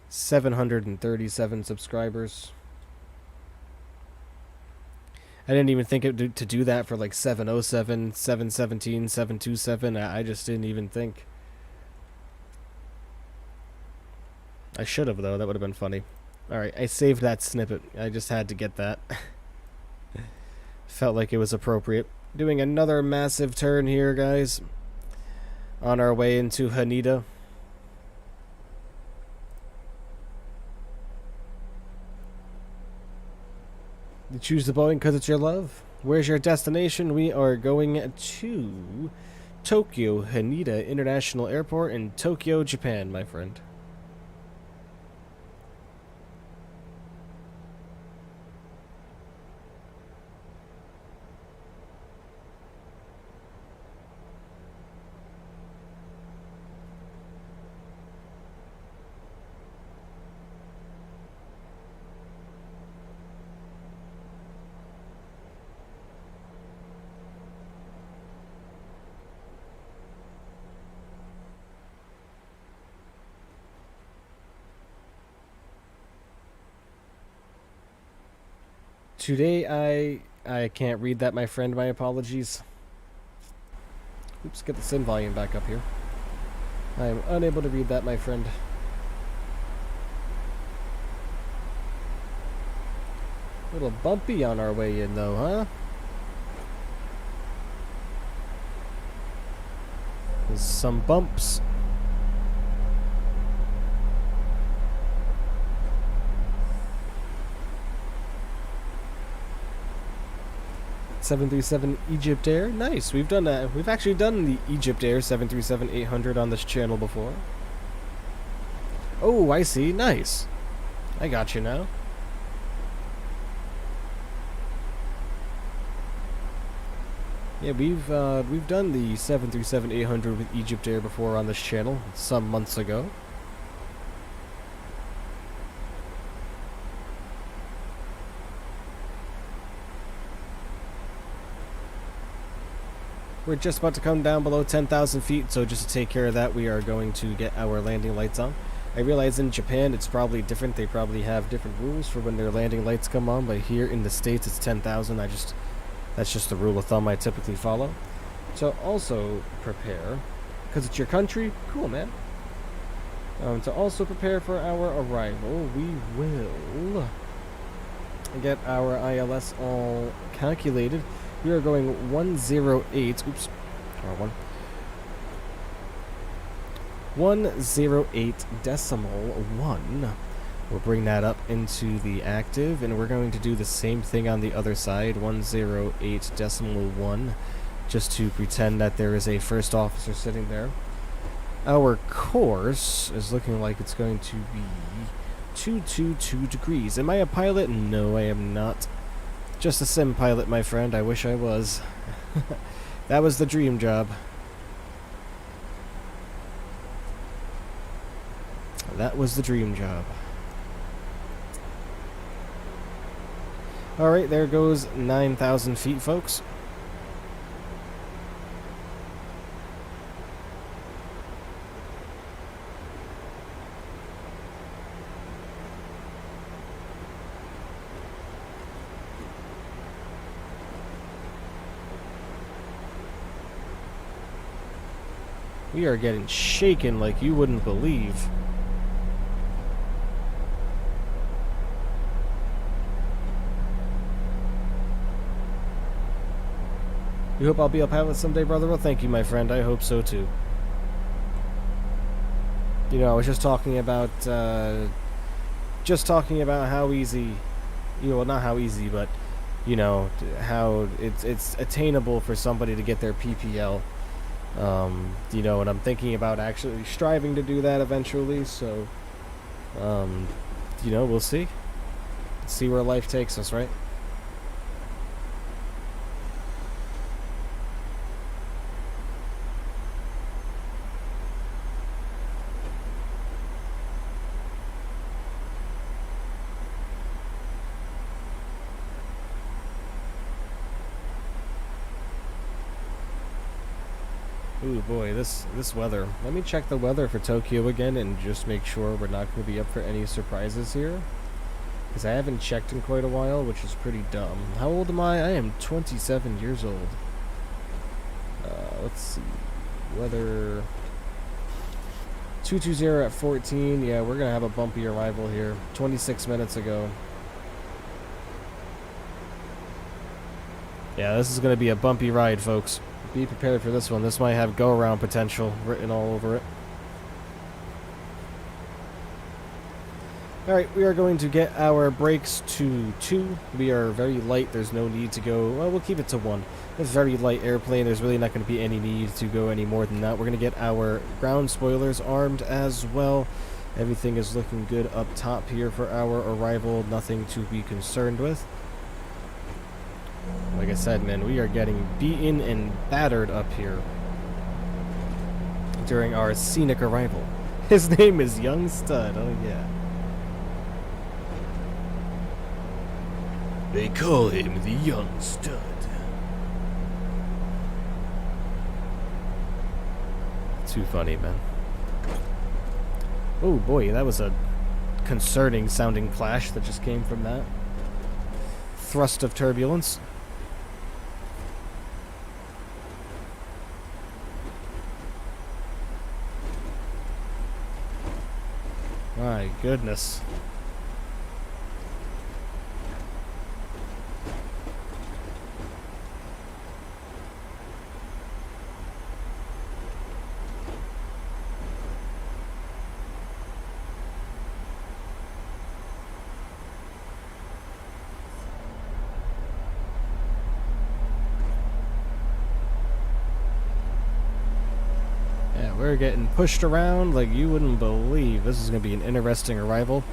737 subscribers. I didn't even think to do that for like 707, 717, 727. I just didn't even think. I should have, though. That would have been funny. Alright, I saved that snippet. I just had to get that. Felt like it was appropriate. Doing another massive turn here, guys. On our way into Haneda. You choose the Boeing because it's your love. Where's your destination? We are going to Tokyo Haneda International Airport in Tokyo, Japan, my friend. Today I can't read that, my friend. My apologies. Oops, get the SIN volume back up here. I am unable to read that, my friend. A little bumpy on our way in, though, huh? There's some bumps. (737) Egypt Air. Nice. We've done that. We've actually done the Egypt Air 737-800 on this channel before. Oh, I see. Nice. I got you now. Yeah, we've done the 737-800 with Egypt Air before on this channel some months ago. We're just about to come down below 10,000 feet, so just to take care of that, we are going to get our landing lights on. I realize in Japan it's probably different. They probably have different rules for when their landing lights come on, but here in the States it's 10,000. That's just the rule of thumb I typically follow. So also prepare, because it's your country, cool, man. To also prepare for our arrival, we will get our ILS all calculated. We are going 108, oops, wrong one. 108.1. We'll bring that up into the active, and we're going to do the same thing on the other side, 108.1, just to pretend that there is a first officer sitting there. Our course is looking like it's going to be 222 degrees. Am I a pilot? No, I am not. Just a sim pilot, my friend. I wish I was. That was the dream job. That was the dream job. Alright, there goes 9,000 feet, folks. We are getting shaken like you wouldn't believe. You hope I'll be a pilot someday, brother? Well, thank you, my friend. I hope so, too. You know, I was just talking about how easy, you know, well, not how easy, but, you know, how it's attainable for somebody to get their PPL. You know, and I'm thinking about actually striving to do that eventually, so, you know, we'll see. See where life takes us, right? Ooh boy, this weather. Let me check the weather for Tokyo again and just make sure we're not going to be up for any surprises here. Because I haven't checked in quite a while, which is pretty dumb. How old am I? I am 27 years old. Let's see. Weather 220 at 14. Yeah, we're going to have a bumpy arrival here. 26 minutes ago. Yeah, this is going to be a bumpy ride, folks. Be prepared for this one. This might have go-around potential written all over it. Alright, we are going to get our brakes to 2. We are very light. There's no need to go... Well, we'll keep it to 1. It's a very light airplane. There's really not going to be any need to go any more than that. We're going to get our ground spoilers armed as well. Everything is looking good up top here for our arrival. Nothing to be concerned with. Like I said, man, we are getting beaten and battered up here during our scenic arrival. His name is Young Stud, oh yeah. They call him the Young Stud. Too funny, man. Oh boy, that was a concerning sounding clash that just came from that. thrust of turbulence. My goodness. Yeah, we're getting pushed around like you wouldn't believe. This is going to be an interesting arrival.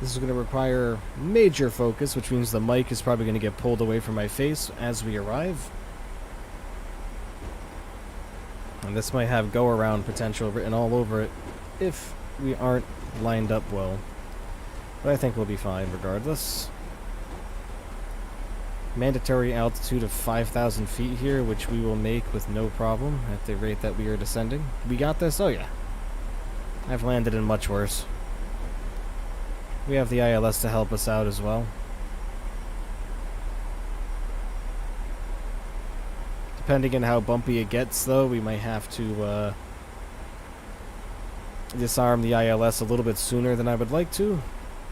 This is going to require major focus, which means the mic is probably going to get pulled away from my face as we arrive. And this might have go-around potential written all over it if we aren't lined up well. But I think we'll be fine regardless. Mandatory altitude of 5,000 feet here, which we will make with no problem at the rate that we are descending. We got this? Oh yeah. I've landed in much worse. We have the ILS to help us out as well. Depending on how bumpy it gets, though, we might have to disarm the ILS a little bit sooner than I would like to,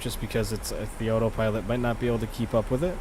just because it's the autopilot might not be able to keep up with it.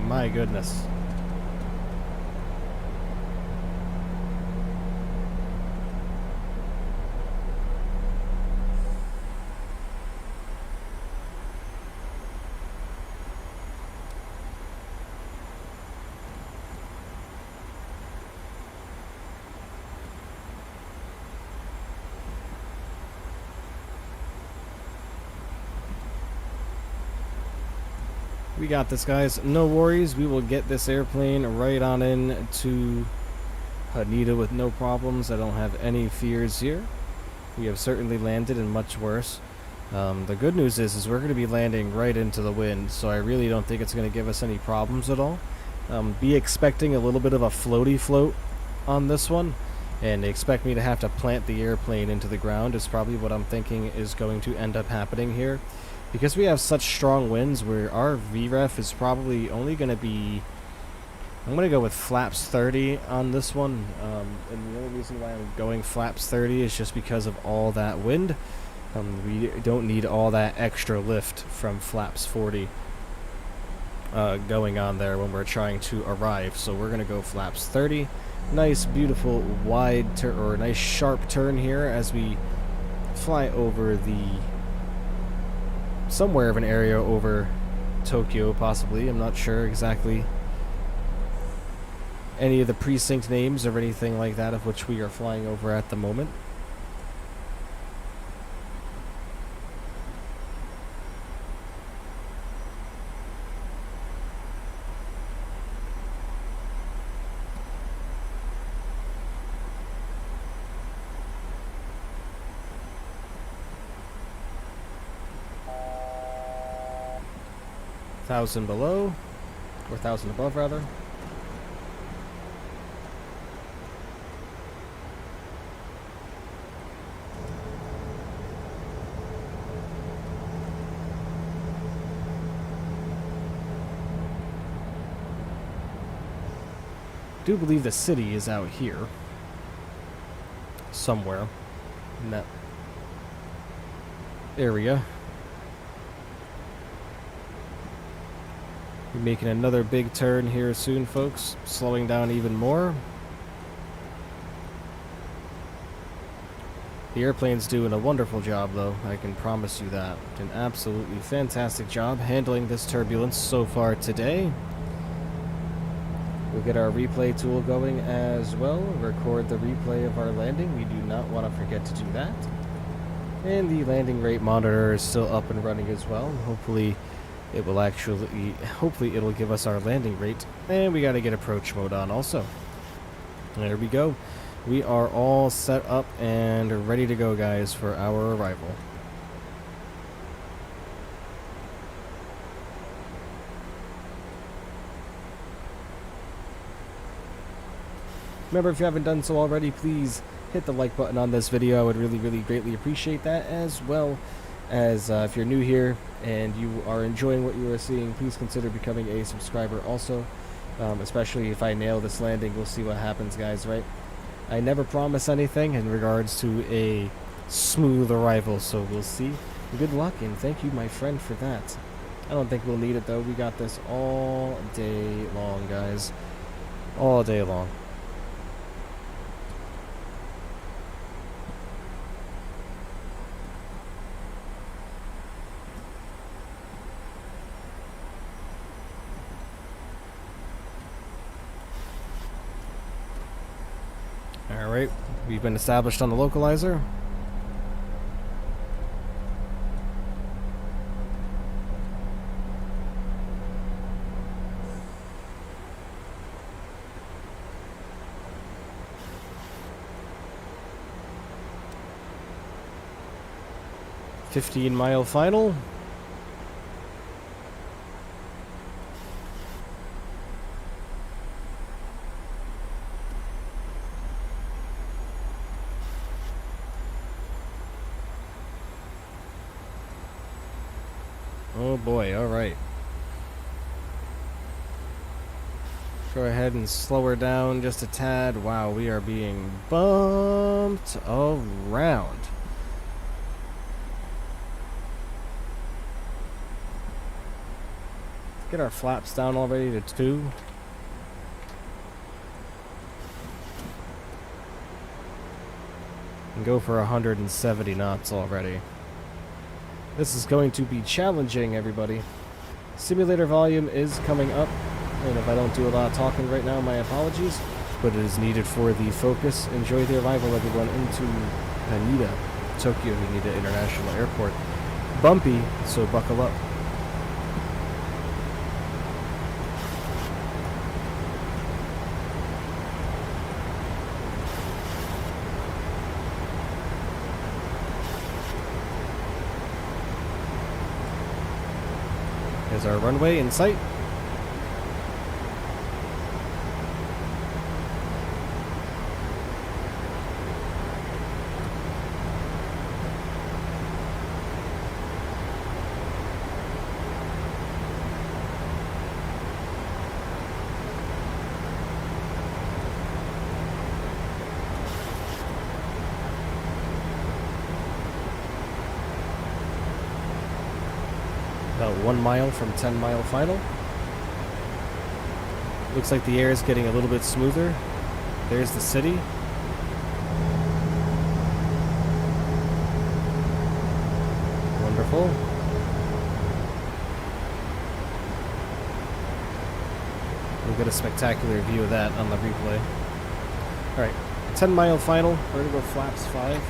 My goodness. We got this, guys. No worries. We will get this airplane right on in to Haneda with no problems. I don't have any fears here. We have certainly landed in much worse. The good news is we're going to be landing right into the wind, so I really don't think it's going to give us any problems at all. Be expecting a little bit of a floaty float on this one, and expect me to have to plant the airplane into the ground is probably what I'm thinking is going to end up happening here. Because we have such strong winds, where our VREF is probably only going to be... I'm going to go with flaps 30 on this one. And the only reason why I'm going flaps 30 is just because of all that wind. We don't need all that extra lift from flaps 40 going on there when we're trying to arrive. So we're going to go flaps 30. Nice, beautiful, wide turn, or nice sharp turn here as we fly over the... somewhere of an area over Tokyo, possibly. I'm not sure exactly any of the precinct names or anything like that of which we are flying over at the moment. Thousand below, or 1,000 above rather. I do believe the city is out here somewhere. in that area. We're making another big turn here soon, folks. Slowing down even more. The airplane's doing a wonderful job, though. I can promise you that. An absolutely fantastic job handling this turbulence so far today. We'll get our replay tool going as well. Record the replay of our landing. We do not want to forget to do that. And the landing rate monitor is still up and running as well. Hopefully it will it'll give us our landing rate. And we got to get approach mode on also. There we go. We are all set up and ready to go, guys, for our arrival. Remember, if you haven't done so already, please hit the like button on this video. I would really, really greatly appreciate that, as well as if you're new here and you are enjoying what you are seeing, please consider becoming a subscriber also. Especially if I nail this landing, we'll see what happens, guys, right? I never promise anything in regards to a smooth arrival, so we'll see. Good luck, and thank you, my friend, for that. I don't think we'll need it, though. We got this all day long, guys. All day long. Alright, we've been established on the localizer. $15-mile final. Oh boy, alright. Go ahead and slow her down just a tad. Wow, we are being bumped around. Get our flaps down already to 2. And go for 170 knots already. This is going to be challenging, everybody. Simulator volume is coming up, and if I don't do a lot of talking right now, my apologies, but it is needed for the focus. Enjoy the arrival, everyone, into Haneda, Tokyo Haneda International Airport. Bumpy, so buckle up. There's our runway in sight. About 1 mile from 10-mile final. Looks like the air is getting a little bit smoother. There's the city. Wonderful. We'll get a spectacular view of that on the replay. Alright, 10-mile final. We're going to go flaps 5.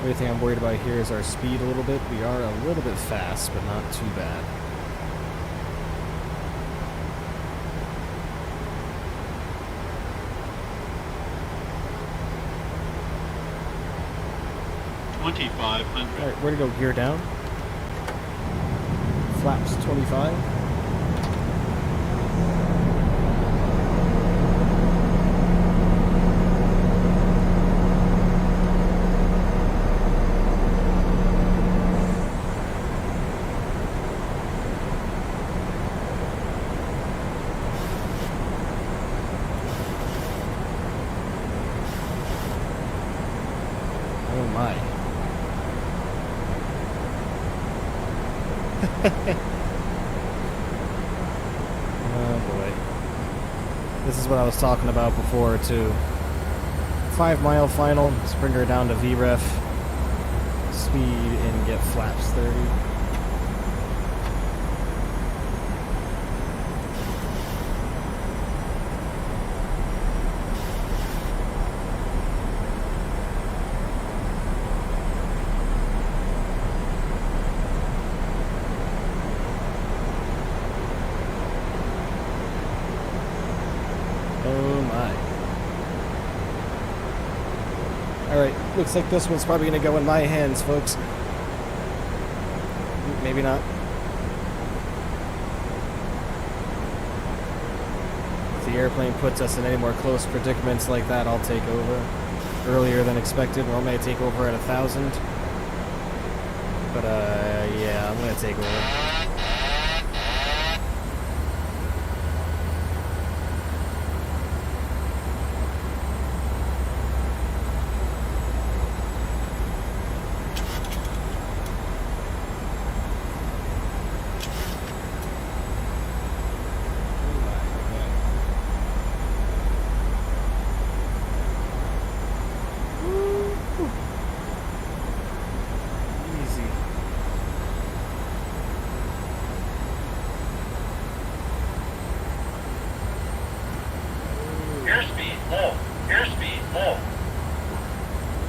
Only thing I'm worried about here is our speed a little bit. We are a little bit fast, but not too bad. 2,500. Alright, where to go? Gear down. Flaps 25. Oh my. Oh boy. This is what I was talking about before too. 5 mile final, let's bring her down to VREF speed and get flaps 30. Oh my. Alright, looks like this one's probably going to go in my hands, folks. Maybe not. If the airplane puts us in any more close predicaments like that, I'll take over. Earlier than expected. Normally I take over at 1,000. But, yeah, I'm going to take over. Airspeed low. Airspeed low.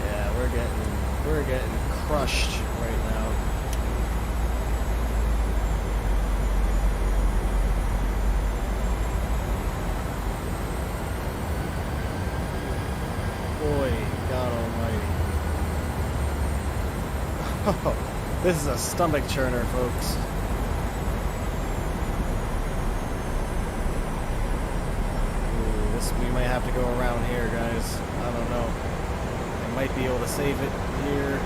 Yeah, we're getting crushed right now. Boy, God almighty. Oh, this is a stomach churner, folks. We might have to go around here, guys. I don't know. I might be able to save it here.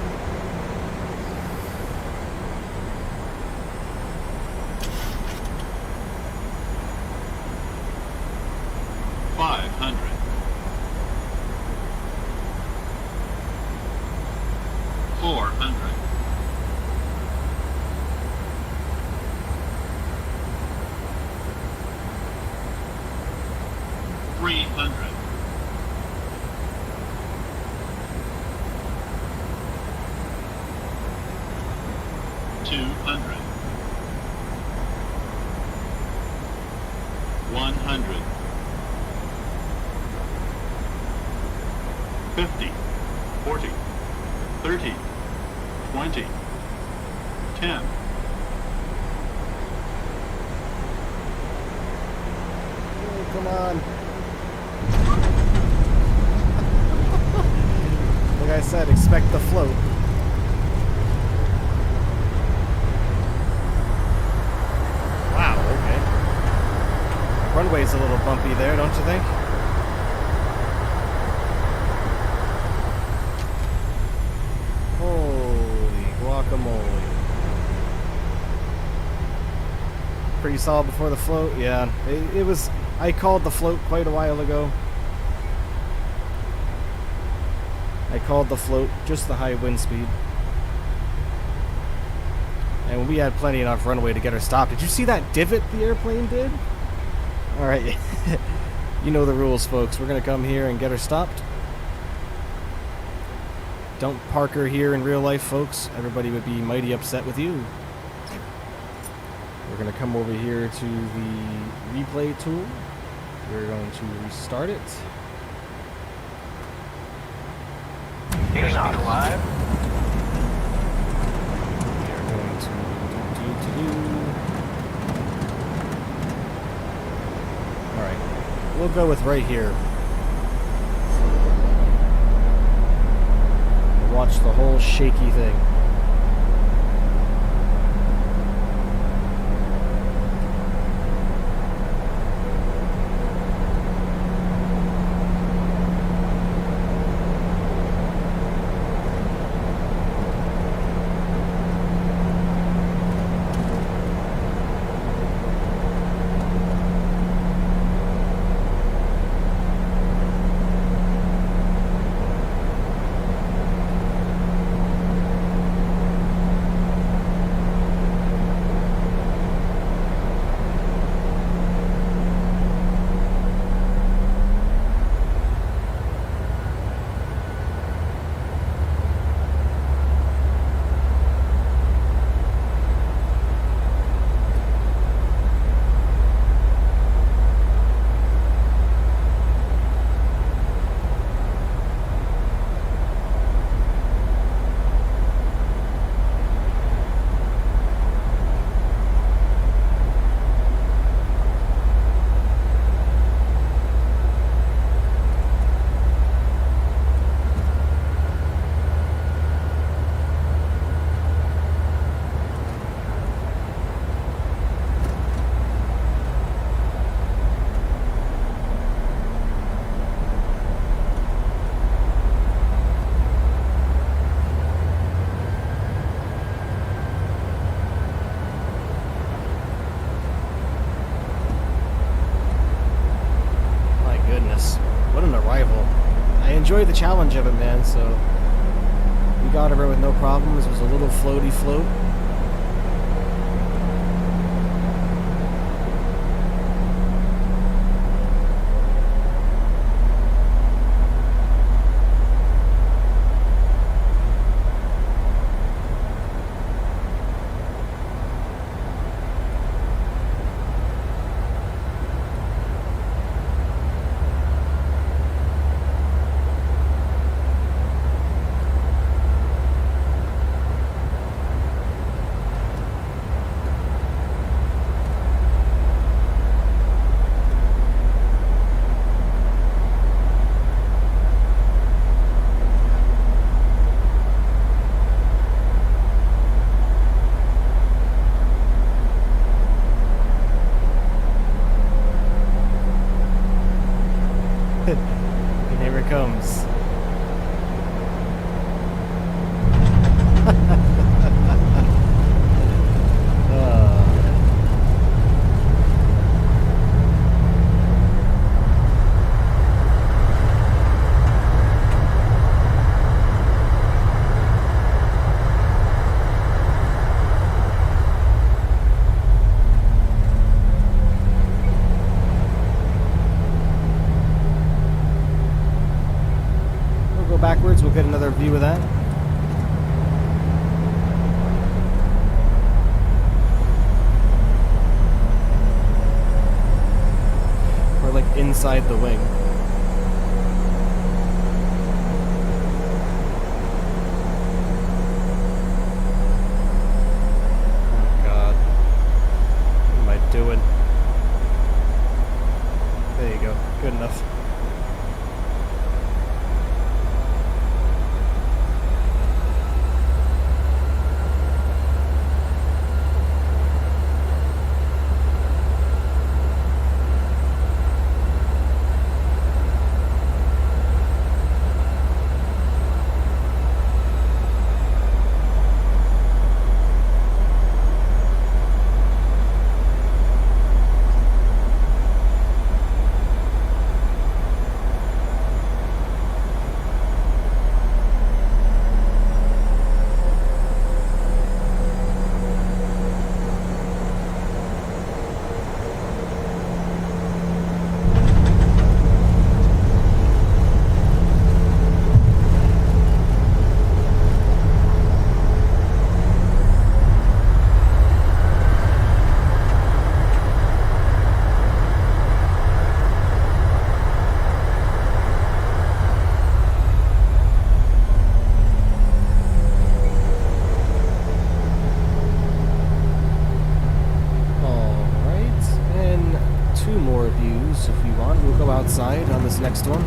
Come on. Like I said, expect the float. Wow, okay. Runway's a little bumpy there, don't you think? Holy guacamole. Pretty solid before the float, yeah. It was... I called the float quite a while ago. I called the float, just the high wind speed. And we had plenty enough runway to get her stopped. Did you see that divot the airplane did? Alright. You know the rules, folks. We're going to come here and get her stopped. Don't park her here in real life, folks. Everybody would be mighty upset with you. We're going to come over here to the replay tool. We're going to restart it. Airspeed alive. We are going to do. Alright. We'll go with right here. watch the whole shaky thing. Enjoyed the challenge of it, man, so we got over with no problems. It was a little floaty float. And here it comes. Backwards, we'll get another view of that. We're like inside the wing. Oh God. What am I doing? There you go. Good enough. If you want, we'll go outside on this next one.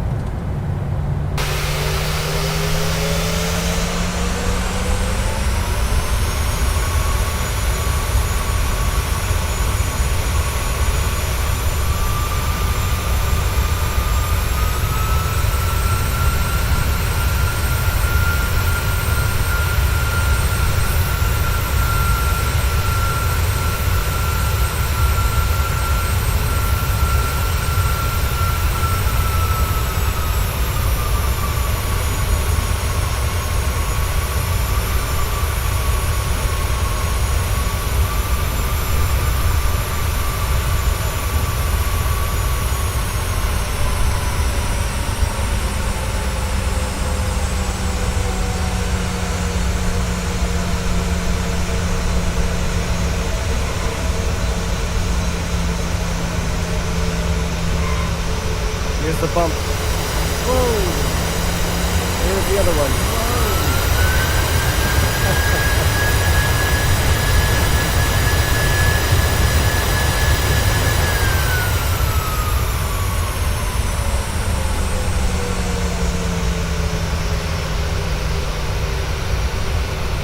Here's the bump. Whoa! Here's the other one.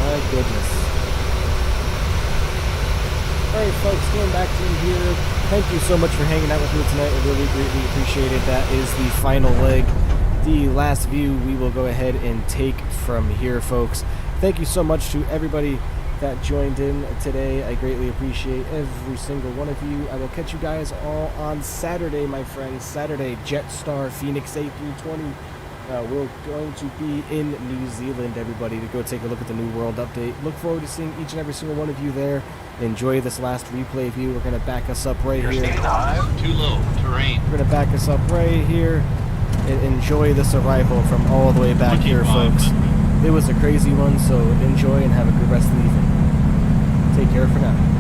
My goodness. Alright folks, going back to you here. Thank you so much for hanging out with me tonight. I really greatly appreciate it. That is the final leg. The last view we will go ahead and take from here, folks. Thank you so much to everybody that joined in today. I greatly appreciate every single one of you. I will catch you guys all on Saturday, my friends. Saturday, Jetstar Phoenix A320. We're going to be in New Zealand, everybody, to go take a look at the New World Update. Look forward to seeing each and every single one of you there. Enjoy this last replay view. We're going to back us up right here. Too low. Terrain. We're going to back us up right here and enjoy this arrival from all the way back here, folks. It was a crazy one, so enjoy and have a good rest of the evening. Take care for now.